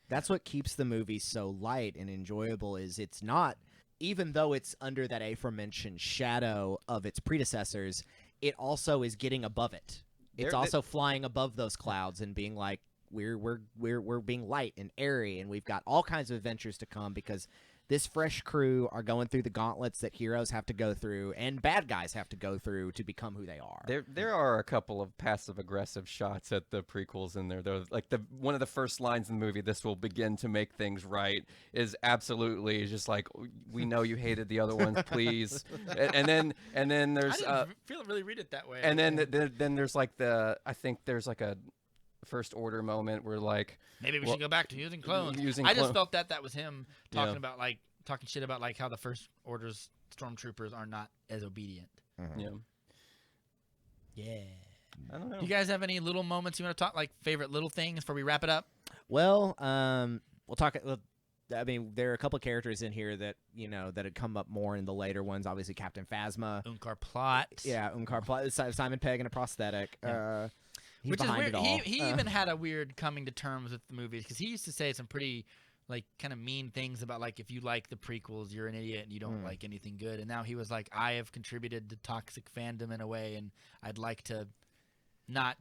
That's what keeps the movie so light and enjoyable. Is it's not, even though it's under that aforementioned shadow of its predecessors, it also is getting above it. It's also flying above those clouds and being like, we're being light and airy, and we've got all kinds of adventures to come because this fresh crew are going through the gauntlets that heroes have to go through and bad guys have to go through to become who they are. There are a couple of passive aggressive shots at the prequels in there. Though, like one of the first lines in the movie, "This will begin to make things right," is absolutely just like, we know you hated the other ones, please. and then there's I didn't really read it that way. and then there's like I think there's like a First Order moment where like maybe we should go back to using clones. using I just clone- felt that was him talking Yeah. about talking shit about how the First Order's stormtroopers are not as obedient. Yeah. Yeah. I don't know. You guys have any little moments you want to talk, like favorite little things before we wrap it up? Well, we'll talk. I mean, there are a couple of characters in here that that had come up more in the later ones. Obviously, Captain Phasma. Unkar Plot. Yeah, Unkar Plot. Simon Pegg in a prosthetic. Yeah. He's Which is behind weird. it all. He even had a weird coming to terms with the movies because he used to say some pretty kind of mean things about if you like the prequels, you're an idiot and you don't like anything good. And now he was like, I have contributed to toxic fandom in a way, and I'd like to not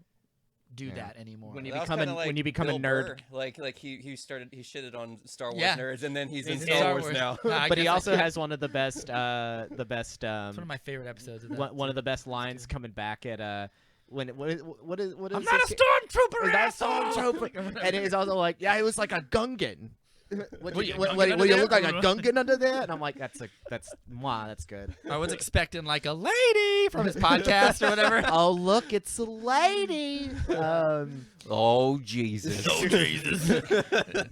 do that anymore. When you That was become kinda like when you become Bill a nerd. Burr. Like he shitted on Star Wars Yeah. nerds, and then he's in He's Star Wars now. No, I But he guess also has one of the best it's one of my favorite episodes of that. one of the best lines coming back at what is I'm not a stormtrooper, Is that asshole! Stormtrooper? And he's also like, yeah, he was like a Gungan. Will you What Gungan under you there? look like a Gungan under there? And I'm like, that's good. I was expecting a lady from his podcast or whatever. Oh, look, it's a lady. Oh Jesus! Oh Jesus!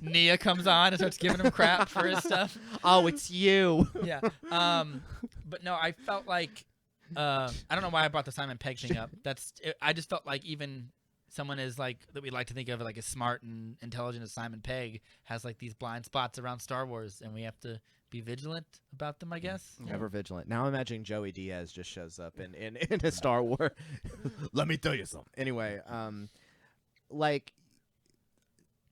Nia comes on and starts giving him crap for his stuff. Oh, it's you. Yeah. But no, I felt like I don't know why I brought the Simon Pegg thing up. I just felt like even someone that we like to think of as smart and intelligent as Simon Pegg has these blind spots around Star Wars, and we have to be vigilant about them, I guess. Ever vigilant. Now imagine Joey Diaz just shows up in a Star Wars. Let me tell you something. Anyway,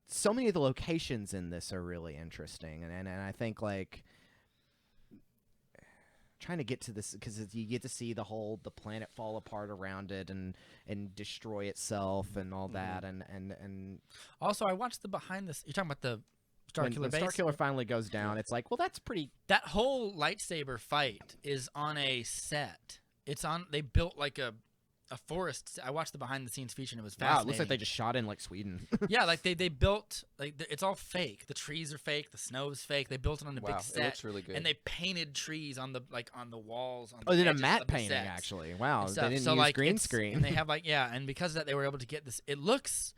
so many of the locations in this are really interesting, and I think trying to get to this because you get to see the planet fall apart around it and destroy itself and all that and Also, I watched the behind this. You're talking about the Starkiller when base. Starkiller finally goes down, it's like, well, that's pretty. That whole lightsaber fight is on a set. It's on. They built a forest. I watched the behind the scenes feature and it was fascinating. Wow, it looks like they just shot in Sweden. Yeah, they built it's all fake. The trees are fake. The snow is fake. They built it on a Wow, big set. it looks really good. And they painted trees on the on the walls. On Oh, the they did a edges matte of the painting sets actually. Wow, and they stuff. didn't So, use green it's- screen. And they have and because of that they were able to get this. It looks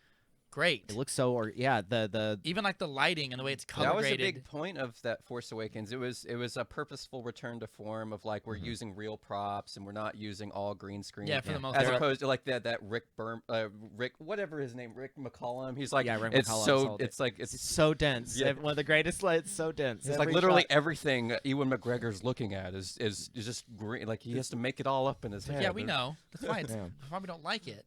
great. It looks so, the Even the lighting and the way it's color That was graded. a big point of that Force Awakens. It was a purposeful return to form of we're using real props and we're not using all green screen. Yeah, for the most as part. opposed to that Rick whatever his name, Rick McCollum. He's like, Yeah, Rick it's McCollum so sold it. it's like it's so dense. Yeah. One of the greatest. It's so dense. it's Every literally shot- everything Ewan McGregor's looking at is just green. He has to make it all up in his head. Yeah, we know. That's why Yeah. that's why we don't like it.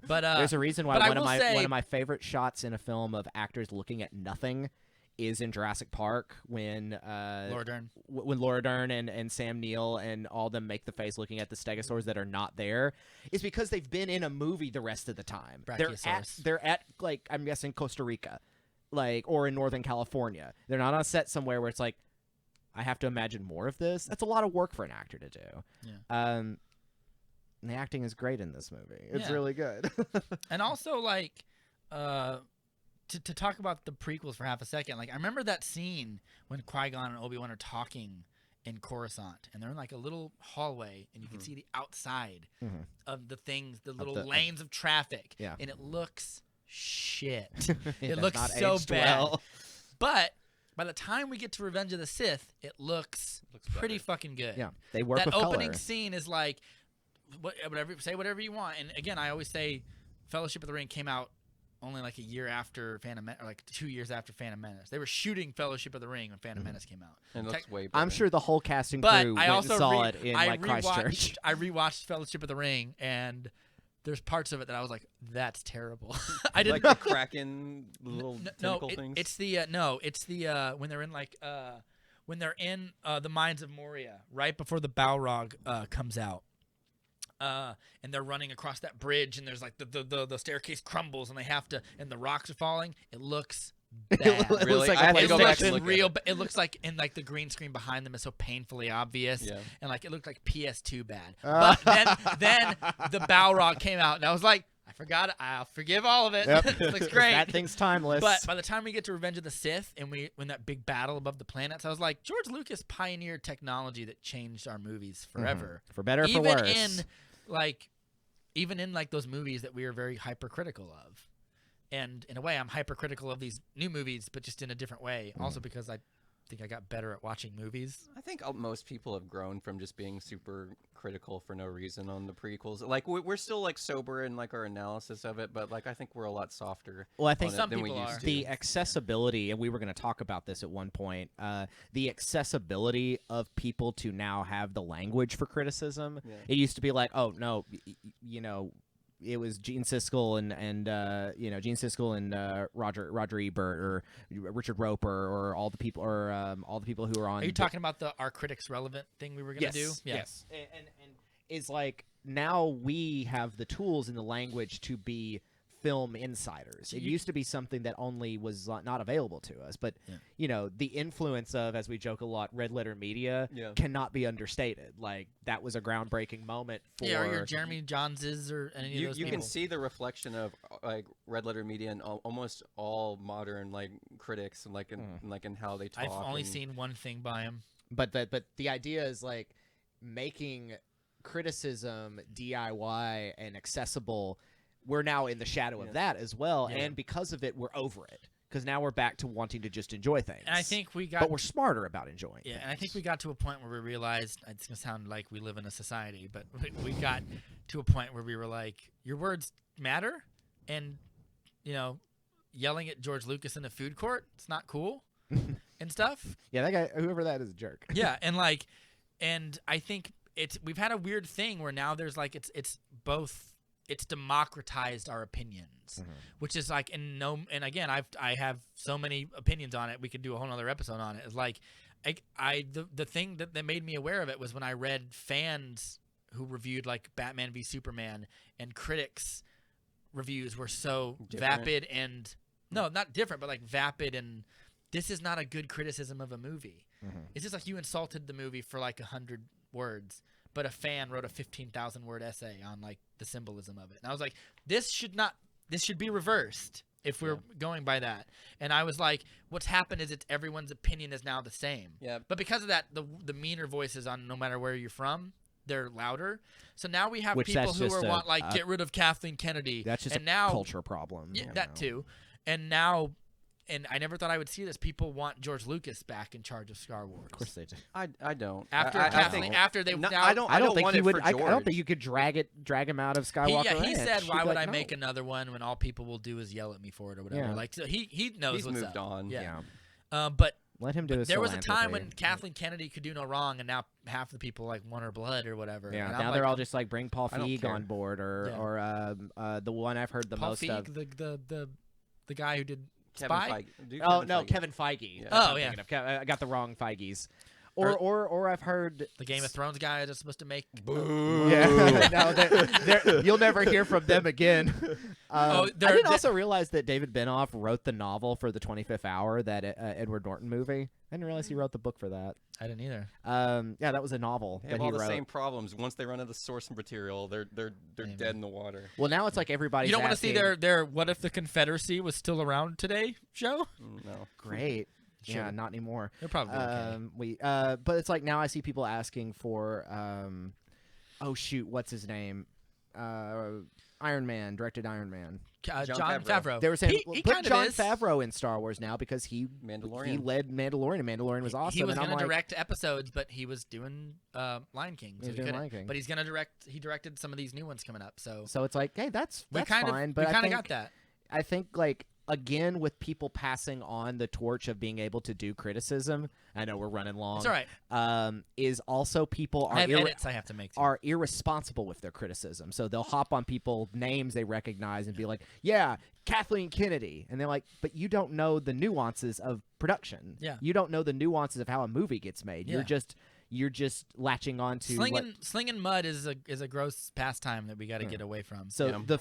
But There's a reason why but I one of will my say- one of my favorite shots in a film of actors looking at nothing is in Jurassic Park when Laura Dern. when Laura Dern and Sam Neill and all them make the face looking at the stegosaurs that are not there, is because they've been in a movie the rest of the time. Brachiosaurus. They're at I'm guessing Costa Rica, or in Northern California. They're not on a set somewhere where it's I have to imagine more of this. That's a lot of work for an actor to do. Yeah. And the acting is great in this movie. It's Yeah. really good. And also to talk about the prequels for half a second, I remember that scene when Qui-Gon and Obi-Wan are talking in Coruscant, and they're in a little hallway, and you can see the outside of the things, the little lanes of traffic, Yeah. and it looks shit. It It has looks not so aged bad. well. But by the time we get to Revenge of the Sith, it looks pretty fucking good. Yeah, they work That with opening color. scene is say whatever you want. And again, I always say Fellowship of the Ring came out only a year after Phantom Menace, or 2 years after Phantom Menace. They were shooting Fellowship of the Ring when Phantom Menace came out. And it looks Tech- way better. I'm sure the whole cast and But crew I went also and saw it in Christchurch. I rewatched Fellowship of the Ring, and there's parts of it that I was like, that's terrible. I didn't like the Kraken little no, tentacle things. it's the when they're in the mines of Moria, right before the Balrog comes out. And they're running across that bridge, and there's like the staircase crumbles, and they have to, and the rocks are falling. It looks bad. It looks Really? like I have to a go PlayStation. back and look at real. it. It looks like, and like the green screen behind them is so painfully obvious, Yeah. and like it looked like PS2 bad. But then the Balrog came out, and I was like, I forgot it. I'll forgive all of it. Yep. It looks great. That thing's timeless. But by the time we get to Revenge of the Sith and when that big battle above the planets, I was like, George Lucas pioneered technology that changed our movies forever. For better or for Even worse. even in those movies that we are very hypercritical of. And in a way, I'm hypercritical of these new movies, but just in a different way. Also because I think I got better at watching movies. I think most people have grown from just being super critical for no reason on the prequels. Like we're still like sober in like our analysis of it, but like I think we're a lot softer. Well, I think on it some than we people used are. to. the accessibility, and we were going to talk about this at one point, the accessibility of people to now have the language for criticism. Yeah. It used to be like, oh no, you know, it was Gene Siskel and Roger Ebert or Richard Roper or all the people who are on. Are you talking about our critics relevant thing we were going to do? Yeah. Yes. And it's like now we have the tools and the language to be film insiders. It used to be something that only was not available to us. But, you know, the influence of, as we joke a lot, red letter media cannot be understated. Like, that was a groundbreaking moment for... Yeah, or your Jeremy Joneses or any of those You people. can see the reflection of like red letter media and almost all modern like critics and like in how they talk. I've only and- seen one thing by him. But the idea is, like, making criticism DIY and accessible. We're now in the shadow of that as well, and because of it, we're over it. Because now we're back to wanting to just enjoy things. And I think we got... But we're smarter about enjoying things. and I think we got to a point where we realized, it's going to sound like we live in a society, but we got to a point where we were like, your words matter, and, you know, yelling at George Lucas in a food court, it's not cool, and stuff. Yeah, that guy, whoever that is, a jerk. Yeah, and I think we've had a weird thing where now there's like, it's democratized our opinions, which is like, and again, I have so many opinions on it. We could do a whole nother episode on it. It's like, the thing that made me aware of it was when I read fans who reviewed like Batman v Superman, and critics reviews were so vapid and not different, but like vapid, and this is not a good criticism of a movie. It's just like you insulted the movie for like 100 words. But a fan wrote a 15,000 word essay on like the symbolism of it. And I was like, this should be reversed if we're going by that. And I was like, what's happened is everyone's opinion is now the same. Yeah. But because of that, the meaner voices on no matter where you're from, they're louder. So now we have Which people that's who just want like get rid of Kathleen Kennedy. That's just and a now, culture problem. Yeah, you that know. too. And now, and I never thought I would see this. People want George Lucas back in charge of Star Wars. Of course they do. I don't. After I Kathleen, think, after they no, now, I don't think want he it would. for I don't George. think you could drag him out of Skywalker he Ranch. said, He'd "Why be would like, I no. make another one when all people will do is yell at me for it or whatever?" Yeah. Like, so he knows He's what's moved up. on. Yeah. Yeah. But Let him do his there was a time when philanthropy. Kathleen Kennedy could do no wrong, and now half the people like want her blood or whatever. Yeah. And Now I'm they're like, all just like bring Paul I don't Feig care. on board, or the one I've heard the Paul most Feig, of. the guy who did Kevin Spy. Feige. Dude, Oh Kevin no, Feige. Kevin Feige. Yeah. That's what Oh, I'm yeah. thinking of. I got the wrong Feiges. Or I've heard The Game of Thrones guy that's supposed to make. Yeah. No, you'll never hear from them again. I didn't also realize that David Benoff wrote the novel for the 25th Hour, that Edward Norton movie. I didn't realize he wrote the book for that. I didn't either. Yeah, that was a novel They that have he all the wrote. same problems. Once they run out of source material, they're dead in the water. Well, now it's like everybody's You don't want to see asking- their "What if the Confederacy was still around today" show? No. Great. Yeah, Sure. not anymore. They're probably okay. But it's like now I see people asking for, oh shoot, what's his name? Iron Man, directed Iron Man. John Favreau. They were saying, he put kind of John is. Favreau in Star Wars now because he Mandalorian. led Mandalorian, and Mandalorian was awesome. He was and I'm going to like, direct episodes, but he was doing Lion King. So He was he doing couldn't. Lion King. But he's going to direct. He directed some of these new ones coming up. So So it's like, hey, that's we fine. kind but of I think, got that. I think like again, with people passing on the torch of being able to do criticism, I know we're running long. It's all right. Is also people I have edits I have to make. Too. are irresponsible with their criticism. So they'll hop on people names they recognize and be like, "Yeah, Kathleen Kennedy," and they're like, "But you don't know the nuances of production. Yeah. You don't know the nuances of how a movie gets made. Yeah. You're just latching on to slinging mud is a gross pastime that we got to get away from. So the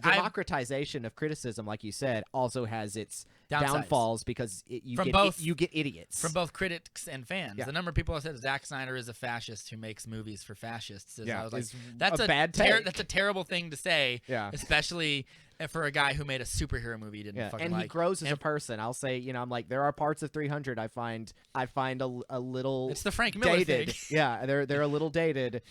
democratization of criticism, like you said, also has its downfalls because you get idiots from both critics and fans. Yeah. The number of people that said Zack Snyder is a fascist who makes movies for fascists. I was like, is that's a bad take. That's a terrible thing to say. Yeah. Especially for a guy who made a superhero movie he didn't fucking like. He grows as a person. I'll say, I'm like, there are parts of 300 I find a little it's the Frank Miller dated. thing. Yeah, they're a little dated,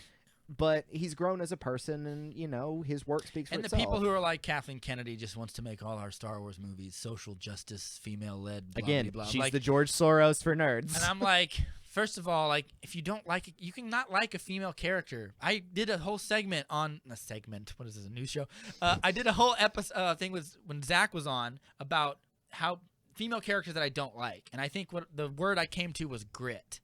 but he's grown as a person, and his work speaks for itself. itself. And the people who are like Kathleen Kennedy just wants to make all our Star Wars movies social justice, female-led. Again, blah, blah. she's like, the George Soros for nerds. And I'm like, first of all, like, if you don't like it, you can not like a female character. I did a whole segment on what is this, a news show? I did a whole episode thing when Zach was on about how female characters that I don't like, and I think what the word I came to was grit.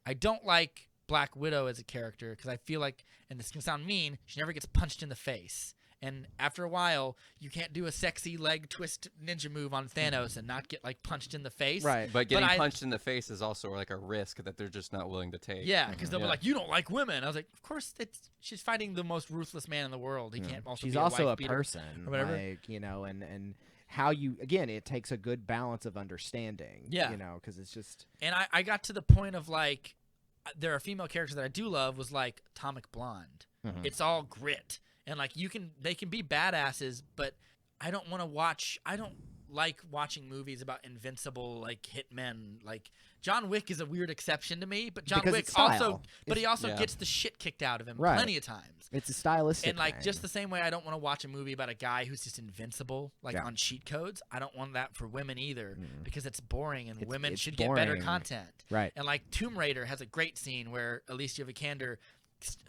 I don't like Black Widow as a character because I feel like, and this can sound mean, she never gets punched in the face. And after a while, you can't do a sexy leg twist ninja move on Thanos and not get like punched in the face. Right. But getting punched in the face is also like a risk that they're just not willing to take. Yeah, because they'll be like, "You don't like women." I was like, "Of course, she's fighting the most ruthless man in the world. He can't also She's be also a a person, or whatever." like, and how you it takes a good balance of understanding. Yeah. Because it's just. And I got to the point of like, there are female characters that I do love was like Atomic Blonde. Mhm. It's all grit. And like they can be badasses, but I don't want to watch. I don't like watching movies about invincible like hitmen. Like John Wick is a weird exception to me, but Because Wick it's style. also, but he also Yeah. gets the shit kicked out of him Right. plenty of times. It's a stylistic And like thing. just the same way, I don't want to watch a movie about a guy who's just invincible, like Yeah. on cheat codes. I don't want that for women either, because it's boring and It's- women it's should get better boring. content. Right. And like Tomb Raider has a great scene where Alicia Vikander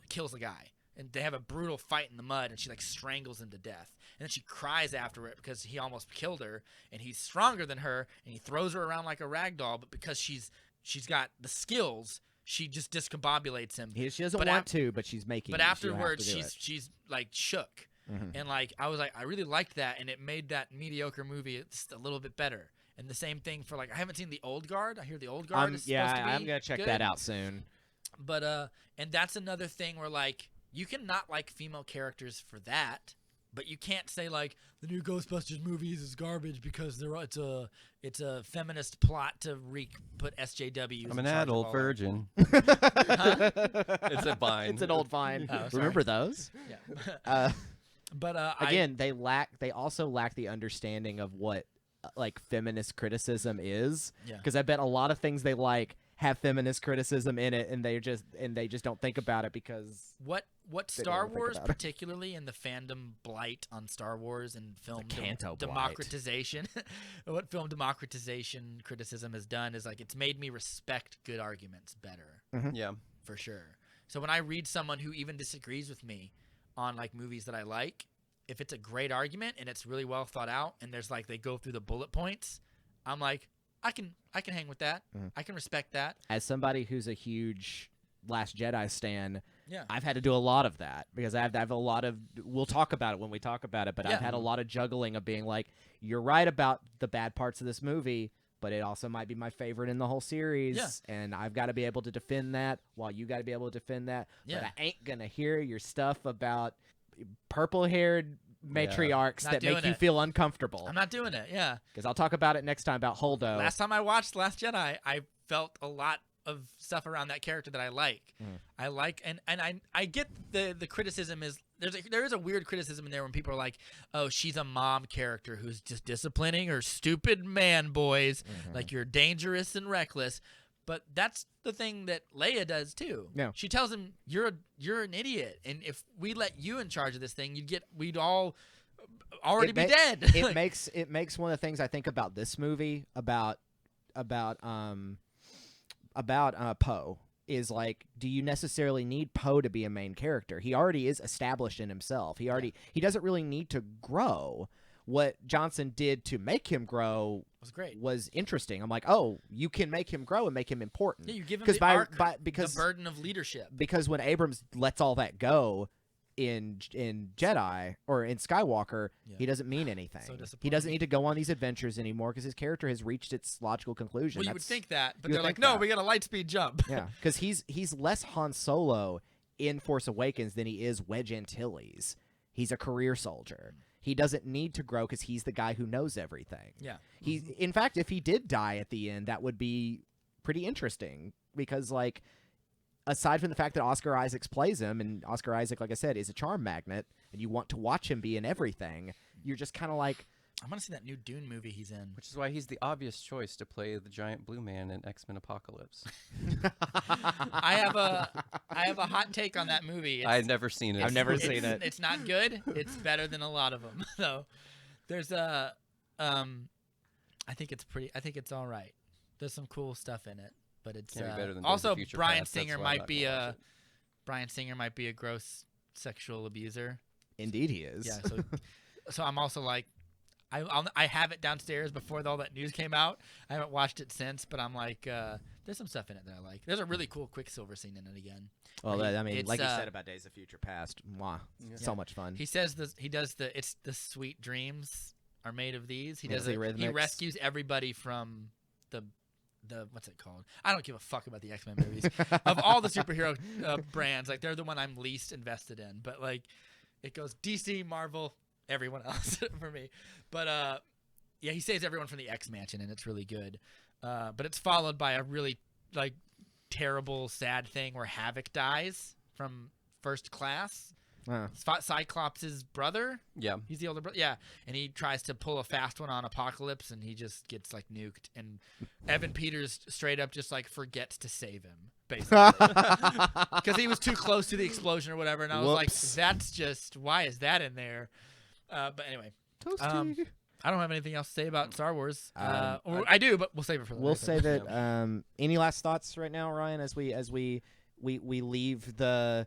kills a guy. And they have a brutal fight in the mud, and she like strangles him to death. And then she cries after it because he almost killed her, and he's stronger than her, and he throws her around like a rag doll. But because she's got the skills, she just discombobulates him. She doesn't But want to, but she's making. But it. She'll have afterwards, to do it. she's like shook, Mhm. and like I was like, I really liked that, and it made that mediocre movie just a little bit better. And the same thing for like, I haven't seen The Old Guard. I hear The Old Guard is supposed to be I'm gonna check good. that out soon. But and that's another thing where like you can not like female characters for that, but you can't say like the new Ghostbusters movies is garbage because it's a feminist plot to put SJWs. I'm in an charge of adult all that. virgin. Huh? It's a vine. It's an old vine. Oh, sorry. Remember those? Yeah. But Again, they also lack the understanding of what like feminist criticism is. Yeah. Because I bet a lot of things they like have feminist criticism in it, and they just don't think about it because what They Star don't think Wars, about it. particularly in the fandom blight on Star Wars and film Canto blight. democratization, what film democratization criticism has done is like it's made me respect good arguments better, Yeah. for sure. So when I read someone who even disagrees with me on like movies that I like, if it's a great argument and it's really well thought out and there's like they go through the bullet points, I'm like, I can hang with that. I can respect that. as somebody who's a huge Last Jedi stan, Yeah. I've had to do a lot of that because I have a lot of. We'll talk about it when we talk about it, but Yeah. I've had a lot of juggling of being like, you're right about the bad parts of this movie, but it also might be my favorite in the whole series, Yeah. and I've got to be able to defend that while you got to be able to defend that. Yeah. But I ain't gonna hear your stuff about purple-haired matriarchs Not that make doing you it. feel uncomfortable. I'm not doing it. Yeah. Because I'll talk about it next time about Holdo. Last time I watched Last Jedi, I felt a lot of stuff around that character that I like. I like, and I get the criticism is there is a weird criticism in there when people are like, oh, she's a mom character who's just disciplining her stupid man boys, like you're dangerous and reckless. But that's the thing that Leia does too. Yeah. She tells him you're an idiot, and if we let you in charge of this thing, we'd all already be dead. it makes one of the things I think about this movie about Poe is like, do you necessarily need Poe to be a main character? He already is established in himself. He doesn't really need to grow. what Johnson did to make him grow was great. was interesting. I'm like, oh, you can make him grow and make him important. Yeah, you give him the because the burden of leadership. Because when Abrams lets all that go in Jedi or in Skywalker, he doesn't mean anything. So he doesn't need to go on these adventures anymore because his character has reached its logical conclusion. Well, you would think that, but you they're would like, think no, that. we got a light speed jump. Yeah, because he's less Han Solo in Force Awakens than he is Wedge Antilles. He's a career soldier. He doesn't need to grow because he's the guy who knows everything. Yeah. In fact, if he did die at the end, that would be pretty interesting because, like, aside from the fact that Oscar Isaac plays him, and Oscar Isaac, like I said, is a charm magnet, and you want to watch him be in everything, you're just kind of like, I want to see that new Dune movie he's in. Which is why he's the obvious choice to play the giant blue man in X-Men Apocalypse. I have a hot take on that movie. I've never seen it. I've never seen it. It's not good. It's better than a lot of them. So there's I think it's all right. There's some cool stuff in it, but it's Can't be better than Days of also Future Bryan Past, that's Singer why I'm might not be gonna watch it. Bryan Singer might be a gross sexual abuser. indeed he is. Yeah. So I'm also like, I have it downstairs before all that news came out. I haven't watched it since, but I'm like, there's some stuff in it that I like. There's a really cool Quicksilver scene in it again. Well, I mean, It's, like you said about Days of Future Past, mwah, so much fun. He says this. He does it's the sweet dreams are made of these. He Yeah, does the it. He Eurythmics. rescues everybody from the what's it called? I don't give a fuck about the X-Men movies. Of all the superhero brands, like they're the one I'm least invested in. But like, it goes DC, Marvel, everyone else for me. But yeah, he saves everyone from the X Mansion, and it's really good. But it's followed by a really like terrible, sad thing where Havoc dies from First Class. Cyclops' brother. Yeah. He's the older brother. Yeah, and he tries to pull a fast one on Apocalypse, and he just gets like nuked. And Evan Peters straight up just like forgets to save him, basically, because he was too close to the explosion or whatever. And I was like, that's just why is that in there? But anyway, I don't have anything else to say about Star Wars. Or I do, but we'll save it for the We'll next say episode. that. Any last thoughts right now, Ryan, as we leave the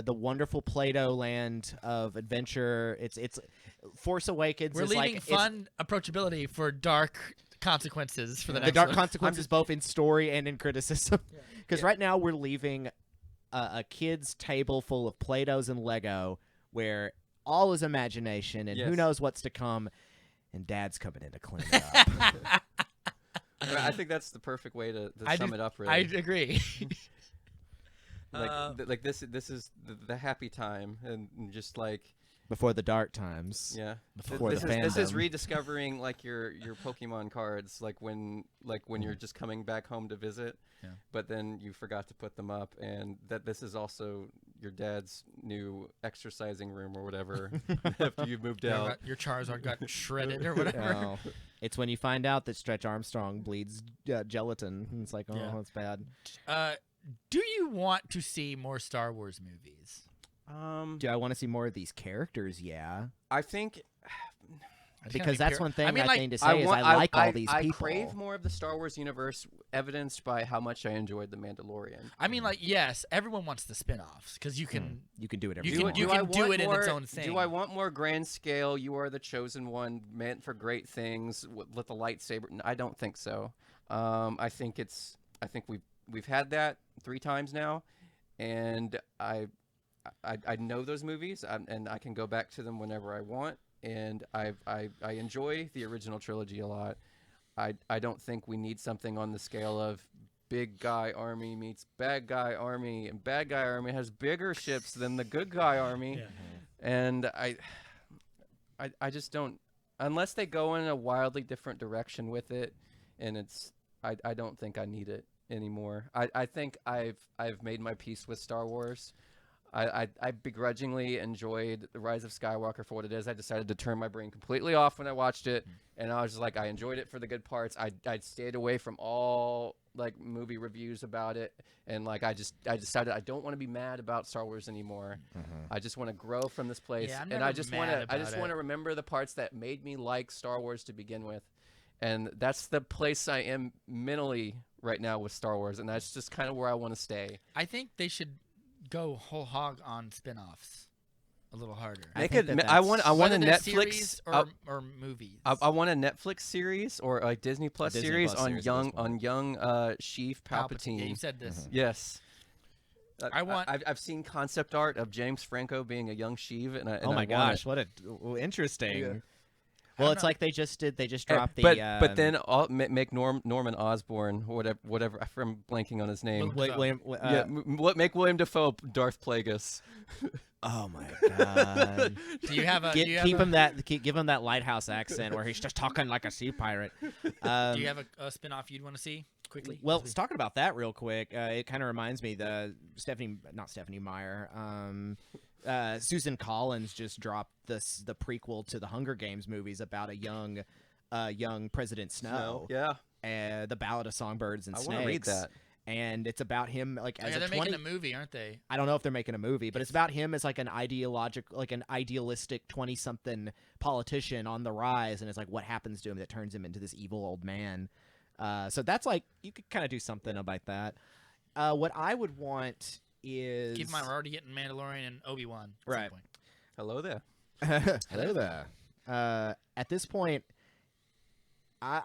wonderful Play-Doh land of adventure. It's Force Awakens. We're is leaving like, fun approachability for dark consequences for the the next dark one. consequences both in story and in criticism. Because right now we're leaving a kid's table full of Play-Dohs and Lego where all is imagination and who Yes. knows what's to come, and Dad's coming in to clean it up. I think that's the perfect way to sum it up. Really, I agree. like this is the happy time, and just like Before the dark times. yeah, Before this the is fandom. rediscovering like your Pokemon cards, like when you're just coming back home to visit, but then you forgot to put them up, and that this is also your dad's new exercising room or whatever after you moved out. Your Charizard got shredded or whatever. No. It's when you find out that Stretch Armstrong bleeds gelatin. And it's like, oh, Yeah. that's bad. Do you want to see more Star Wars movies? Do I want to see more of these characters? Yeah. I think Because that's one thing I mean, I like, think to say is I like all these people. I crave more of the Star Wars universe, evidenced by how much I enjoyed The Mandalorian. I mean, like, yes, everyone wants the spin-offs because you can. You can do whatever You you can want. do I it want in its own thing. Do I want more grand scale? You are the chosen one, meant for great things with a lightsaber. I don't think so. I think we've had that 3 times now, and I know those movies, and I can go back to them whenever I want. And I enjoy the original trilogy a lot. I don't think we need something on the scale of big guy army meets bad guy army, and bad guy army has bigger ships than the good guy army. Yeah. And I just don't, unless they go in a wildly different direction with it, and I don't think I need it anymore. I think I've made my peace with Star Wars. I begrudgingly enjoyed The Rise of Skywalker for what it is. I decided to turn my brain completely off when I watched it, and I was just like, I enjoyed it for the good parts. I stayed away from all like movie reviews about it, and like I decided I don't want to be mad about Star Wars anymore. I just want to grow from this place, Yeah, I'm and never I just want mad to about it. remember the parts that made me like Star Wars to begin with, and that's the place I am mentally right now with Star Wars, and that's just kind of where I want to stay. I think they should go whole hog on spin-offs. a little harder. I think I want a Whether they're Netflix series or movies. I want a Netflix series or a Disney Plus Disney series Plus on series at young this point. Sheev Yeah, Palpatine. you said this. Yes. want- I've seen concept art of James Franco being a young Sheev, and Oh I my want gosh, it. what a interesting. Yeah. Well, don't it's know. like they just dropped the. But then make Norman Osborn, whatever. I'm blanking on his name. William Make William Dafoe Darth Plagueis. Oh my god. Do you have a? Give him that lighthouse accent where he's just talking like a sea pirate. Do you have a spinoff you'd want to see quickly? Well, talking about that real quick, it kind of reminds me not Stephanie Meyer. Susan Collins just dropped the prequel to the Hunger Games movies about a young President Snow. Yeah. The Ballad of Songbirds and I Snakes. want to read that. And it's about him like as yeah, a they're 20. making a movie, aren't they? I don't know if they're making a movie, but it's about him as like an idealistic 20-something politician on the rise, and it's like what happens to him that turns him into this evil old man. So that's like you could kind of do something about that. What I would want is Keep in mind, we're already getting Mandalorian and Obi-Wan. At Right. Some point. Hello there. Hello there. At this point, I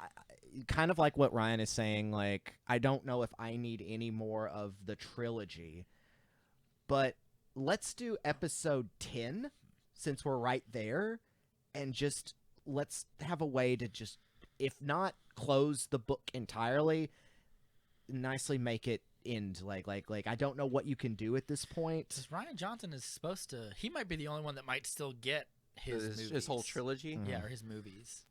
kind of like what Ryan is saying. Like, I don't know if I need any more of the trilogy, but let's do episode 10 since we're right there, and just let's have a way to just, if not close the book entirely, nicely make it end. Like I don't know what you can do at this point. 'Cause Ryan Johnson is supposed to. He might be the only one that might still get his whole movies. trilogy. Yeah, or his movies.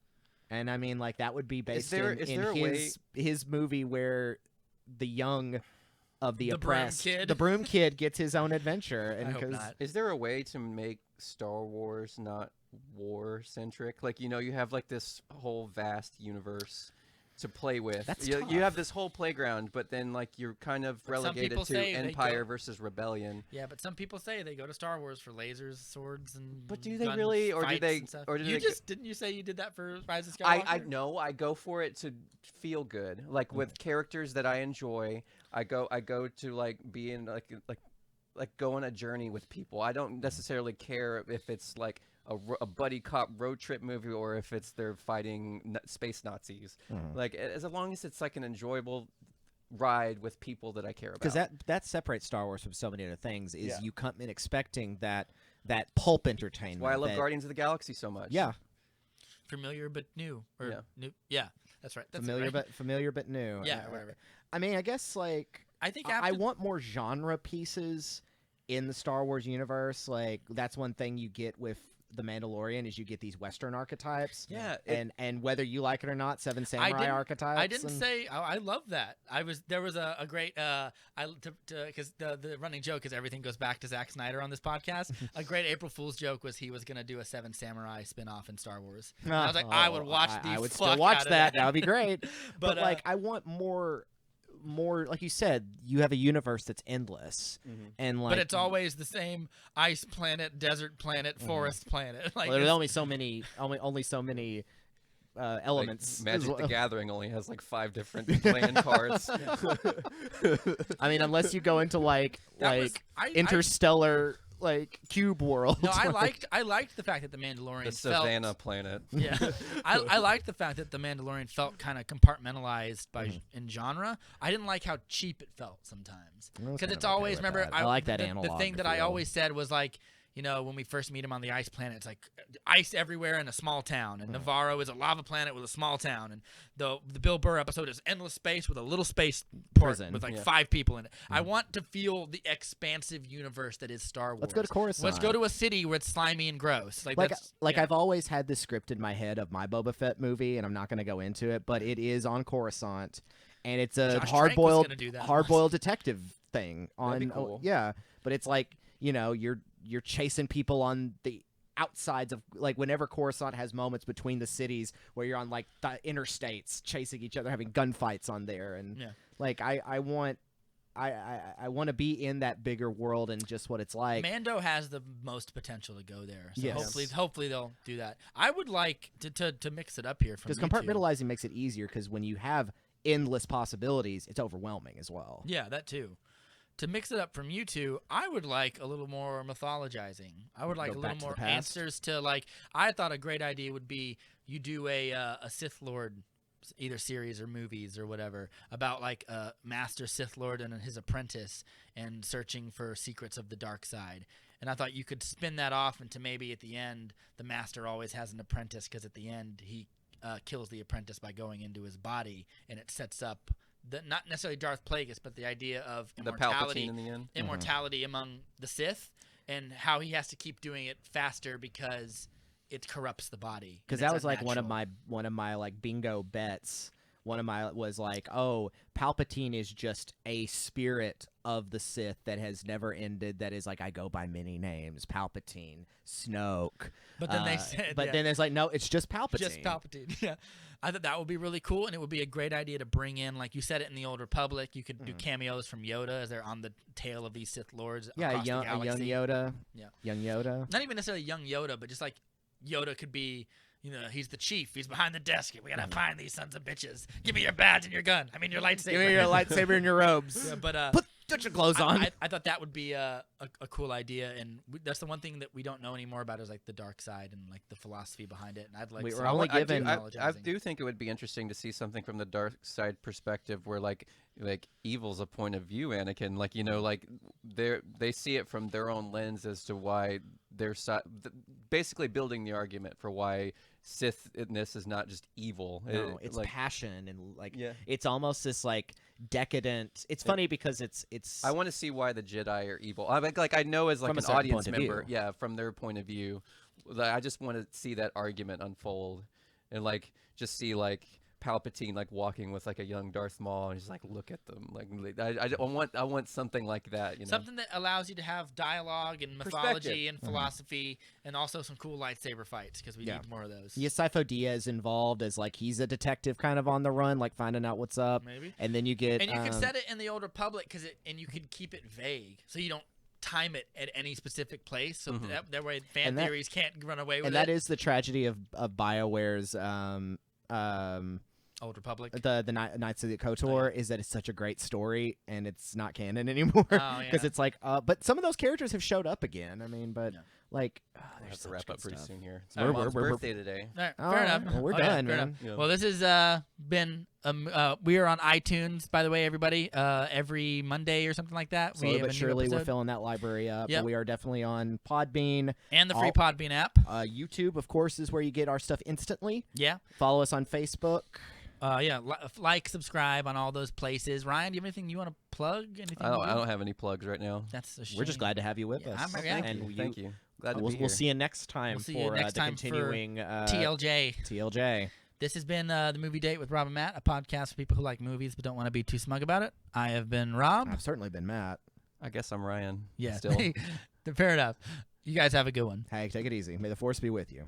And I mean, like that would be based there- in is there a way- his movie where the young of the The broom oppressed, kid? the broom kid, gets his own adventure. And I hope 'cause- not. Is there a way to make Star Wars not war centric? Like, you have like this whole vast universe to play with. That's you tough. have this whole playground, but then like you're kind of But some relegated people to say they Empire go- versus Rebellion. Yeah, but some people say they go to Star Wars for lasers, swords, and But do they gun really, or do fights they- and stuff. or do you they just didn't you say you did that for Rise of Skywalker? I know I go for it to feel good, like with characters that I enjoy. I go to like be in like go on a journey with people. I don't necessarily care if it's like a buddy cop road trip movie or if it's they're fighting space Nazis. Like as long as it's like an enjoyable ride with people that I care about. because that separates Star Wars from so many other things. Is Yeah. you come in expecting that pulp entertainment. Why I love that- Guardians of the Galaxy so much. Yeah, Familiar but new. Or Yeah. new. Yeah, that's right. That's it, familiar right? but new. Yeah, whatever. I mean, I guess like I think I after want more genre pieces in the Star Wars universe. Like that's one thing you get with the Mandalorian is you get these Western archetypes. Yeah, and whether you like it or not, Seven Samurai didn't- archetypes. I didn't and- say I love that. There was a great because the running joke is everything goes back to Zack Snyder on this podcast. A great April Fool's joke was he was gonna do a Seven Samurai spin-off in Star Wars. And I was like, I would watch the I would fuck still watch out of that. That would be great. but But, like, I want more. Like you said, you have a universe that's endless, and like, but it's always the same ice planet, desert planet, forest planet. Like well, there's it's- only so many, only so many elements. Magic the Gathering only has like 5 different playing cards. I mean, unless you go into like That was- interstellar like cube world. No, I liked the fact that the Mandalorian The felt Savannah planet. Yeah, I liked the fact that the Mandalorian felt kind of compartmentalized in genre. I didn't like how cheap it felt sometimes I was because kind it's of okay always with remember that. I like that the analog thing that I feel. always said was like, you know, when we first meet him on the ice planet, it's like ice everywhere in a small town, and Navarro is a lava planet with a small town, and the Bill Burr episode is endless space with a little space port Prison. with like Yeah. 5 people in it. I want to feel the expansive universe that is Star Wars. Let's go to Coruscant. Let's go to a city where it's slimy and gross. Like Like that's, yeah. I've always had this script in my head of my Boba Fett movie, and I'm not going to go into it, but it is on Coruscant, and it's a Josh Trank was hard-boiled gonna do that hard-boiled detective thing on. That'd be cool. Yeah, but it's like you're chasing people on the outsides of like whenever Coruscant has moments between the cities where you're on like the interstates chasing each other, having gunfights on there, and Yeah. like I want to be in that bigger world and just what it's like. Mando has the most potential to go there. So Yes. hopefully they'll do that. I would like to mix it up here from Because you two. compartmentalizing makes it easier because when you have endless possibilities, it's overwhelming as well. Yeah, that too. to mix it up from you two, I would like a little more mythologizing. I would like Go a back little to more the past? answers to, like, I thought a great idea would be you do a Sith Lord, either series or movies or whatever, about like a master Sith Lord and his apprentice and searching for secrets of the dark side. And I thought you could spin that off into maybe at the end the master always has an apprentice, because at the end he kills the apprentice by going into his body, and it sets up not necessarily Darth Plagueis, but the idea of The Palpatine in the end. immortality among the Sith, and how he has to keep doing it faster because it corrupts the body. Because that was like one of my like bingo bets. One of my was like, oh, Palpatine is just a spirit of the Sith that has never ended. That is like, I go by many names: Palpatine, Snoke. But then they said, then it's like, no, it's just Palpatine. Just Palpatine. Yeah, I thought that would be really cool, and it would be a great idea to bring in, like you said it in the Old Republic. You could do cameos from Yoda as they're on the tail of these Sith Lords. Yeah, across a young the galaxy. Yoda. Yeah, Young Yoda. not even necessarily young Yoda, but just like Yoda could be. You know, he's the chief. He's behind the desk. We gotta find these sons of bitches. Give me your badge and your gun. I mean, your lightsaber. Give me your lightsaber and your robes. Yeah, but Put your clothes on. I thought that would be a cool idea, and that's the one thing that we don't know anymore about is like the dark side and like the philosophy behind it. And I'd like. We some were only given. I do think it would be interesting to see something from the dark side perspective, where like evil's a point of view. Anakin, like like they see it from their own lens as to why they're basically building the argument for why Sithness is not just evil. No, it's like passion and like yeah. It's almost this like decadent. It's funny because it's. I want to see why the Jedi are evil. I know as like From a an certain audience point of member, view. yeah, from their point of view, I just want to see that argument unfold, and like just see like Palpatine like walking with like a young Darth Maul and just like look at them like I want something like that, something that allows you to have dialogue and mythology and philosophy and also some cool lightsaber fights, because we need more of those. Yeah, Sifo Dyas involved as like he's a detective kind of on the run, like finding out what's up. Maybe. And then you get and you could set it in the Old Republic and you could keep it vague, so you don't time it at any specific place, so that way fan theories can't run away with it. And that is the tragedy of BioWare's Old Republic. The Knights of the KOTOR is that it's such a great story and it's not canon anymore because it's like but some of those characters have showed up again. I mean, but like we have to wrap up pretty soon here. It's Our my mom's we're- birthday today. All right, All fair right, enough. well, we're Oh, yeah, done, fair man. Yeah. Well, this has been we are on iTunes, by the way, everybody. Every Monday or something like that. Slowly we have but a new surely we're episode. filling that library up. Yep. We are definitely on Podbean. And the free all- Podbean app. YouTube, of course, is where you get our stuff instantly. Yeah. Follow us on Facebook. Like, subscribe on all those places. Ryan, do you have anything you want to plug? Anything? I don't have any plugs right now. That's a shame. We're just glad to have you with Yeah, us. Thank you. Glad to be here. We'll see you next time We'll see you for next the time for continuing TLJ. TLJ. This has been The Movie Date with Rob and Matt, a podcast for people who like movies but don't want to be too smug about it. I have been Rob. I've certainly been Matt. I guess I'm Ryan. Yeah. Still. Fair enough. You guys have a good one. Hey, take it easy. May the force be with you.